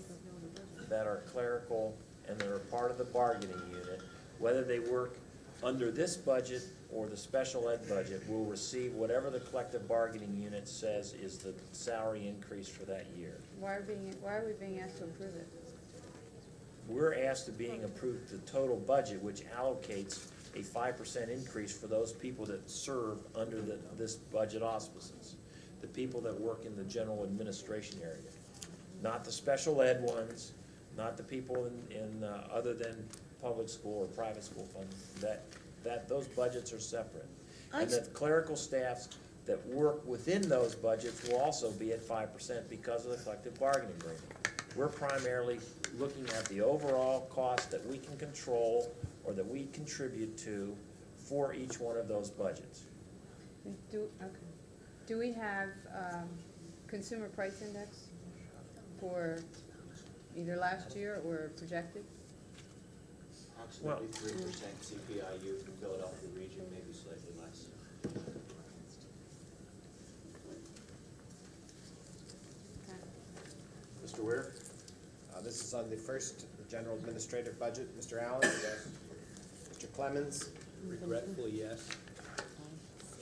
that are clerical and that are part of the bargaining unit, whether they work under this budget or the special ed budget, will receive whatever the collective bargaining unit says is the salary increase for that year. why are we being asked to approve it? We're asked to being approved the total budget, which allocates a 5% increase for those people that serve under this budget auspices. The people that work in the general administration area. Not the special ed ones, not the people in other than public school or private school funds. Those budgets are separate. And the clerical staffs that work within those budgets will also be at 5% because of the collective bargaining agreement. We're primarily looking at the overall cost that we can control or that we contribute to for each one of those budgets. Do we have consumer price index for either last year or projected? approximately 3% CPIU for Philadelphia region, maybe slightly less. Mr. Weir? This is on the first general administrative budget. Mr. Allen? Yes. Mr. Clemens? Regretfully, yes.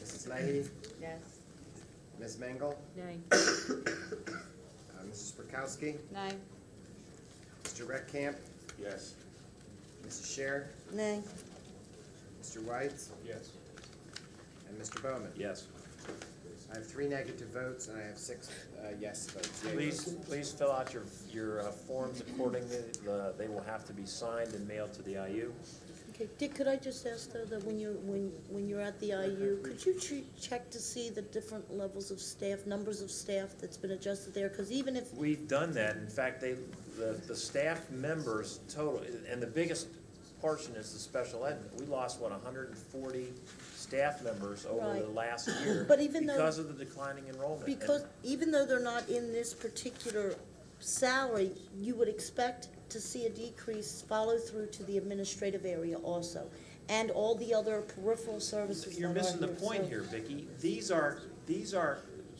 Mrs. Leahy? Yes. Ms. Mengel? Nay. Mrs. Prokowski? Nay. Mr. Reckcamp? Yes. Mrs. Scher? Nay. Mr. White? Yes. And Mr. Bowman? Yes. I have 3 negative votes, and I have 6 yes votes. Yea votes. Please fill out your forms accordingly. They will have to be signed and mailed to the IU. Okay, Dick, could I just ask though, that when you're at the IU, could you check to see the different levels of staff, numbers of staff that's been adjusted there? Because even if, We've done that. In fact, the staff members total, and the biggest portion is the special ed. We lost, 140 staff members over the Right. last year But even though- because of the declining enrollment. because even though they're not in this particular salary, you would expect to see a decrease follow through to the administrative area also, and all the other peripheral services You're that are missing the here, point so- here, Vicki. These are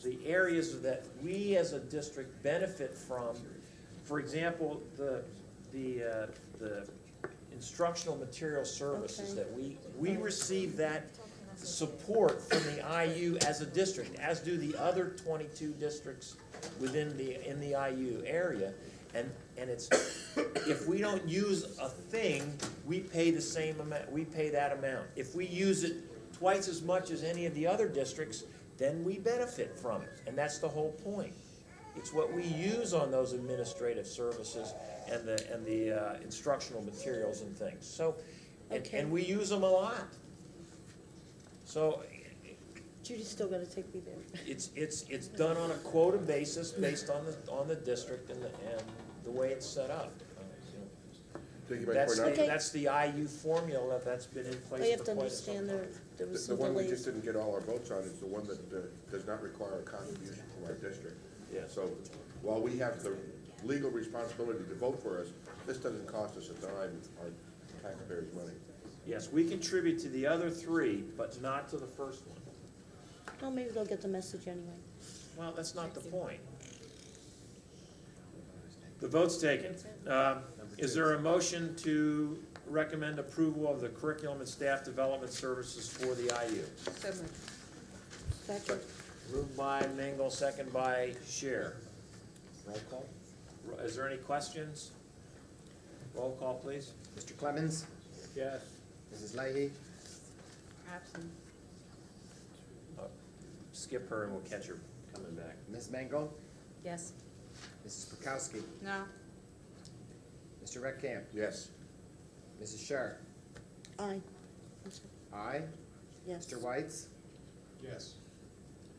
the areas that we as a district benefit from. For example, the instructional material services that we receive that support from the IU as a district, as do the other 22 districts in the IU area. And it's, if we don't use a thing, we pay the same amount, we pay that amount. If we use it twice as much as any of the other districts, then we benefit from it. And that's the whole point. It's what we use on those administrative services and the instructional materials and things. So, and we use them a lot. So Judy's still gotta take me there. it's done on a quota basis based on the district and the way it's set up. That's the IU formula that's been in place. I have for to quite some understand time. there was The some one we delays. just didn't get all our votes on is the one that does not require a contribution from our district. Yeah. So while we have the legal responsibility to vote for us, this doesn't cost us a dime, our taxpayers' money. Yes, we contribute to the other 3, but not to the first one. Well, maybe they'll get the message anyway. Well, that's not the point. The vote's taken. Is there a motion to recommend approval of the curriculum and staff development services for the IU? So moved. Second. Moved by Mingle, second by Scher. Roll call. Is there any questions? Roll call, please. Mr. Clemens? Yes. Mrs. Leahy? Absent. Skip her and we'll catch her coming back. Ms. Mengel? Yes. Mrs. Prokowski? No. Mr. Reckcamp? Yes. Mrs. Scher? Aye. Aye. Yes. Mr. Whites? Yes.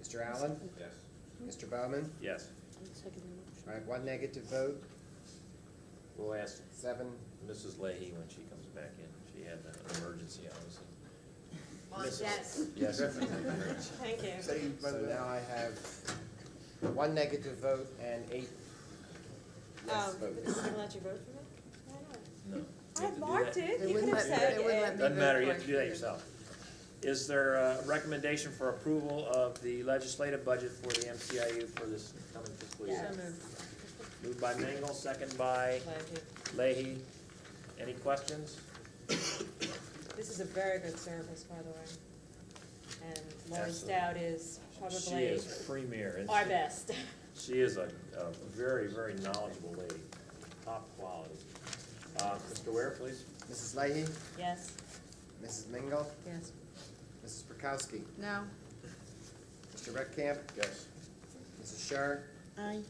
Mr. Allen? Yes. Mr. Bowman? Yes. I have one negative vote, We'll ask 7. Mrs. Leahy when she comes back in. She had an emergency, obviously. Yes. Yes. Thank you. So now I have 1 negative vote and 8 yes votes. Is it gonna let you vote for me? No. I marked it. They You wouldn't could have let- said they it. Doesn't matter, you have to do that yourself. Is there a recommendation for approval of the legislative budget for the MCIU for this coming fiscal year? So moved. Moved by Mingle, second by Leahy. Any questions? This is a very good service, by the way. And Lori Absolutely. Stout is She probably is premier. isn't our she? best. She is a very, very knowledgeable lady, top quality. Mr. Ware, please. Mrs. Leahy? Yes. Mrs. Mingle? Yes. Mrs. Prokowski? No. Mr. Reckcamp? Yes. Mrs. Scher? Aye.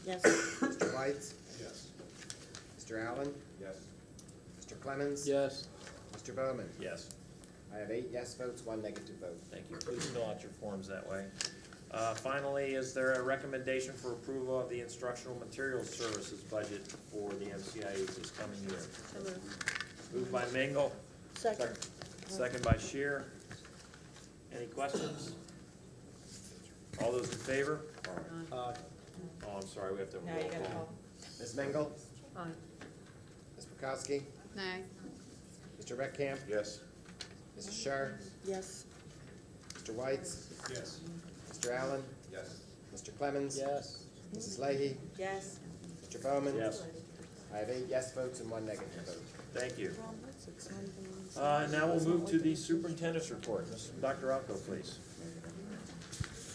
Yes. Mr. Whites? Yes. Mr. Allen? Yes. Mr. Clemens? Yes. Mr. Bowman? Yes. I have 8 yes votes, 1 negative vote. Thank you. Please fill out your forms that way. Finally, is there a recommendation for approval of the instructional materials services budget for the MCIU this coming year? So moved. Moved by Mingle. Second. Second by Shear. Any questions? All those in favor? Oh, I'm sorry, we have to Now roll you gotta call. call. Ms. Mingle? Aye. Ms. Prokowski? No. Mr. Reckcamp? Yes. Mrs. Scher? Yes. Mr. Whites? Yes. Mr. Allen? Yes. Mr. Clemens? Yes. Mrs. Leahy? Yes. Mr. Bowman? Yes. I have 8 yes votes and 1 negative vote. Thank you. Now we'll move to the superintendent's report. Dr. Rocco, please.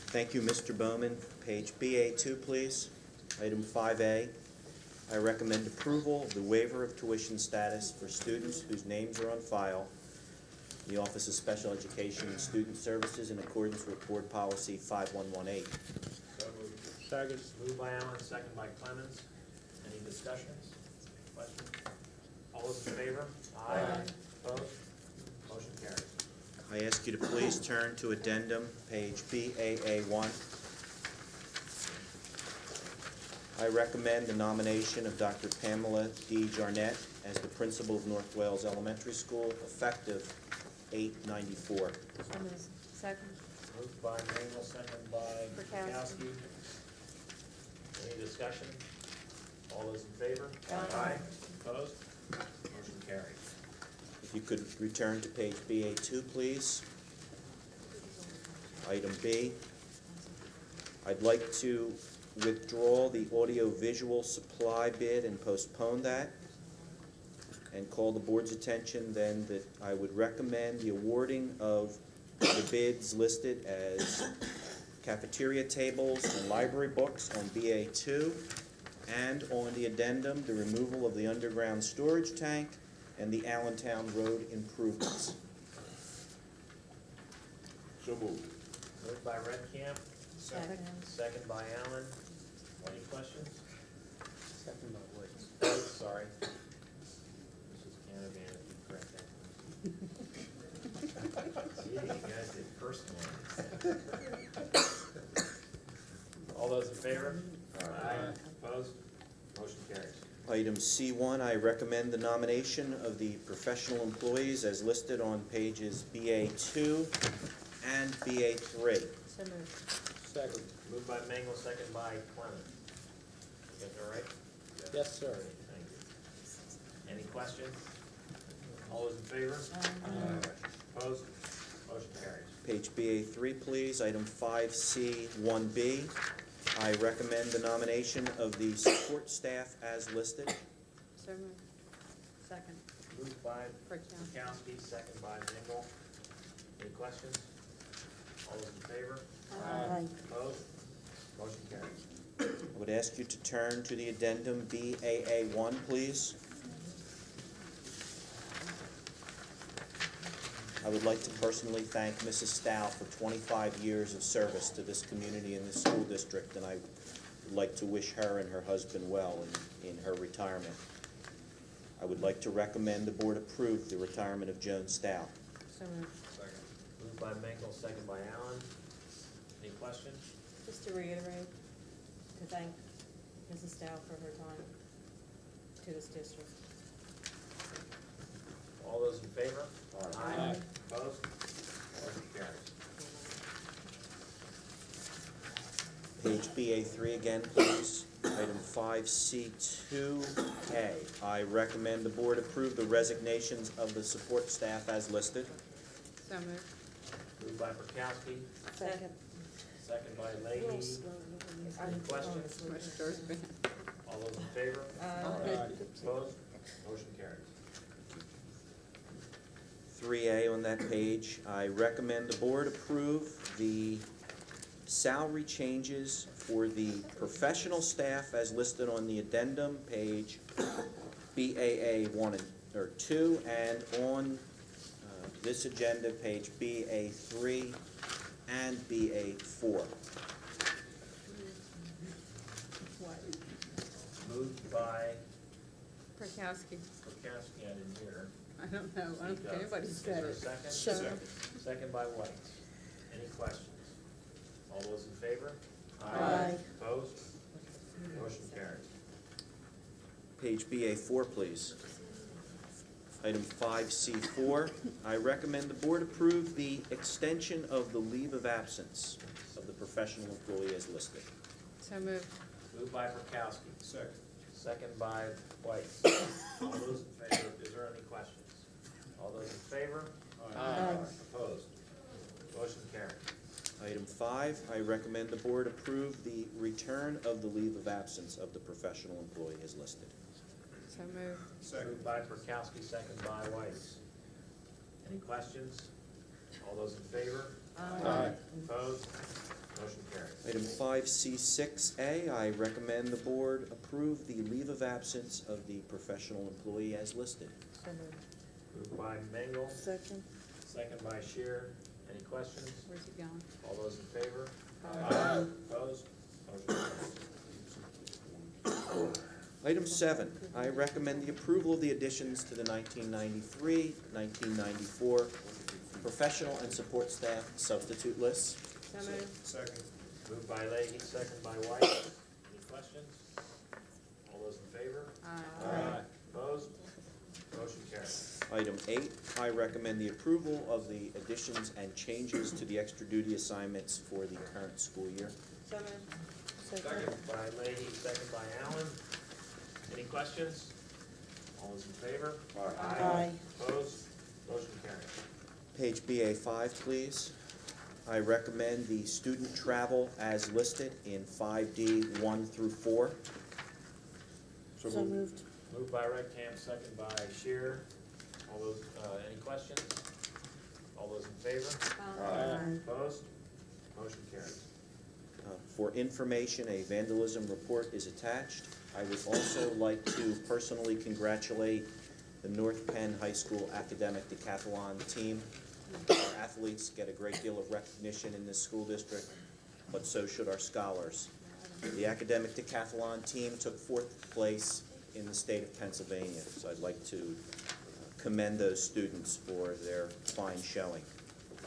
Thank you, Mr. Bowman. Page BA2, please. Item 5A. I recommend approval of the waiver of tuition status for students whose names are on file in the Office of Special Education and Student Services in accordance with Board Policy 5118. So moved. Second. Moved by Allen, second by Clemens. Any discussions? Questions? All those in favor? Aye. Opposed? Motion carries. I ask you to please turn to addendum, page BAA1. I recommend the nomination of Dr. Pamela D. Jarnett as the principal of North Wales Elementary School, effective 8/94. So moved. Second. Moved by Mingle, second by Prokowski. Any discussion? All those in favor? Aye. Opposed? Motion carries. If you could return to page BA2, please. Item B. I'd like to withdraw the audio-visual supply bid and postpone that, and call the board's attention then that I would recommend the awarding of the bids listed as cafeteria tables and library books on BA2, and on the addendum, the removal of the underground storage tank and the Allentown Road improvements. So moved. Moved by Redcamp. Second. Second by Allen. Any questions? Second by White. Sorry. Mrs. Canavan, if you correct that. See, you guys did personal. All those in favor? Aye. Opposed? Motion carries. Item C1, I recommend the nomination of the professional employees as listed on pages BA2 and BA3. So moved. Second. Moved by Mangle, second by Clement. You guys all right? Yes, sir. Thank you. Any questions? All those in favor? Opposed? Motion carries. Page BA3, please. Item 5C1B. I recommend the nomination of the support staff as listed. So moved. Second. Moved by Prokowski. Prokowski, second by Mangle. Any questions? All those in favor? Aye. Opposed? Motion carries. I would ask you to turn to the addendum BAA1, please. I would like to personally thank Mrs. Stow for 25 years of service to this community and this school district, and I would like to wish her and her husband well in her retirement. I would like to recommend the board approve the retirement of Joan Stout. So moved. Moved by Mengel, second by Allen. Any questions? Just to reiterate, to thank Mrs. Stout for her time to this district. All those in favor? Aye. Opposed? Motion carries. Page BA3 again, please. Item 5C2A. I recommend the board approve the resignations of the support staff as listed. So moved. Moved by Perkowski, Second. second by Leahy. Any questions? All those in favor? Opposed? Motion carries. 3A on that page, I recommend the board approve the salary changes for the professional staff as listed on the addendum, page BAA 1 or 2, and on this agenda, page BA 3 and BA 4. Moved by Perkowski. Perkowski, I didn't hear. I don't know, I don't think anybody Is said there a it. second? Second. Second by White. Any questions? All those in favor? Aye. Opposed? Motion carries. Page BA 4, please. Item 5C4, I recommend the board approve the extension of the leave of absence of the professional employee as listed. So moved. Moved by Perkowski. Second. Second by White. All those in favor, is there any questions? All those in favor? Aye. Opposed? Motion carries. Item 5, I recommend the board approve the return of the leave of absence of the professional employee as listed. So moved. Moved by Perkowski, second by White. Any questions? All those in favor? Aye. Opposed? Motion carries. Item 5C6A, I recommend the board approve the leave of absence of the professional employee as listed. So moved. Moved by Mengel, Second. second by Shear. Any questions? Where's it going? All those in favor? Aye. Opposed? Motion carries. Item 7, I recommend the approval of the additions to the 1993-1994 professional and support staff substitute lists. So moved. Second. Moved by Leahy, second by White. Any questions? All those in favor? Aye. Opposed? Motion carries. Item 8, I recommend the approval of the additions and changes to the extra duty assignments for the current school year. So moved. Second by Leahy, second by Allen. Any questions? All those in favor? Aye. Opposed? Motion carries. Page BA5, please. I recommend the student travel as listed in 5D 1 through 4. So moved. Moved by Redcamp, second by Shear. All those, any questions? All those in favor? Aye. Opposed? Motion carries. For information, a vandalism report is attached. I would also like to personally congratulate the North Penn High School Academic Decathlon team. Our athletes get a great deal of recognition in this school district, but so should our scholars. The Academic Decathlon team took 4th place in the state of Pennsylvania, so I'd like to commend those students for their fine showing.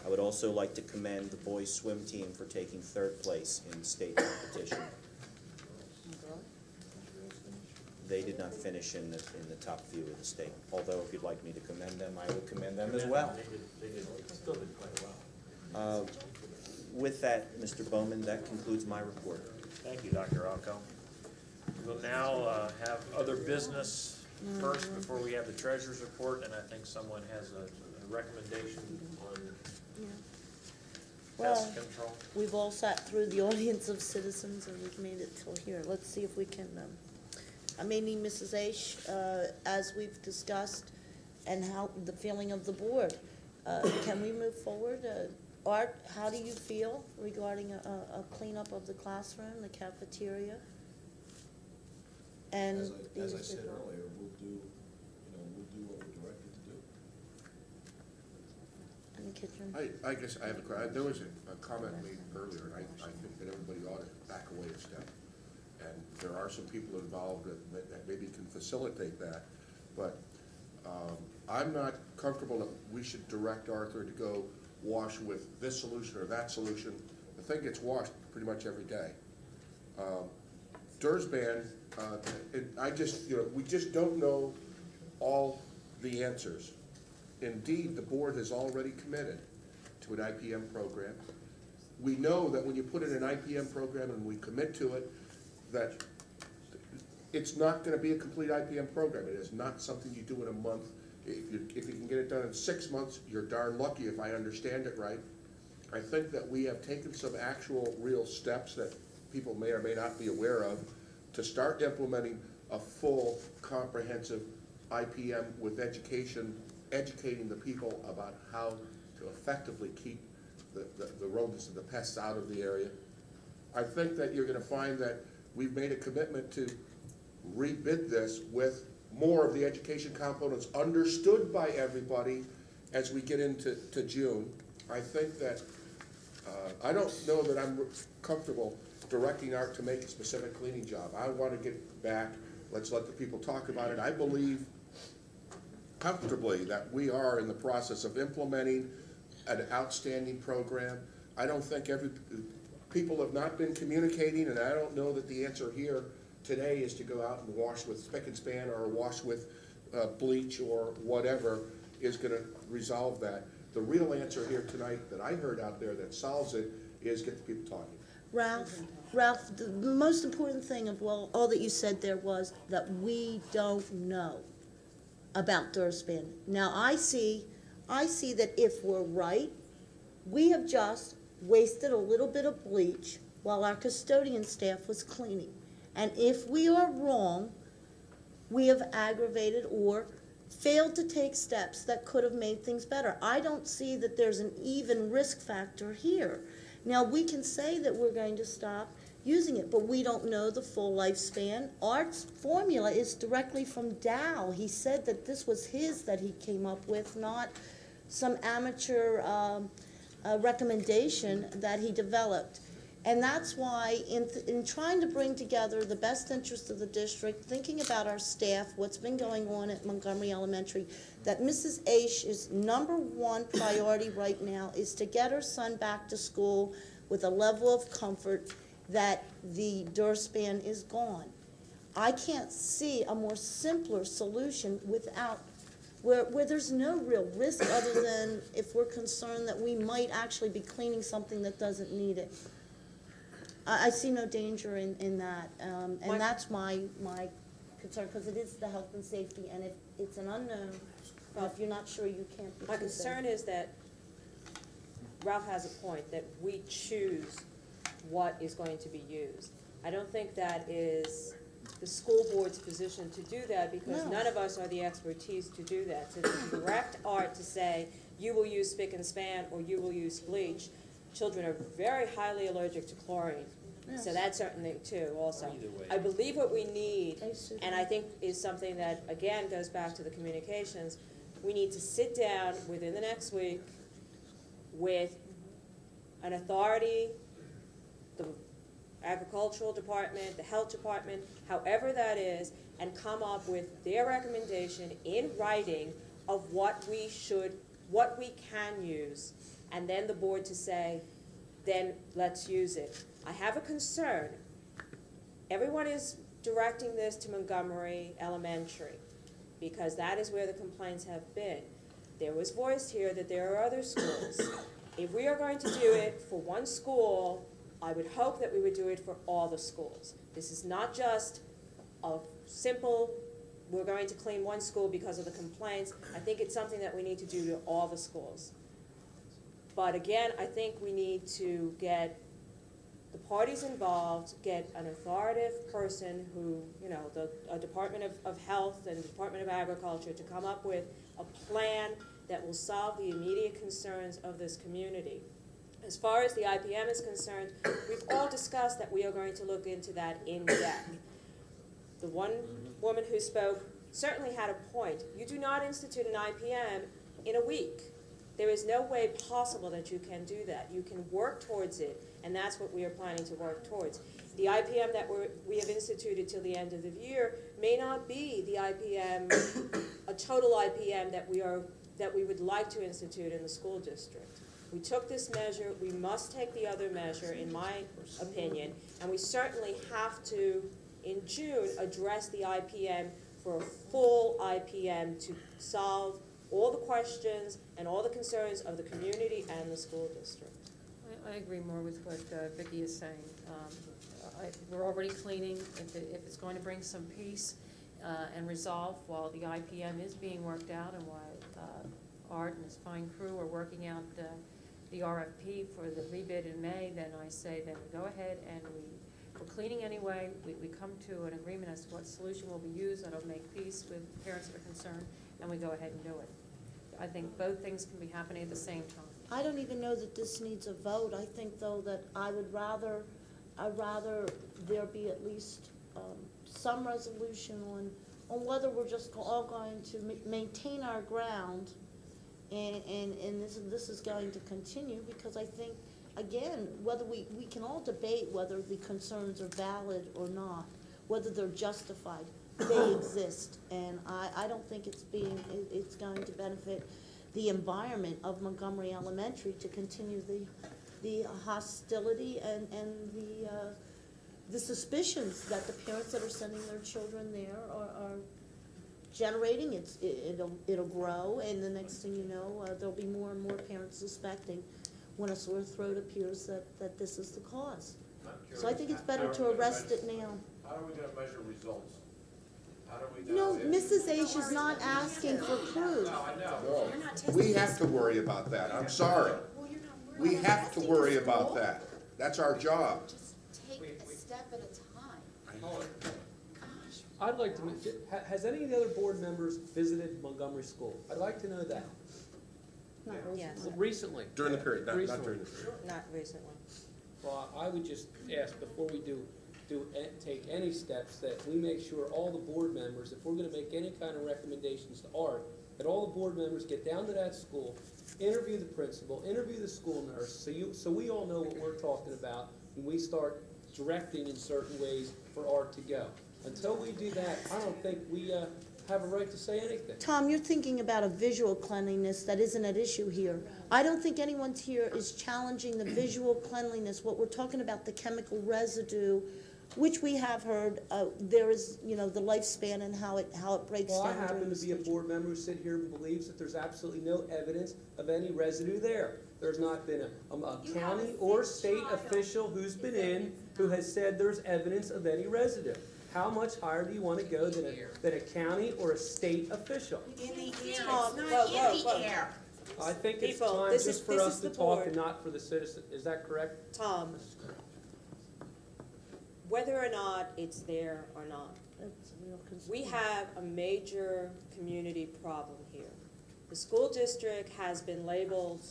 I would also like to commend the boys swim team for taking 3rd place in the state competition. They did not finish in the top few of the state, although if you'd like me to commend them, I would commend them as well. They still did quite well. With that, Mr. Bowman, that concludes my report. Thank you, Dr. Rocco. We'll now have other business first before we have the treasurer's report, and I think someone has a recommendation on pest control. We've all sat through the audience of citizens and we've made it till here. Let's see if we can, I may need Mrs. H, as we've discussed, and how, the feeling of the board. Can we move forward? Art, how do you feel regarding a cleanup of the classroom, the cafeteria? And As I said earlier, we'll do what we're directed to do. in the kitchen? I guess I have there was a comment made earlier, and I think that everybody ought to back away a step. and there are some people involved that maybe can facilitate that. But I'm not comfortable that we should direct Arthur to go wash with this solution or that solution. The thing gets washed pretty much every day. Dursban, we just don't know all the answers. Indeed, the board has already committed to an IPM program. We know that when you put in an IPM program and we commit to it, that it's not going to be a complete IPM program. It is not something you do in a month. If you can get it done in 6 months, you're darn lucky, if I understand it right. I think that we have taken some actual real steps that people may or may not be aware of to start implementing a full, comprehensive IPM with educating the people about how to effectively keep the rodents and the pests out of the area. I think that you're going to find that we've made a commitment to rebid this with more of the education components understood by everybody as we get into June. I think that I don't know that I'm comfortable directing Art to make a specific cleaning job. I want to get back. Let's let the people talk about it. I believe comfortably that we are in the process of implementing an outstanding program. I don't think people have not been communicating, and I don't know that the answer here today is to go out and wash with spick and span or wash with bleach or whatever is going to resolve that. The real answer here tonight that I heard out there that solves it is get the people talking. Ralph, the most important thing of all that you said there was that we don't know about Dursban. Now I see that if we're right, we have just wasted a little bit of bleach while our custodian staff was cleaning. And if we are wrong, we have aggravated or failed to take steps that could have made things better. I don't see that there's an even risk factor here. Now, we can say that we're going to stop using it, but we don't know the full lifespan. Art's formula is directly from Dow. He said that this was his that he came up with, not some amateur recommendation that he developed. And that's why in trying to bring together the best interest of the district, thinking about our staff, what's been going on at Montgomery Elementary, that Mrs. Aish's #1 priority right now is to get her son back to school with a level of comfort that the Dursban is gone. I can't see a more simpler solution without where there's no real risk other than if we're concerned that we might actually be cleaning something that doesn't need it. I see no danger in that, and that's my concern, because it is the health and safety, and if it's an unknown, if you're not sure, you can't be. My concern is that Ralph has a point, that we choose what is going to be used. I don't think that is the school board's position to do that, because none of us are the expertise to do that. To direct Art to say, you will use spick and span or you will use bleach. Children are very highly allergic to chlorine. Yes. So that's certainly too also. I believe what we need, and I think is something that, again, goes back to the communications, we need to sit down within the next week with an authority, the agricultural department, the health department, however that is, and come up with their recommendation in writing of what we can use, and then the board to say, then let's use it. I have a concern. Everyone is directing this to Montgomery Elementary because that is where the complaints have been. There was voiced here that there are other schools. If we are going to do it for one school, I would hope that we would do it for all the schools. This is not just a simple, we're going to clean one school because of the complaints. I think it's something that we need to do to all the schools. But again, I think we need to get the parties involved, get an authoritative person who, a Department of Health and Department of Agriculture to come up with a plan that will solve the immediate concerns of this community. As far as the IPM is concerned, we've all discussed that we are going to look into that in depth. The one woman who spoke certainly had a point. You do not institute an IPM in a week. There is no way possible that you can do that. You can work towards it, and that's what we are planning to work towards. The IPM that we have instituted till the end of the year may not be the IPM, a total IPM that we would like to institute in the school district. We took this measure, we must take the other measure, in my opinion, and we certainly have to, in June, address the IPM for a full IPM to solve all the questions and all the concerns of the community and the school district. I agree more with what Vicki is saying. We're already cleaning. If it's going to bring some peace and resolve while the IPM is being worked out and while Art and his fine crew are working out the RFP for the rebid in May, then I say then we go ahead and we're cleaning anyway. We come to an agreement as to what solution will be used that'll make peace with parents that are concerned, and we go ahead and do it. I think both things can be happening at the same time. I don't even know that this needs a vote. I think, though, that I'd rather there be at least some resolution on whether we're just all going to maintain our ground, and this is going to continue, because I think, again, whether we can all debate whether the concerns are valid or not, whether they're justified. They exist, and I don't think it's going to benefit the environment of Montgomery Elementary to continue the hostility and the suspicions that the parents that are sending their children there are generating. It'll grow, and the next thing you know, there'll be more and more parents suspecting when a sore throat appears that this is the cause. So I think it's better to arrest it now. How are we going to measure results? How do we No, Mrs. H is not asking for proof. No, I know. No, we have to worry about that, I'm sorry. We have to worry about that. That's our job. Take a step at a time. I'd like to, has any of the other board members visited Montgomery School? I'd like to know that. Not recently. Recently. During the period, not during Recently. the period. Not recently. Well, I would just ask, before we take any steps, that we make sure all the board members, if we're gonna make any kind of recommendations to Art, that all the board members get down to that school, interview the principal, interview the school nurse, so we all know what we're talking about when we start directing in certain ways for Art to go. Until we do that, I don't think we have a right to say anything. Tom, you're thinking about a visual cleanliness that isn't at issue here. I don't think anyone here is challenging the visual cleanliness. What we're talking about, the chemical residue, which we have heard, there is, the lifespan and how it breaks down. Well, I happen to be a board member who sit here and believes that there's absolutely no evidence of any residue there. There's not been a county or state official who's been in who has said there's evidence of any residue. How much higher do you want to go than a county or a state official? In the air, Tom, it's not in the air. I think it's People, time this just is- for this us is to the talk board. and not for the citizen. Is that correct? Tom, whether or not it's there or not, we have a major community problem here. The school district has been labeled,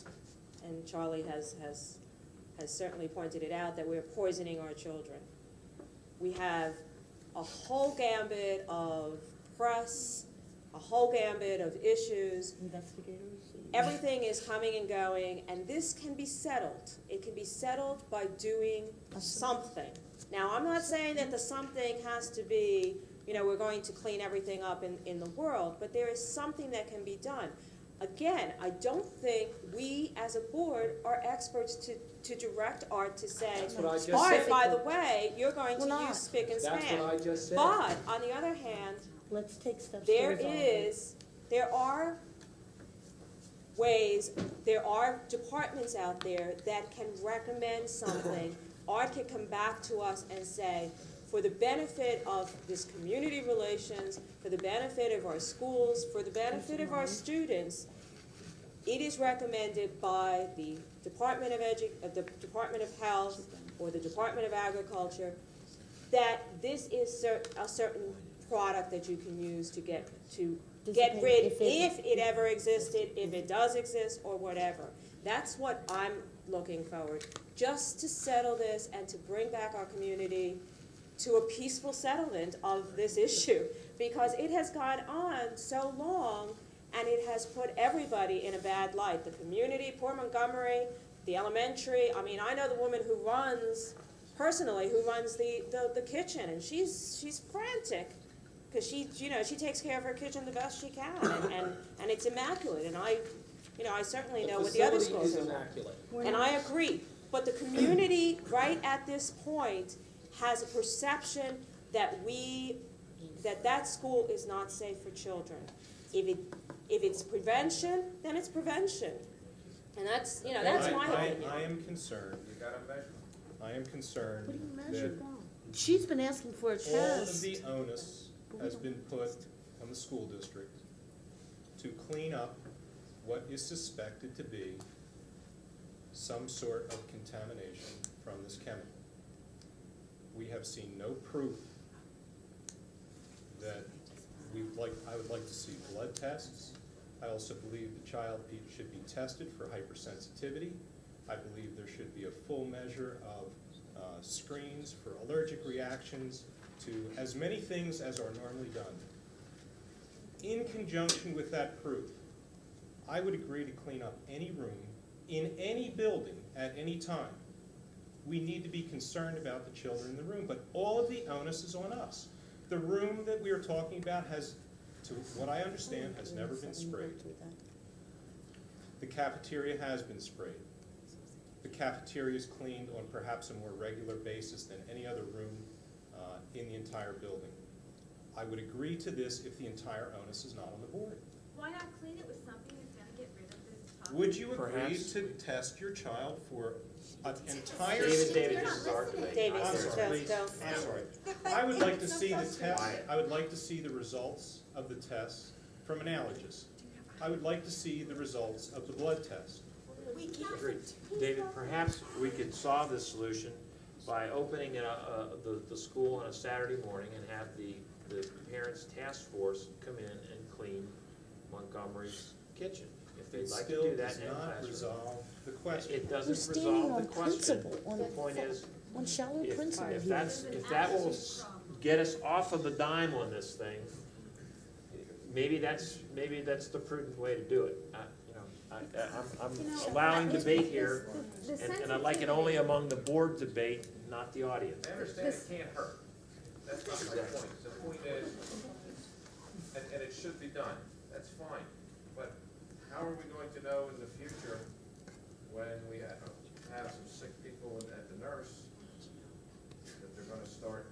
and Charlie has certainly pointed it out, that we're poisoning our children. We have a whole gambit of press, a whole gambit of issues. Investigators. Everything is coming and going, and this can be settled. It can be settled by doing something. Now, I'm not saying that the something has to be, we're going to clean everything up in the world, but there is something that can be done. Again, I don't think we as a board are experts to direct Art to say, That's what I just Art, said. by the way, you're going to We're not. use spick and span. That's what I just said. But, on the other hand, Let's take steps to there resolve it. there are departments out there that can recommend something. Art can come back to us and say, for the benefit of this community relations, for the benefit of our schools, for the benefit of our students, it is recommended by the Department of Health or the Department of Agriculture that this is a certain product that you can use to get rid, if it ever existed, if it does exist, or whatever. That's what I'm looking forward, just to settle this and to bring back our community to a peaceful settlement of this issue, because it has gone on so long and it has put everybody in a bad light. The community, poor Montgomery, the elementary. I mean, I know the woman who runs personally, who runs the kitchen, and she's frantic, because she takes care of her kitchen the best she can, and it's immaculate, and I certainly know what the other schools are. The facility is immaculate. And I agree, but the community, right at this point, has a perception that that school is not safe for children. If it's prevention, then it's prevention. And that's my opinion. I am concerned. You gotta measure. I am concerned What do you measure that from? She's been asking for a test. all of the onus has been put on the school district to clean up what is suspected to be some sort of contamination from this chemical. We have seen no proof that I would like to see blood tests. I also believe the child should be tested for hypersensitivity. I believe there should be a full measure of screens for allergic reactions to as many things as are normally done. In conjunction with that proof, I would agree to clean up any room in any building at any time. We need to be concerned about the children in the room, but all of the onus is on us. The room that we are talking about has, to what I understand, has never been sprayed. The cafeteria has been sprayed. The cafeteria is cleaned on perhaps a more regular basis than any other room in the entire building. I would agree to this if the entire onus is not on the board. Why not clean it with something that's going to get rid of this toxic? Would you agree Perhaps. to test your child for an entire... David, this is our debate. David, I'm sorry. don't. I'm sorry. I would like to see the test, I would like to see the results of the tests from an allergist. I would like to see the results of the blood test. Agreed. David, perhaps we could solve this solution by opening the school on a Saturday morning and have the parents' task force come in and clean Montgomery's kitchen. If they'd like to do that in a classroom. It still does not resolve the question. It We're doesn't standing resolve on the question. principle, The point is, on shallow if principle here. that will get us off of the dime on this thing, maybe that's the prudent way to do it. I'm allowing debate here, and I'd like it only among the board debate, not the audience. I understand it can't hurt. That's not my point. The point is, and it should be done, that's fine. But how are we going to know in the future when we have some sick people at the nurse that they're gonna start,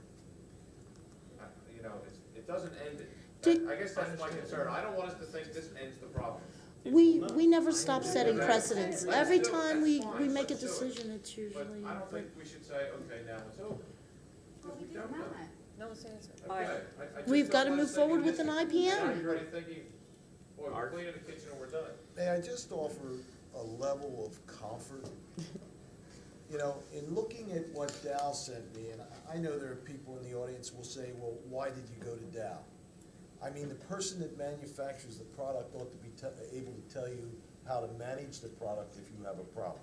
it doesn't end it. I guess that's my concern. I don't want us to think this ends the problem. We never stop setting precedents. Every time we make a decision, it's usually. But I don't think we should say, okay, now it's over. Well, we did not. No one's saying so. Okay. I just We've don't gotta want move us thinking forward with this- an Now IPM. you're already thinking, boy, we're cleaning the kitchen and we're done. May I just offer a level of comfort? In looking at what Dow sent me, and I know there are people in the audience who will say, well, why did you go to Dow? I mean, the person that manufactures the product ought to be able to tell you how to manage the product if you have a problem,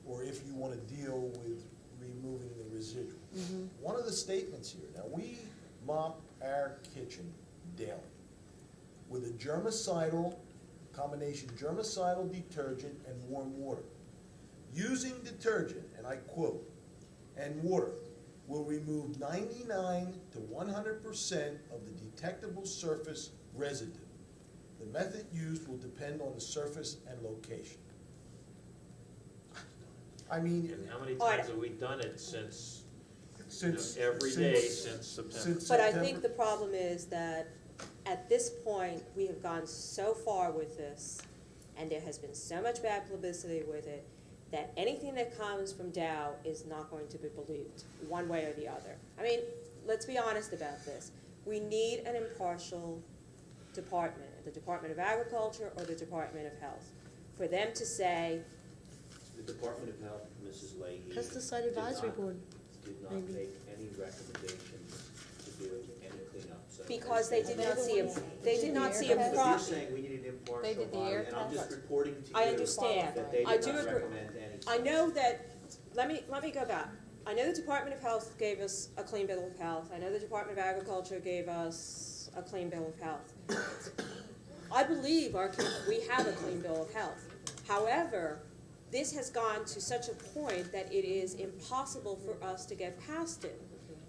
or if you want to deal with removing the residual. One of the statements here, now we mop our kitchen daily with a germicidal, combination germicidal detergent and warm water. Using detergent, and I quote, and water will remove 99 to 100% of the detectable surface residue. The method used will depend on the surface and location. I mean, And how many times have we done it since every day since September? But I think the problem is that at this point, we have gone so far with this, and there has been so much bad publicity with it, that anything that comes from Dow is not going to be believed, one way or the other. I mean, let's be honest about this. We need an impartial department, the Department of Agriculture or the Department of Health, for them to say, The Department of Health, Mrs. Leahy. Pesticide Advisory Board. Did not maybe. make any recommendations to do any cleanup, so. because they did not see a, But you're saying we need an impartial body, and I'm just reporting to you. I understand. That they I did do not agree. recommend any. I know that, let me go back. I know the Department of Health gave us a clean bill of health. I know the Department of Agriculture gave us a clean bill of health. I believe we have a clean bill of health. However, this has gone to such a point that it is impossible for us to get past it.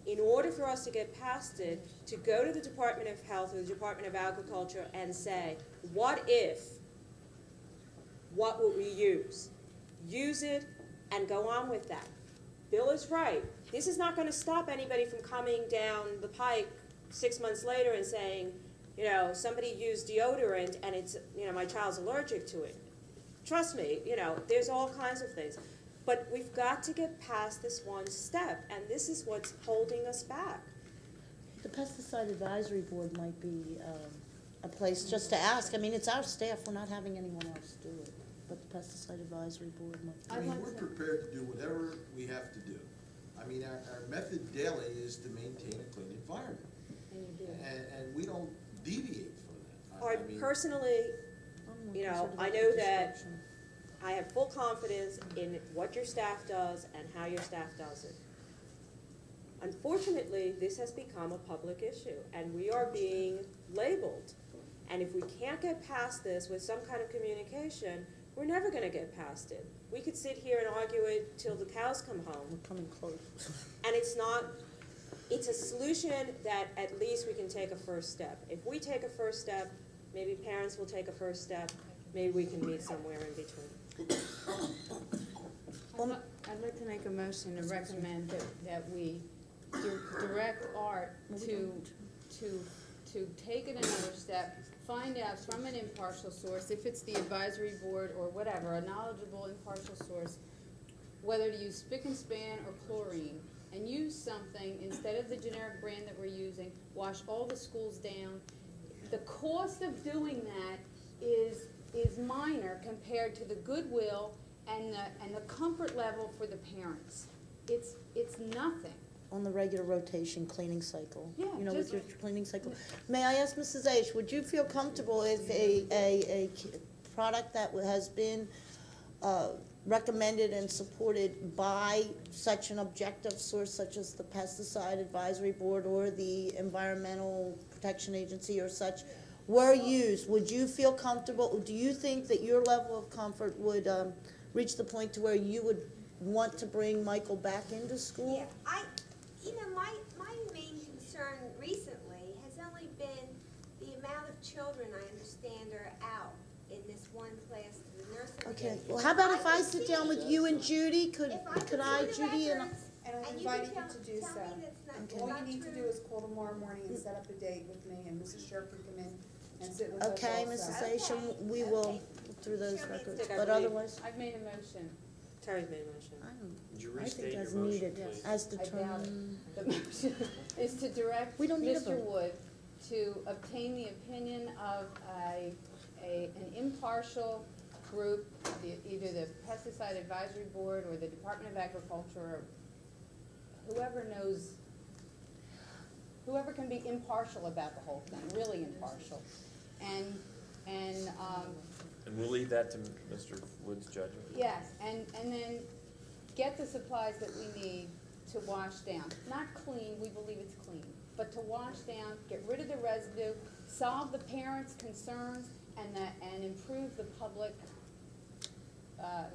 In order for us to get past it, to go to the Department of Health or the Department of Agriculture and say, what if, what would we use? Use it and go on with that. Bill is right. This is not going to stop anybody from coming down the pike 6 months later and saying, you know, somebody used deodorant and it's, you know, my child's allergic to it. Trust me, you know, there's all kinds of things. But we've got to get past this one step, and this is what's holding us back. The pesticide advisory board might be a place just to ask. I mean, it's our staff, we're not having anyone else do it. But the pesticide advisory board might. I mean, we're prepared to do whatever we have to do. I mean, our method daily is to maintain a clean environment. And you do. And we don't deviate from that. I personally, you know, I know that I have full confidence in what your staff does and how your staff does it. Unfortunately, this has become a public issue, and we are being labeled. And if we can't get past this with some kind of communication, we're never going to get past it. We could sit here and argue it till the cows come home. We're coming close. And it's a solution that at least we can take a first step. If we take a first step, maybe parents will take a first step, maybe we can meet somewhere in between. I'd like to make a motion to recommend that we direct Art to take it another step, find out from an impartial source, if it's the advisory board or whatever, a knowledgeable impartial source, whether to use spick and span or chlorine, and use something instead of the generic brand that we're using, wash all the schools down. The cost of doing that is minor compared to the goodwill and the comfort level for the parents. It's nothing. On the regular rotation cleaning cycle. Yeah, You know, with just- your cleaning cycle. May I ask Mrs. H, would you feel comfortable if a product that has been recommended and supported by such an objective source such as the Pesticide Advisory Board or the Environmental Protection Agency or such were used, would you feel comfortable? Do you think that your level of comfort would reach the point to where you would want to bring Michael back into school? Yeah, my main concern recently has only been the amount of children I understand are out in this one class to the nursing. Okay, well, how about if I sit down with you and Judy? Could I, Judy, and... And I'm inviting you to do so. All you need to do is call tomorrow morning and set up a date with me, and Mrs. Sherp can come in and sit with us Okay, also. Mrs. Aisha, we will look through those records, I but believe- otherwise, I've made a motion. Terry's made a motion. Would you I restate think as your motion, needed, please? as I doubt it. determined. The motion is to direct We don't need a Mr. vote. Wood to obtain the opinion of an impartial group, either the Pesticide Advisory Board or the Department of Agriculture, or whoever knows, whoever can be impartial about the whole thing, really impartial. And And we'll leave that to Mr. Wood's judgment. yes, and then get the supplies that we need to wash down. Not clean, we believe it's clean, but to wash down, get rid of the residue, solve the parents' concerns, and improve the public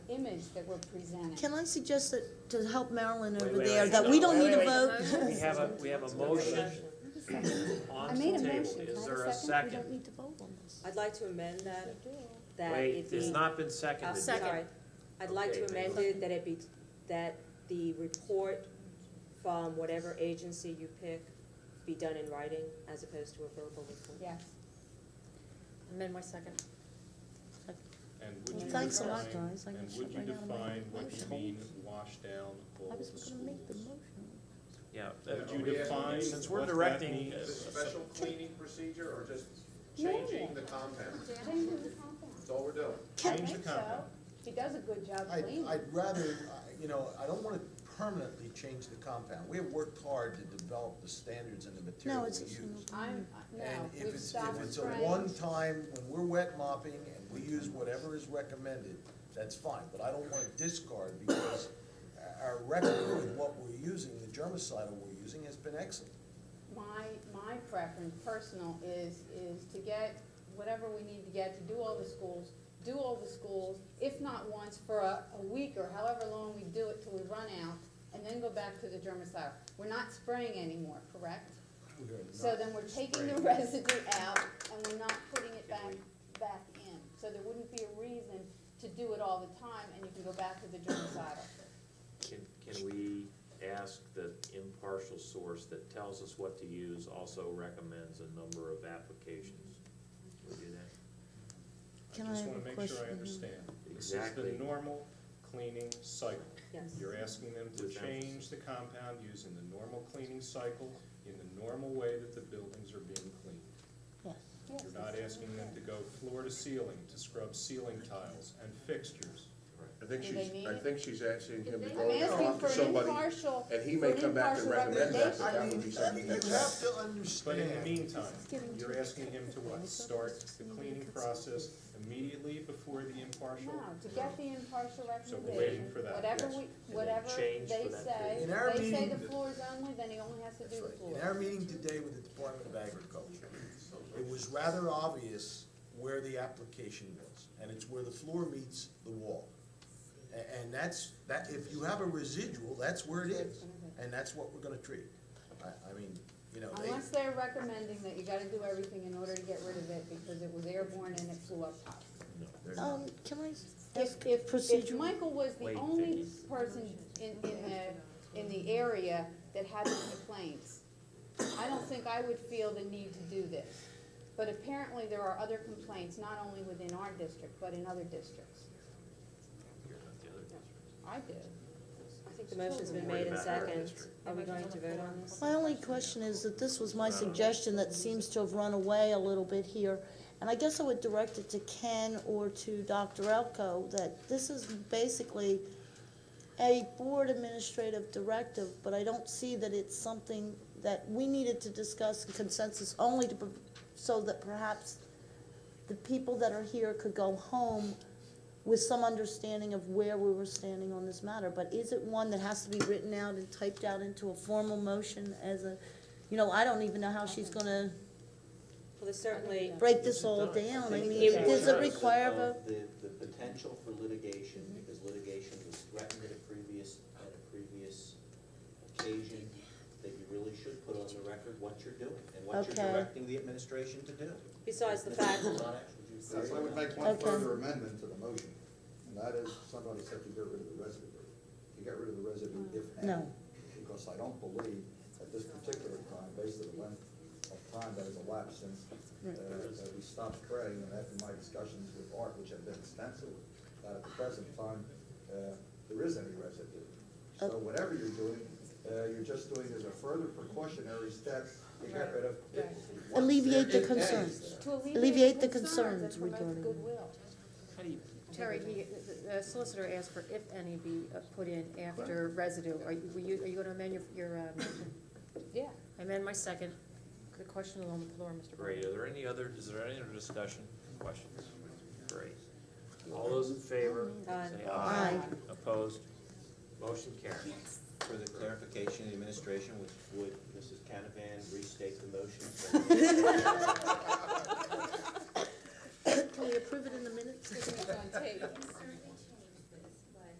image that we're presenting. Can I suggest that, to help Marilyn over Wait, there, wait, that no, we don't wait, need a wait. vote? We have a motion on I the made a table. motion. Can I Is have there a a second? We don't second? need to vote on this. I'd like to amend that Wait, it be. it's not been seconded. Sorry. I'd like to Okay. amend it that it be, that the report from whatever agency you pick be done in writing as opposed to a verbal report. Yes. Amend my second. And would Well, you thanks a lot, define- guys. I And can would you shut right down my define what you motion. mean, wash down I all was the gonna make the schools? motion. Yeah. Would you define Since we're what that directing, means? Is it special cleaning procedure or just No. changing the compound? Changing the compound. That's all we're doing. I Change the think so. compound. He does a good job cleaning. I'd rather, you know, I don't want to permanently change the compound. We have worked hard to develop the standards and the material we it's a use. single No, And if we've it's stopped a spraying. one-time, when we're wet mopping and we use whatever is recommended, that's fine, but I don't want to discard because our record with what we're using, the germicidal we're using has been excellent. My preference, personal, is to get whatever we need to get to do all the schools, do all the schools, if not once, for a week or however long we do it till we run out, and then go back to the germicide. We're not spraying anymore, correct? So then we're taking the residue out, and we're not putting it back in. So there wouldn't be a reason to do it all the time, and you can go back to the germicidal. Can we ask that impartial source that tells us what to use also recommends a number of applications? Will we do that? Can I just I want have to a make sure I question? understand. This is Exactly. the normal cleaning cycle. Yes. You're asking them to With change the compound using the normal cleaning cycle in the normal way that the buildings are being cleaned. Yes. You're not asking them to go floor to ceiling, to scrub ceiling tiles and fixtures. I think Do they need I it? think she's asking him to I'm go and asking talk for to an somebody, impartial, and he for may an come back and impartial recommend that, but recommendation. that would be something You that have to But in understand. the meantime, you're asking him to what? Start the cleaning process immediately before the impartial? No, to get the impartial So we're waiting recommendation, for that, whatever yes. whatever change they for that say, period. In our they say meeting- the floors only, then he only has to do the floor. In our meeting today with the Department of Agriculture, it was rather obvious where the application was, and it's where the floor meets the wall. And that's, if you have a residual, that's where it is, and that's what we're gonna treat. I mean, you know, Unless they're recommending that you gotta do everything in order to get rid of it because it was airborne and it flew up high. Can I ask If procedural? Michael was the Wait, only Vicky. person in the area that had the complaints, I don't think I would feel the need to do this. But apparently there are other complaints, not only within our district, but in other districts. I do. I think the motion's been made and second. Are we going to vote on this? My only question is that this was my suggestion that seems to have run away a little bit here. And I guess I would direct it to Ken or to Dr. Elko, that this is basically a board administrative directive, but I don't see that it's something that we needed to discuss in consensus only to, so that perhaps the people that are here could go home with some understanding of where we were standing on this matter. But is it one that has to be written out and typed out into a formal motion as a, I don't even know how she's gonna Well, there's certainly, break this all down. I mean, It does it was- require a vote? The potential for litigation, because litigation was threatened at a previous occasion, that you really should put on the record what you're doing and what you're Okay. directing the administration to do. besides the fact, I would make one Okay. further amendment to the motion, and that is, somebody said to get rid of the residue. You get rid of the residue if any. No. Because I don't believe at this particular time, based on the length of time that has elapsed since that we stopped spraying, and after my discussions with Art, which have been extensive, that at the present time, there is any residue. So whatever you're doing, you're just doing as a further precautionary step to get rid of. Alleviate the if any. concerns. To Alleviate the and concerns promote regarding. goodwill. How do you? Terry, the solicitor asked for if any be put in after residue. Are you gonna amend your motion? Yeah. I amend my second. The question is on the floor, Mr. Great, Bowman. is there any other discussion, questions? Great. All those in favor, Aye. say Aye. aye. Opposed? Motion carried. For the clarification, the administration, would Mrs. Canavan restate the motion? Can we approve it in the minutes? Sticking it on tape. We can certainly change this, but,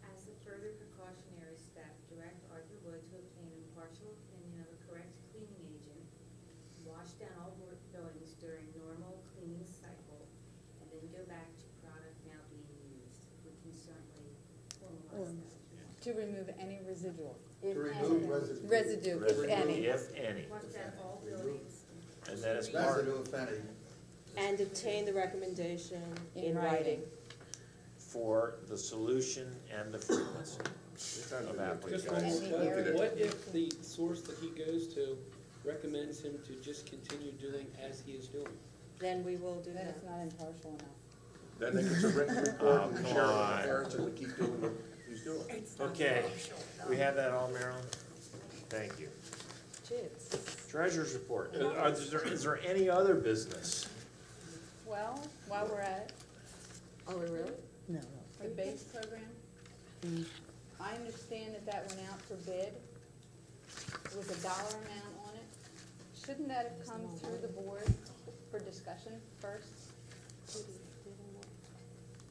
as a further precautionary step, direct Arthur Wood to obtain impartial opinion of a correct cleaning agent, wash down all buildings during normal cleaning cycle, and then go back to product now being used. We can certainly formalize that. To remove any residual, if To any. remove residue. Residue, if any. If any. Wash down all buildings. And that is part Residue, if any. and obtain the recommendation in writing. for the solution and the frequency of Just one application. more And the time. area. What if the source that he goes to recommends him to just continue doing as he is doing? Then we will do Then that. it's not impartial enough. Then they get a written report Oh, from the come sheriff on. and parents, and we keep doing what he's doing. Okay, we have that all, Marilyn? Thank you. Jeez. Treasurer's report. Is there any other business? Well, while we're at it, Are we really? No, the base program, I understand that went out for bid with a dollar amount on it. shouldn't that have come through the board for discussion first?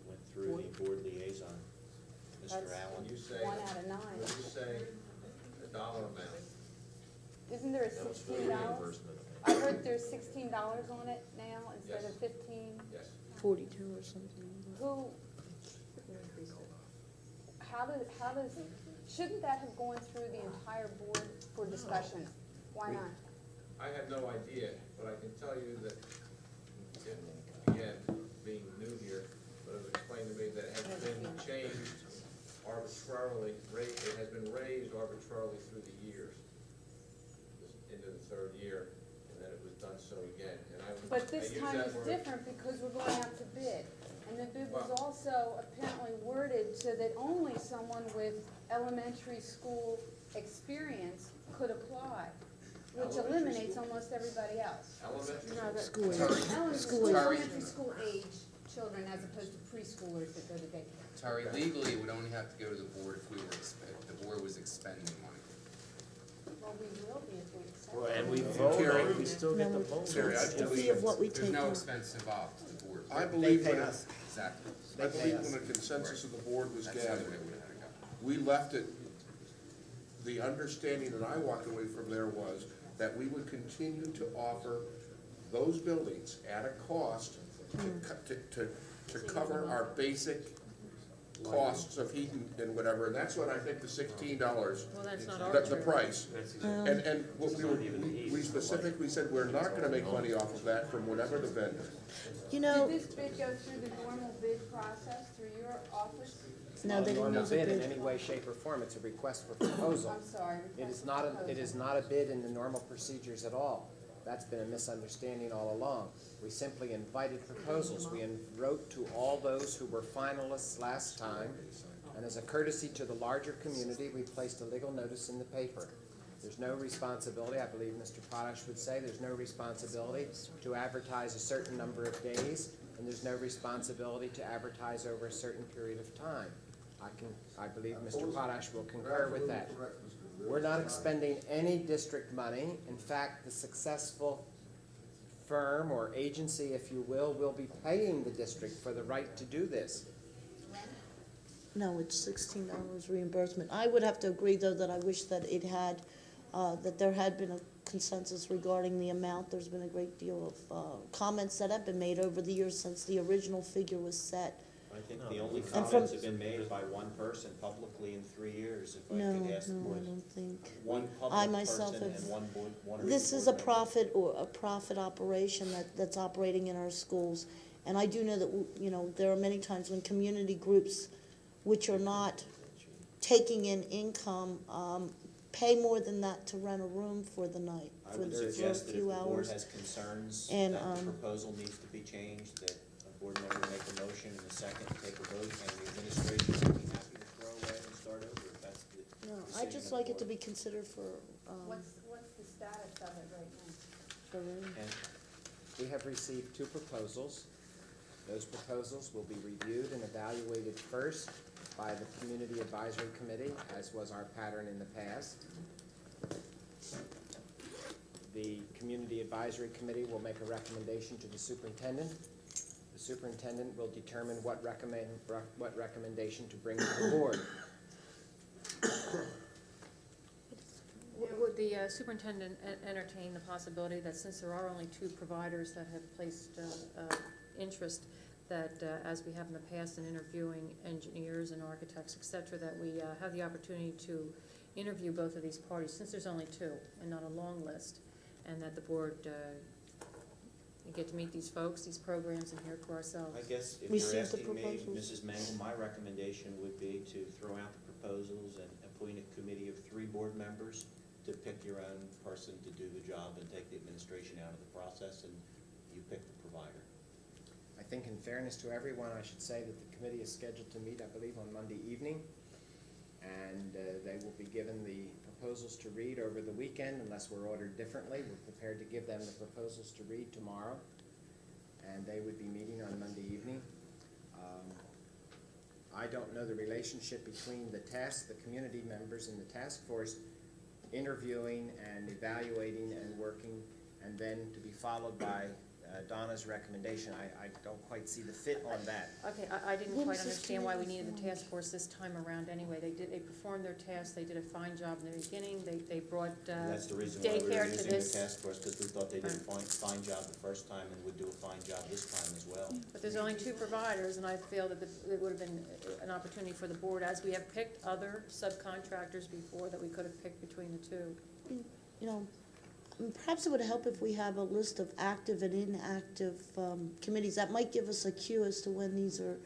Went through the board liaison, Mr. That's Allen. You say, 1 out of 9. when you say a dollar amount, Isn't there a that was for the $16? reimbursement. I heard there's $16 on it now instead Yes. of 15. Yes. 42 or something. Who, how does, shouldn't that have gone through the entire board for discussion? Why not? I have no idea, but I can tell you that, again, being new here, but it was explained to me that it has been changed arbitrarily, it has been raised arbitrarily through the years, into the third year, and then it was done so again, and I would. But this I use time that is word- different because we're going out to bid. And the bid was Well- also apparently worded so that only someone with elementary school experience could apply, which Elementary eliminates school? almost everybody else. Elementary No, but School age. elementary school age children as opposed to preschoolers that go to daycare. Terry, legally, it would only have to go to the board if we were, if the board was expending money. Well, we will be if we accept. Well, and we Terry, vote, we still get the No, vote. Terry, I It's the fee believe, of what we There's take no out. expense involved to the board. I They believe pay when, us. Exactly. I They pay believe us. when a consensus of the board was That's the gathered, way it would have to go. we left it, the understanding that I walked away from there was that we would continue to offer those buildings at a cost to cover our basic costs of heating and whatever, and that's what I think the $16, Well, that's not the arbitrary. price. And what we specifically said, we're not gonna make money off of that from whatever the vendor. You know, Did this bid go through the normal bid process through your office? no, they didn't Normal use a bid in bid. any way, shape, or form, it's a request for proposal. I'm sorry. It is not a bid in the normal procedures at all. That's been a misunderstanding all along. We simply invited proposals. We wrote to all those who were finalists last time, and as a courtesy to the larger community, we placed a legal notice in the paper. There's no responsibility, I believe Mr. Potash would say, there's no responsibility to advertise a certain number of days, and there's no responsibility to advertise over a certain period of time. I believe Mr. Potash will concur with that. We're not expending any district money. In fact, the successful firm or agency, if you will be paying the district for the right to do this. No, it's $16 reimbursement. I would have to agree, though, that I wish that it had, that there had been a consensus regarding the amount. There's been a great deal of comments that have been made over the years since the original figure was set. I think the only from- comments have been made by one person publicly in 3 years, if I No, could ask no, for I don't think. one I public myself person have- and one board, one or This two is a board members. profit operation that's operating in our schools. And I do know that, you know, there are many times when community groups, which are not taking in income, pay more than that to rent a room for the night, I for would for a suggest that if few the board hours. has concerns And, that the proposal needs to be changed, that a board member make a motion and a second, take a vote, and the administration would be happy to throw away and start over if that's the No, decision I'd just of the like it to board. be considered for, What's the status of it right now? for room. And we have received 2 proposals. Those proposals will be reviewed and evaluated first by the Community Advisory Committee, as was our pattern in the past. The Community Advisory Committee will make a recommendation to the superintendent. The superintendent will determine what recommendation to bring to the board. Would the superintendent entertain the possibility that since there are only 2 providers that have placed interest, that as we have in the past in interviewing engineers and architects, et cetera, that we have the opportunity to interview both of these parties, since there's only 2 and not a long list, and that the board get to meet these folks, these programs, and hear it for ourselves. I guess if Receive you're the asking me, proposals. Mrs. Mangle, my recommendation would be to throw out the proposals and appoint a committee of 3 board members to pick your own person to do the job and take the administration out of the process, and you pick the provider. I think in fairness to everyone, I should say that the committee is scheduled to meet, I believe, on Monday evening. And they will be given the proposals to read over the weekend unless we're ordered differently. We're prepared to give them the proposals to read tomorrow. And they would be meeting on Monday evening. I don't know the relationship between the community members in the task force interviewing and evaluating and working and then to be followed by Donna's recommendation. I don't quite see the fit on that. Okay, I didn't quite understand why we needed the task force this time around anyway. They performed their task, they did a fine job in the beginning, they brought And that's the reason why we were daycare to using the this. task force, because we thought they did a fine job the first time and would do a fine job this time as well. But there's only 2 providers, and I feel that it would have been an opportunity for the board, as we have picked other subcontractors before, that we could have picked between the 2. You know, perhaps it would help if we have a list of active and inactive committees. That might give us a cue as to when these are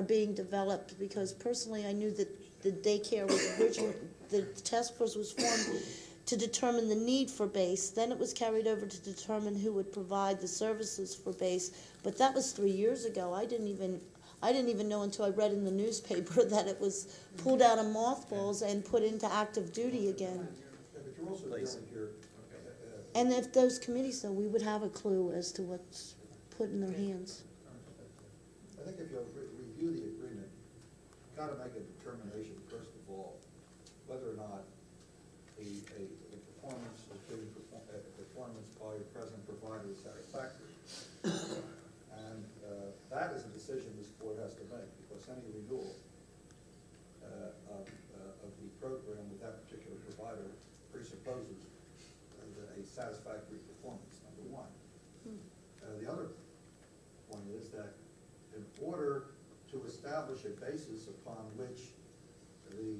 being developed, because personally I knew that the daycare was originally, the task force was formed to determine the need for base. Then it was carried over to determine who would provide the services for base. But that was 3 years ago. I didn't even know until I read in the newspaper that it was pulled out of mothballs and put into active duty again. But you're also dealing here, And if those committees, though, we would have a clue as to what's put in their hands. I think if you review the agreement, you've got to make a determination, first of all, whether or not the performance by your present provider is satisfactory. And that is a decision this board has to make, because any renewal of the program with that particular provider presupposes a satisfactory performance, number one. The other point is that in order to establish a basis upon which the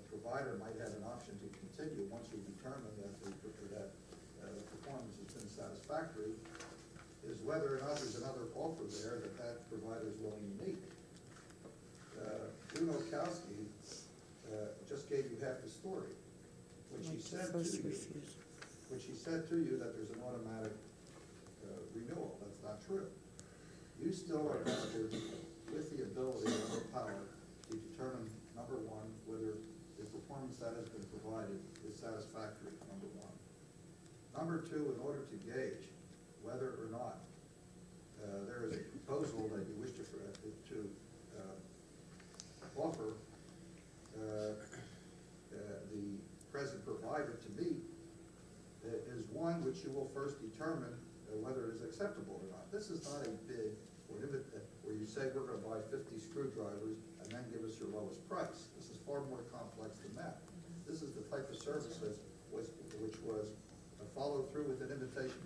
provider might have an option to continue, once you determine that the performance has been satisfactory, is whether or not there's another offer there that provider is willing to meet. June Okowski just gave you half the story, which he said to you that there's an automatic renewal. That's not true. You still are vested with the ability and the power to determine, number one, whether the performance that has been provided is satisfactory, number one. Number two, in order to gauge whether or not there is a proposal that you wish to offer the present provider to meet, is one which you will first determine whether it is acceptable or not. This is not a bid where you say we're going to buy 50 screwdrivers and then give us your lowest price. This is far more complex than that. This is the type of service which was followed through with an invitation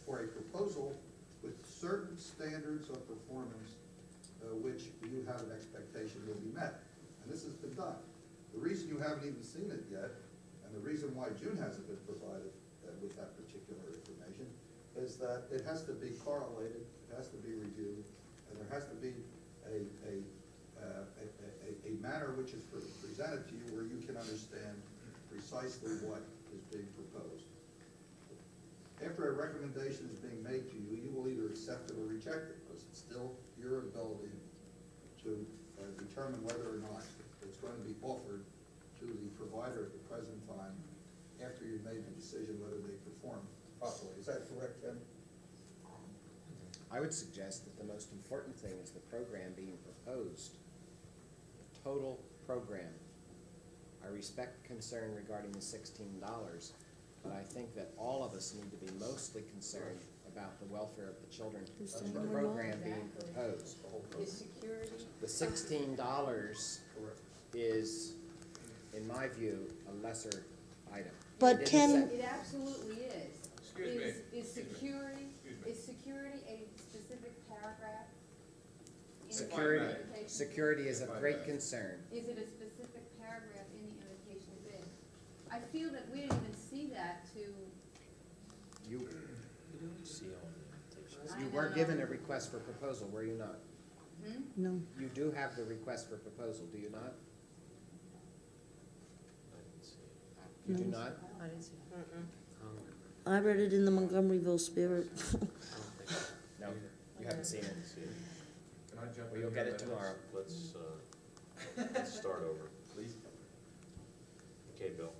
for a proposal with certain standards of performance which you have an expectation will be met. And this has been done. The reason you haven't even seen it yet, and the reason why June hasn't been provided with that particular information, is that it has to be correlated, it has to be reviewed, and there has to be a manner which is presented to you where you can understand precisely what is being proposed. After a recommendation is being made to you, you will either accept it or reject it, because it's still your ability to determine whether or not it's going to be offered to the provider at the present time after you've made the decision whether they perform properly. Is that correct, Ken? I would suggest that the most important thing is the program being proposed, the total program. I respect concern regarding the $16, but I think that all of us need to be mostly concerned about the welfare of the children of the program being proposed. Is security? The $16 is, in my view, a lesser item. But It can- didn't say- It absolutely is. Excuse me. Is security, Excuse me. is security a specific paragraph? in the Security, invitation? security is of great concern. Is it a specific paragraph in the invitation bid? I feel that we didn't even see that to. You I You were know. given a request for proposal, were you not? No. You do have the request for proposal, do you not? You do No. not? I didn't see that. I read it in the Montgomeryville Spirit. No, you haven't seen it. Can I jump Well, in you'll here get a it minute? tomorrow. Let's start over, please. Okay, Bill.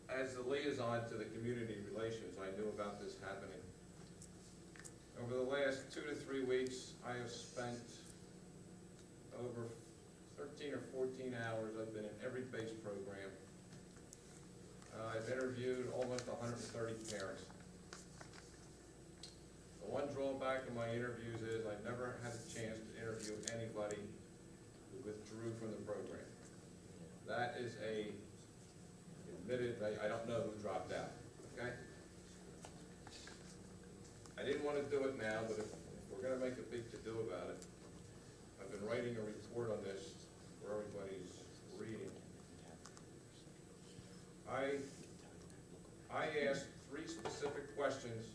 As the liaison to the community relations, I knew about this happening. Over the last 2 to 3 weeks, I have spent over 13 or 14 hours. I've been in every base program. I've interviewed almost 130 parents. one drawback in my interviews is I never had a chance to interview anybody who withdrew from the program. That is admitted, I don't know who dropped out, okay? I didn't want to do it now, but if we're going to make a big to-do about it, I've been writing a report on this for everybody's reading. I asked 3 specific questions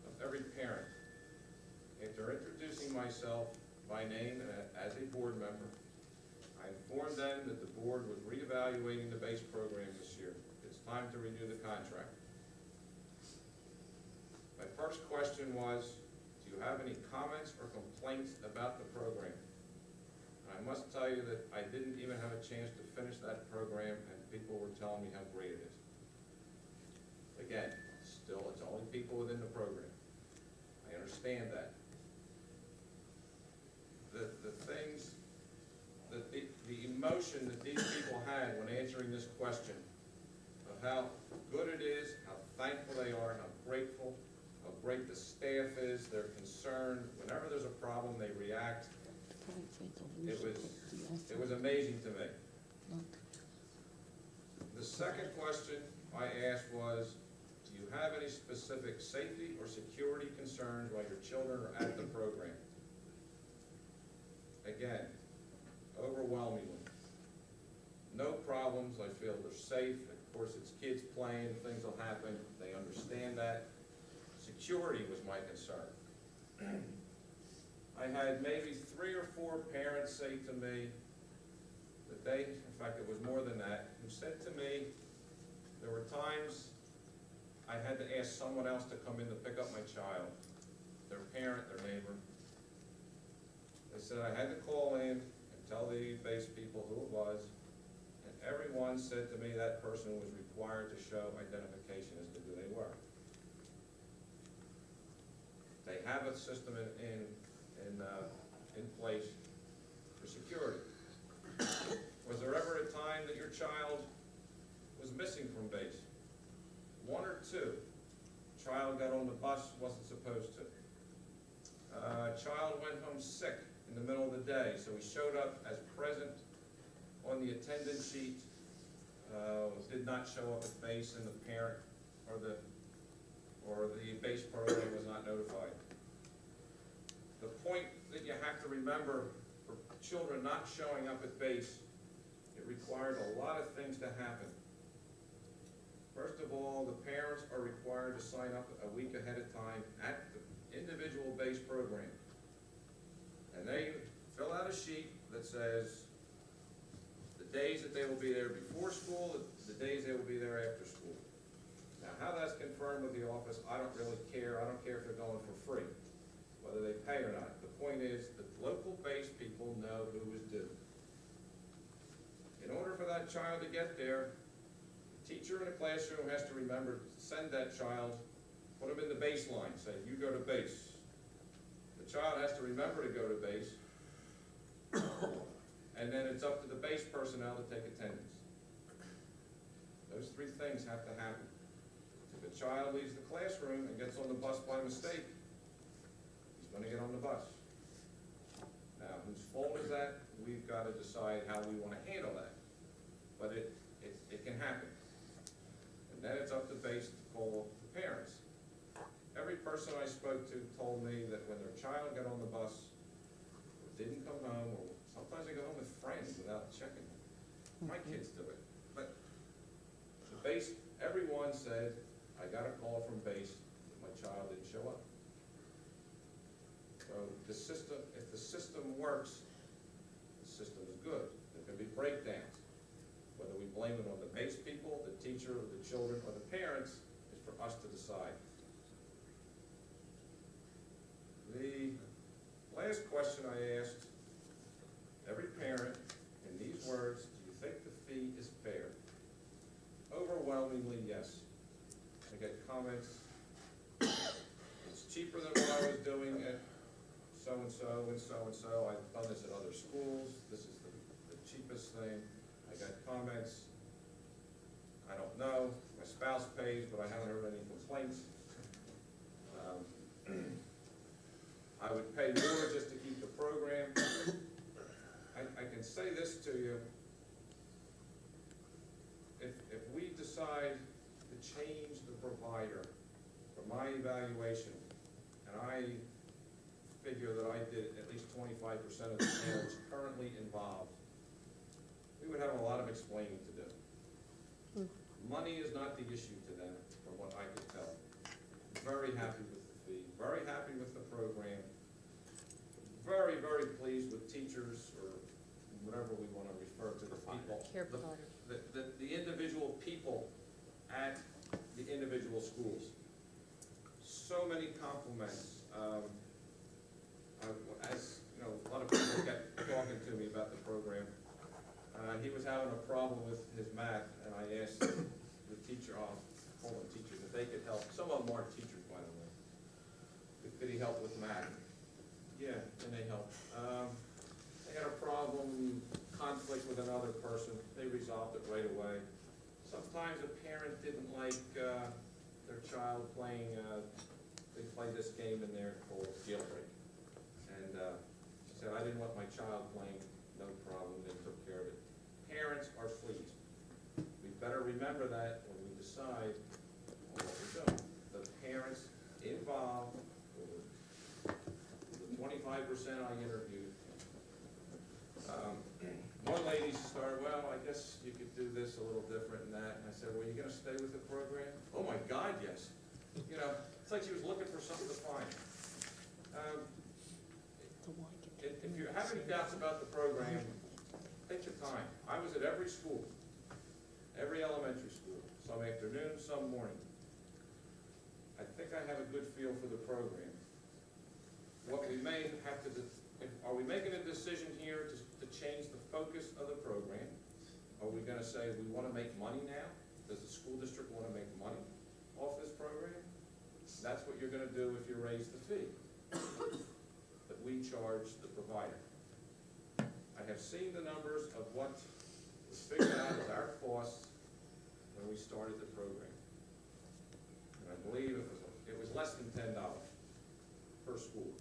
of every parent. After introducing myself by name as a board member, I informed them that the board was reevaluating the base program this year. It's time to renew the contract. My first question was, do you have any comments or complaints about the program? And I must tell you that I didn't even have a chance to finish that program, and people were telling me how great it is. Again, still, it's only people within the program. I understand that. The things, the emotion that these people had when answering this question of how good it is, how thankful they are, how grateful, how great the staff is, they're concerned. Whenever there's a problem, they react. It was amazing to me. The second question I asked was, do you have any specific safety or security concerns while your children are at the program? Again, overwhelmingly. No problems, I feel they're safe. Of course, it's kids playing, things will happen, they understand that. Security was my concern. I had maybe 3 or 4 parents say to me that they, in fact it was more than that, who said to me, there were times I had to ask someone else to come in to pick up my child, their parent, their neighbor. They said I had to call in and tell the base people who it was, and everyone said to me that person was required to show identification as to who they were. They have a system in place for security. Was there ever a time that your child was missing from base? 1 or 2. Child got on the bus, wasn't supposed to. Child went home sick in the middle of the day, so he showed up as present on the attendance sheet, did not show up at base, and the parent or the base program was not notified. The point that you have to remember for children not showing up at base, it required a lot of things to happen. First of all, the parents are required to sign up a week ahead of time at the individual base program. And they fill out a sheet that says the days that they will be there before school, the days they will be there after school. Now, how that's confirmed with the office, I don't really care. I don't care if they're going for free, whether they pay or not. The point is that local base people know who is due. In order for that child to get there, the teacher in the classroom has to remember to send that child, put them in the baseline, say, you go to base. The child has to remember to go to base, and then it's up to the base personnel to take attendance. Those 3 things have to happen. If a child leaves the classroom and gets on the bus by mistake, he's going to get on the bus. Now, whose fault is that? We've got to decide how we want to handle that. But it can happen. And then it's up to base to call the parents. Every person I spoke to told me that when their child got on the bus, or didn't come home, or sometimes they go home with friends without checking. My kids do it. But the base, everyone said, I got a call from base that my child didn't show up. So the system, if the system works, the system is good. There can be breakdowns. Whether we blame it on the base people, the teacher, or the children, or the parents, is for us to decide. The last question I asked every parent in these words, do you think the fee is fair? Overwhelmingly, yes. I get comments, it's cheaper than what I was doing at so-and-so and so-and-so. I've done this at other schools. This is the cheapest thing. I got comments, I don't know. My spouse pays, but I haven't heard any complaints. I would pay more just to keep the program. I can say this to you. If we decide to change the provider for my evaluation, and I figure that I did at least 25% of the parents currently involved, we would have a lot of explaining to do. Money is not the issue to them, from what I could tell. Very happy with the fee, very happy with the program, very, very pleased with teachers, or whatever we want to refer to the people. Care provider. The individual people at the individual schools. So many compliments. As you know, a lot of people kept talking to me about the program. He was having a problem with his math, and I asked the teacher, I'll call them teachers, if they could help. Some of them aren't teachers, by the way. Could he help with math? Yeah, and they helped. They had a problem, conflict with another person. They resolved it right away. Sometimes a parent didn't like their child playing, they play this game in there called Jailbreak. And she said, I didn't want my child playing, no problem, they took care of it. Parents are fleas. We better remember that when we decide on what we're doing. The parents involved, the 25% I interviewed, one lady started, well, I guess you could do this a little different and that. And I said, well, you going to stay with the program? Oh my God, yes. You know, it's like she was looking for something to find. If you have any doubts about the program, take your time. I was at every school, every elementary school, some afternoon, some morning. I think I have a good feel for the program. What we may have to do, are we making a decision here to change the focus of the program? Are we going to say we want to make money now? Does the school district want to make money off this program? That's what you're going to do if you raise the fee that we charge the provider. I have seen the numbers of what was figured out as our costs when we started the program. And I believe it was less than $10 per school.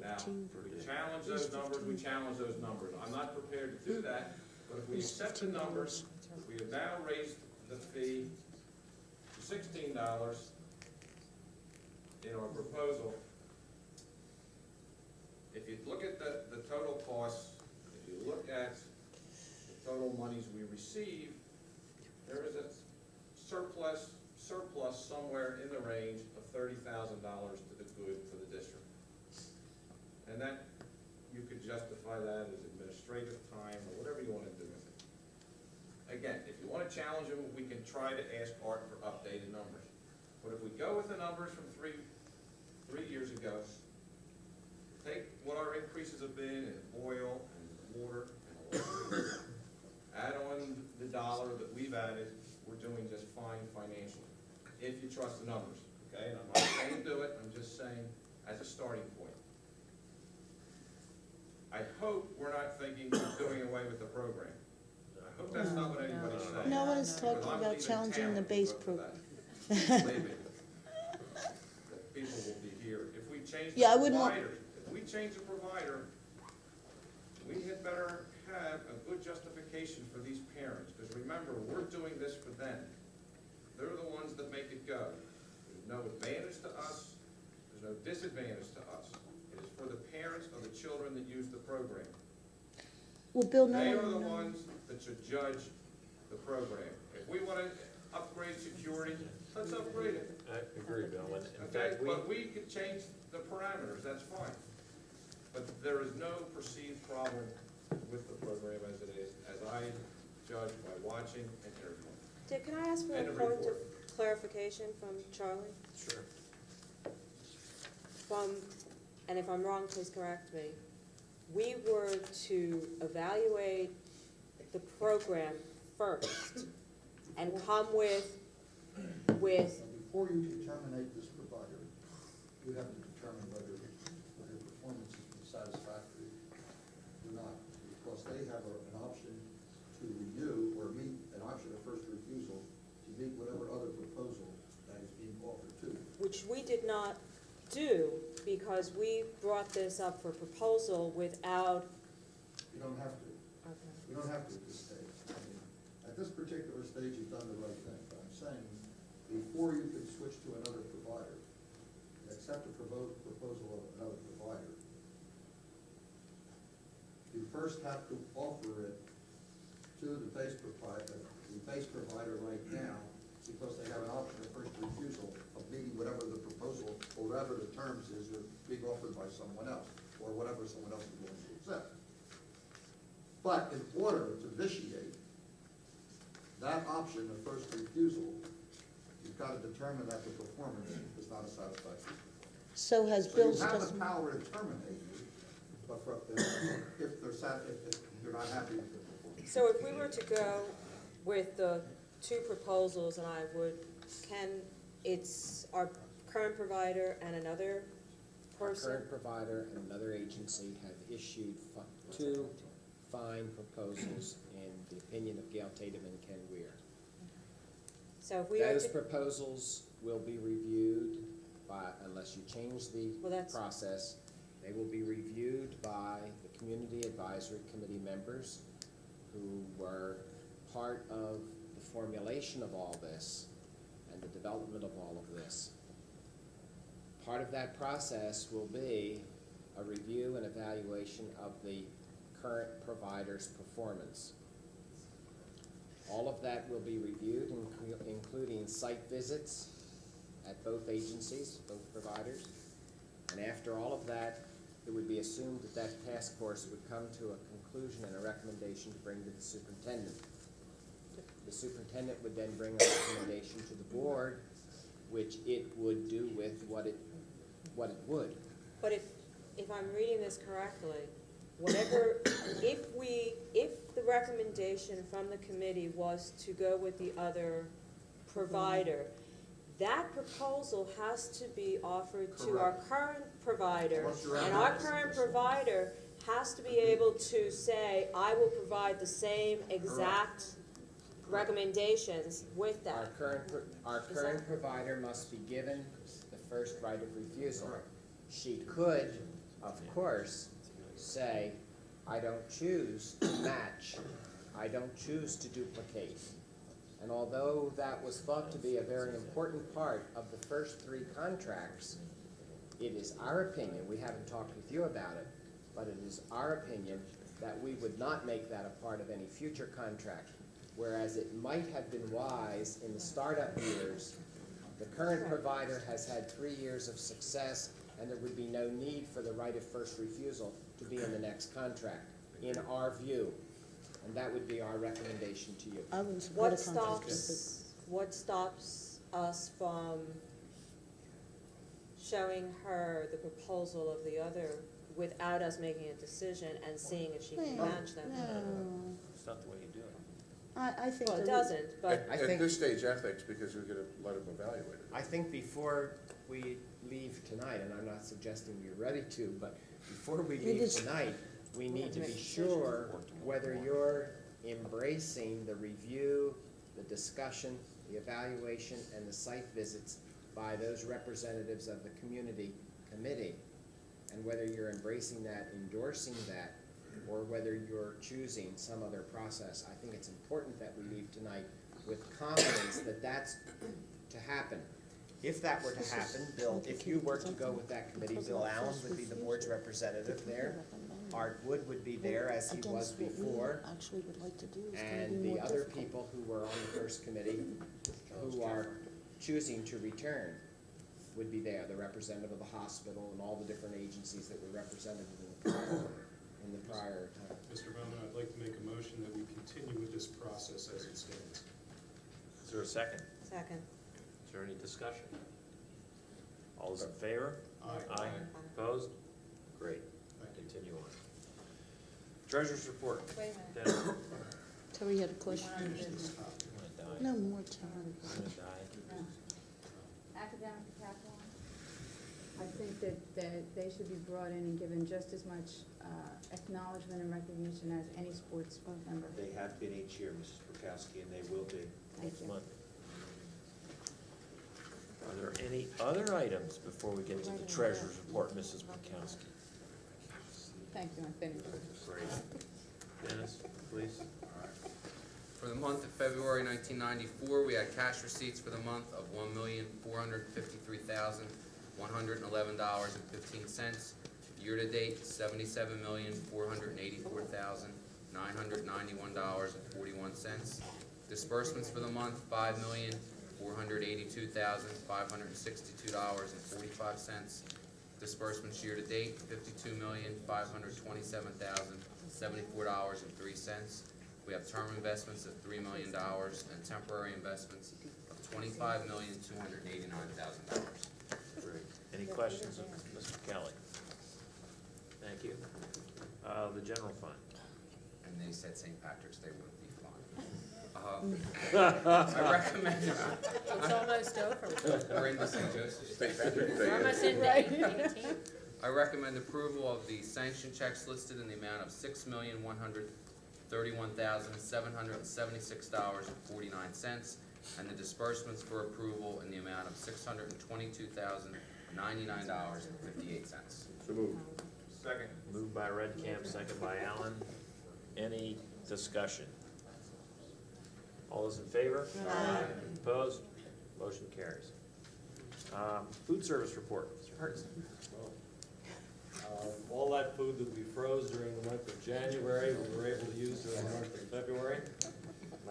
Now, we challenge those numbers, we challenge those numbers. I'm not prepared to do that, but if we accept the numbers, we have now raised the fee to $16 in our proposal. If you look at the total costs, if you look at the total monies we receive, there is a surplus somewhere in the range of $30,000 to the good for the district. And that, you could justify that as administrative time or whatever you want to do with it. Again, if you want to challenge them, we can try to ask Art for updated numbers. But if we go with the numbers from three years ago, take what our increases have been in oil and water and electricity, add on the dollar that we've added, we're doing just fine financially. If you trust the numbers, okay? And I'm not saying do it, I'm just saying as a starting point. I hope we're not thinking of doing away with the program. I hope that's not what anybody's saying. No one is talking Because I'm about leaving challenging town the to base vote for program. that. Believe me. That people will be here. If we change the Yeah, I wouldn't want- provider, if we change the provider, we had better have a good justification for these parents. Because remember, we're doing this for them. They're the ones that make it go. There's no advantage to us. There's no disadvantage to us. It is for the parents of the children that use the program. Well, Bill, no They one are the knows. ones that should judge the program. If we want to upgrade security, let's upgrade it. I agree, Bill. And in Okay, fact, but we could change the parameters, that's fine. But there is no perceived problem with the program as it is, as I judge by watching and interviewing. Dick, can I ask for And a a point of report. clarification from Charlie? Sure. And if I'm wrong, please correct me. We were to evaluate the program first and come with Before you terminate this provider, you have to determine whether performance has been satisfactory or not, because they have an option to renew or meet an option of first refusal to meet whatever other proposal that is being offered to them. which we did not do because we brought this up for proposal without, You don't have to. okay. You don't have to at this stage. I mean, at this particular stage, you've done the right thing, but I'm saying, before you can switch to another provider, accept a proposal of another provider, you first have to offer it to the base provider right now, because they have an option of first refusal of meeting whatever the proposal, or whatever the terms is, or being offered by someone else, or whatever someone else is willing to accept. But in order to vitiate that option of first refusal, you've got to determine that the performance is not a satisfactory. So has So you Bill's have just, the power to terminate you, but if you're not happy with the performance. So if we were to go with the two proposals, and it's our current provider and another Our person? current provider and another agency have issued two fine proposals in the opinion of Gail Tatum and Ken Weir. So if we are Those to, proposals will be reviewed by, unless you change the Well, that's- process, they will be reviewed by the Community Advisory Committee members who were part of the formulation of all this and the development of all of this. Part of that process will be a review and evaluation of the current provider's performance. All of that will be reviewed, including site visits at both agencies, both providers. And after all of that, it would be assumed that that task force would come to a conclusion and a recommendation to bring to the superintendent. The superintendent would then bring a recommendation to the board, which it would do with what it would. but if I'm reading this correctly, whatever, if the recommendation from the committee was to go with the other provider, that proposal has to be offered to our current provider, What's your and our analysis? current provider has to be able to say, I will provide the same exact recommendations with Our that. current provider must be given the first right of refusal. She could, of course, say, I don't choose to match, I don't choose to duplicate. And although that was thought to be a very important part of the first three contracts, it is our opinion, we haven't talked with you about it, but it is our opinion that we would not make that a part of any future contract. Whereas it might have been wise in the startup years, the current provider has had 3 years of success, and there would be no need for the right of first refusal to be in the next contract, in our view. And that would be our recommendation to you. I wouldn't support What a contract. stops us from showing her the proposal of the other without us making a decision and seeing if she can match them? No, It's not the way you do it. I think. Well, it the- doesn't, but At this stage, ethics, because we're gonna let them evaluate it. I think before we leave tonight, and I'm not suggesting we're ready to, but before we leave tonight, we need to be sure whether you're embracing the review, the discussion, the evaluation, and the site visits by those representatives of the community committee, and whether you're embracing that, endorsing that, or whether you're choosing some other process. I think it's important that we leave tonight with confidence that that's to happen. If that were to happen, Bill, if you were to go with that committee, Bill Allen would be the board's representative there. Art Wood would be there as he was Against what we before. actually would like to do is gonna be And the more other difficult. people who were on the first committee, who are choosing to return, would be there, the representative of the hospital and all the different agencies that were represented in the prior time. Mr. Bowman, I'd like to make a motion that we continue with this process as it stands. Is there a second? second. Is there any discussion? All those in favor? Aye. Aye. Opposed? Great. Continue on. Treasurer's report. Wait a minute. Dennis, Terry had a question. you wanna die? No more time. You wanna die? Academic decathlon, I think that they should be brought in and given just as much acknowledgement and recognition as any sports member. They have been each year, Mrs. Prokowski, and they will be. Thank Next you. month. Are there any Any other items before we get to the treasurer's report, Mrs. Markowski? Thank you, I'm finished. Great. Dennis, please. For the month of February 1994, we had cash receipts for the month of $1,453,111.15. Year-to-date, $77,484,991.41. Disbursements for the month, $5,482,562.45. Disbursements year-to-date, $52,527,074.03. We have term investments of $3 million and temporary investments of $25,289,000. Great. Any questions of Mr. Kelly? Thank you. The general fund. And they said St. Patrick's Day would be fun. I recommend. It's almost over. We're into St. Joseph's. We're almost in May 18th. I recommend approval of the sanction checks listed in the amount of $6,131,776.49, and the disbursements for approval in the amount of $622,099.58. So moved. Second. Moved by Redcamp, second by Allen. Any discussion? All those in favor? Aye. Opposed? Motion carries. Food service report, Mr. Hartson. All that food that we froze during the month of January, we were able to use during the month of February. And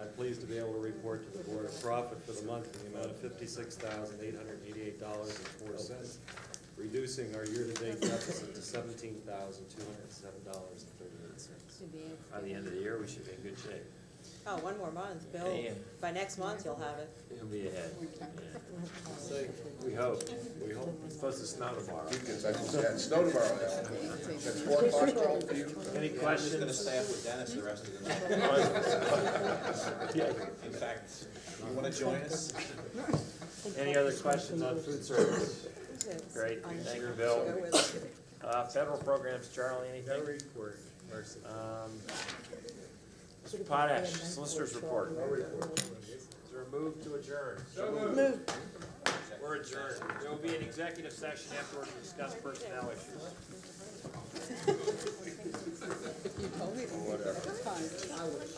I'm pleased to be able to report to the board a profit for the month in the amount of $56,888.04, reducing our year-to-date deficit to $17,207.38. By the end of the year, we should be in good shape. Oh, one more month, Bill. Yeah. By next month, you'll have it. You'll be ahead. Yeah. We hope. It's supposed to snow tomorrow. Yeah, snow tomorrow, Alan. That's 4 o'clock for you. Any I'm just questions? gonna stay up with Dennis the rest of the night. In fact, you wanna join us? Any other questions on food service? Great, thank you, Bill. Federal programs, Charlie, anything? No report, mercy. Mr. Potash, Solicitor's Report. Is there a move to adjourn? Move. We're adjourned. There will be an executive session afterwards to discuss personnel issues. If you told me, that's fine. I would.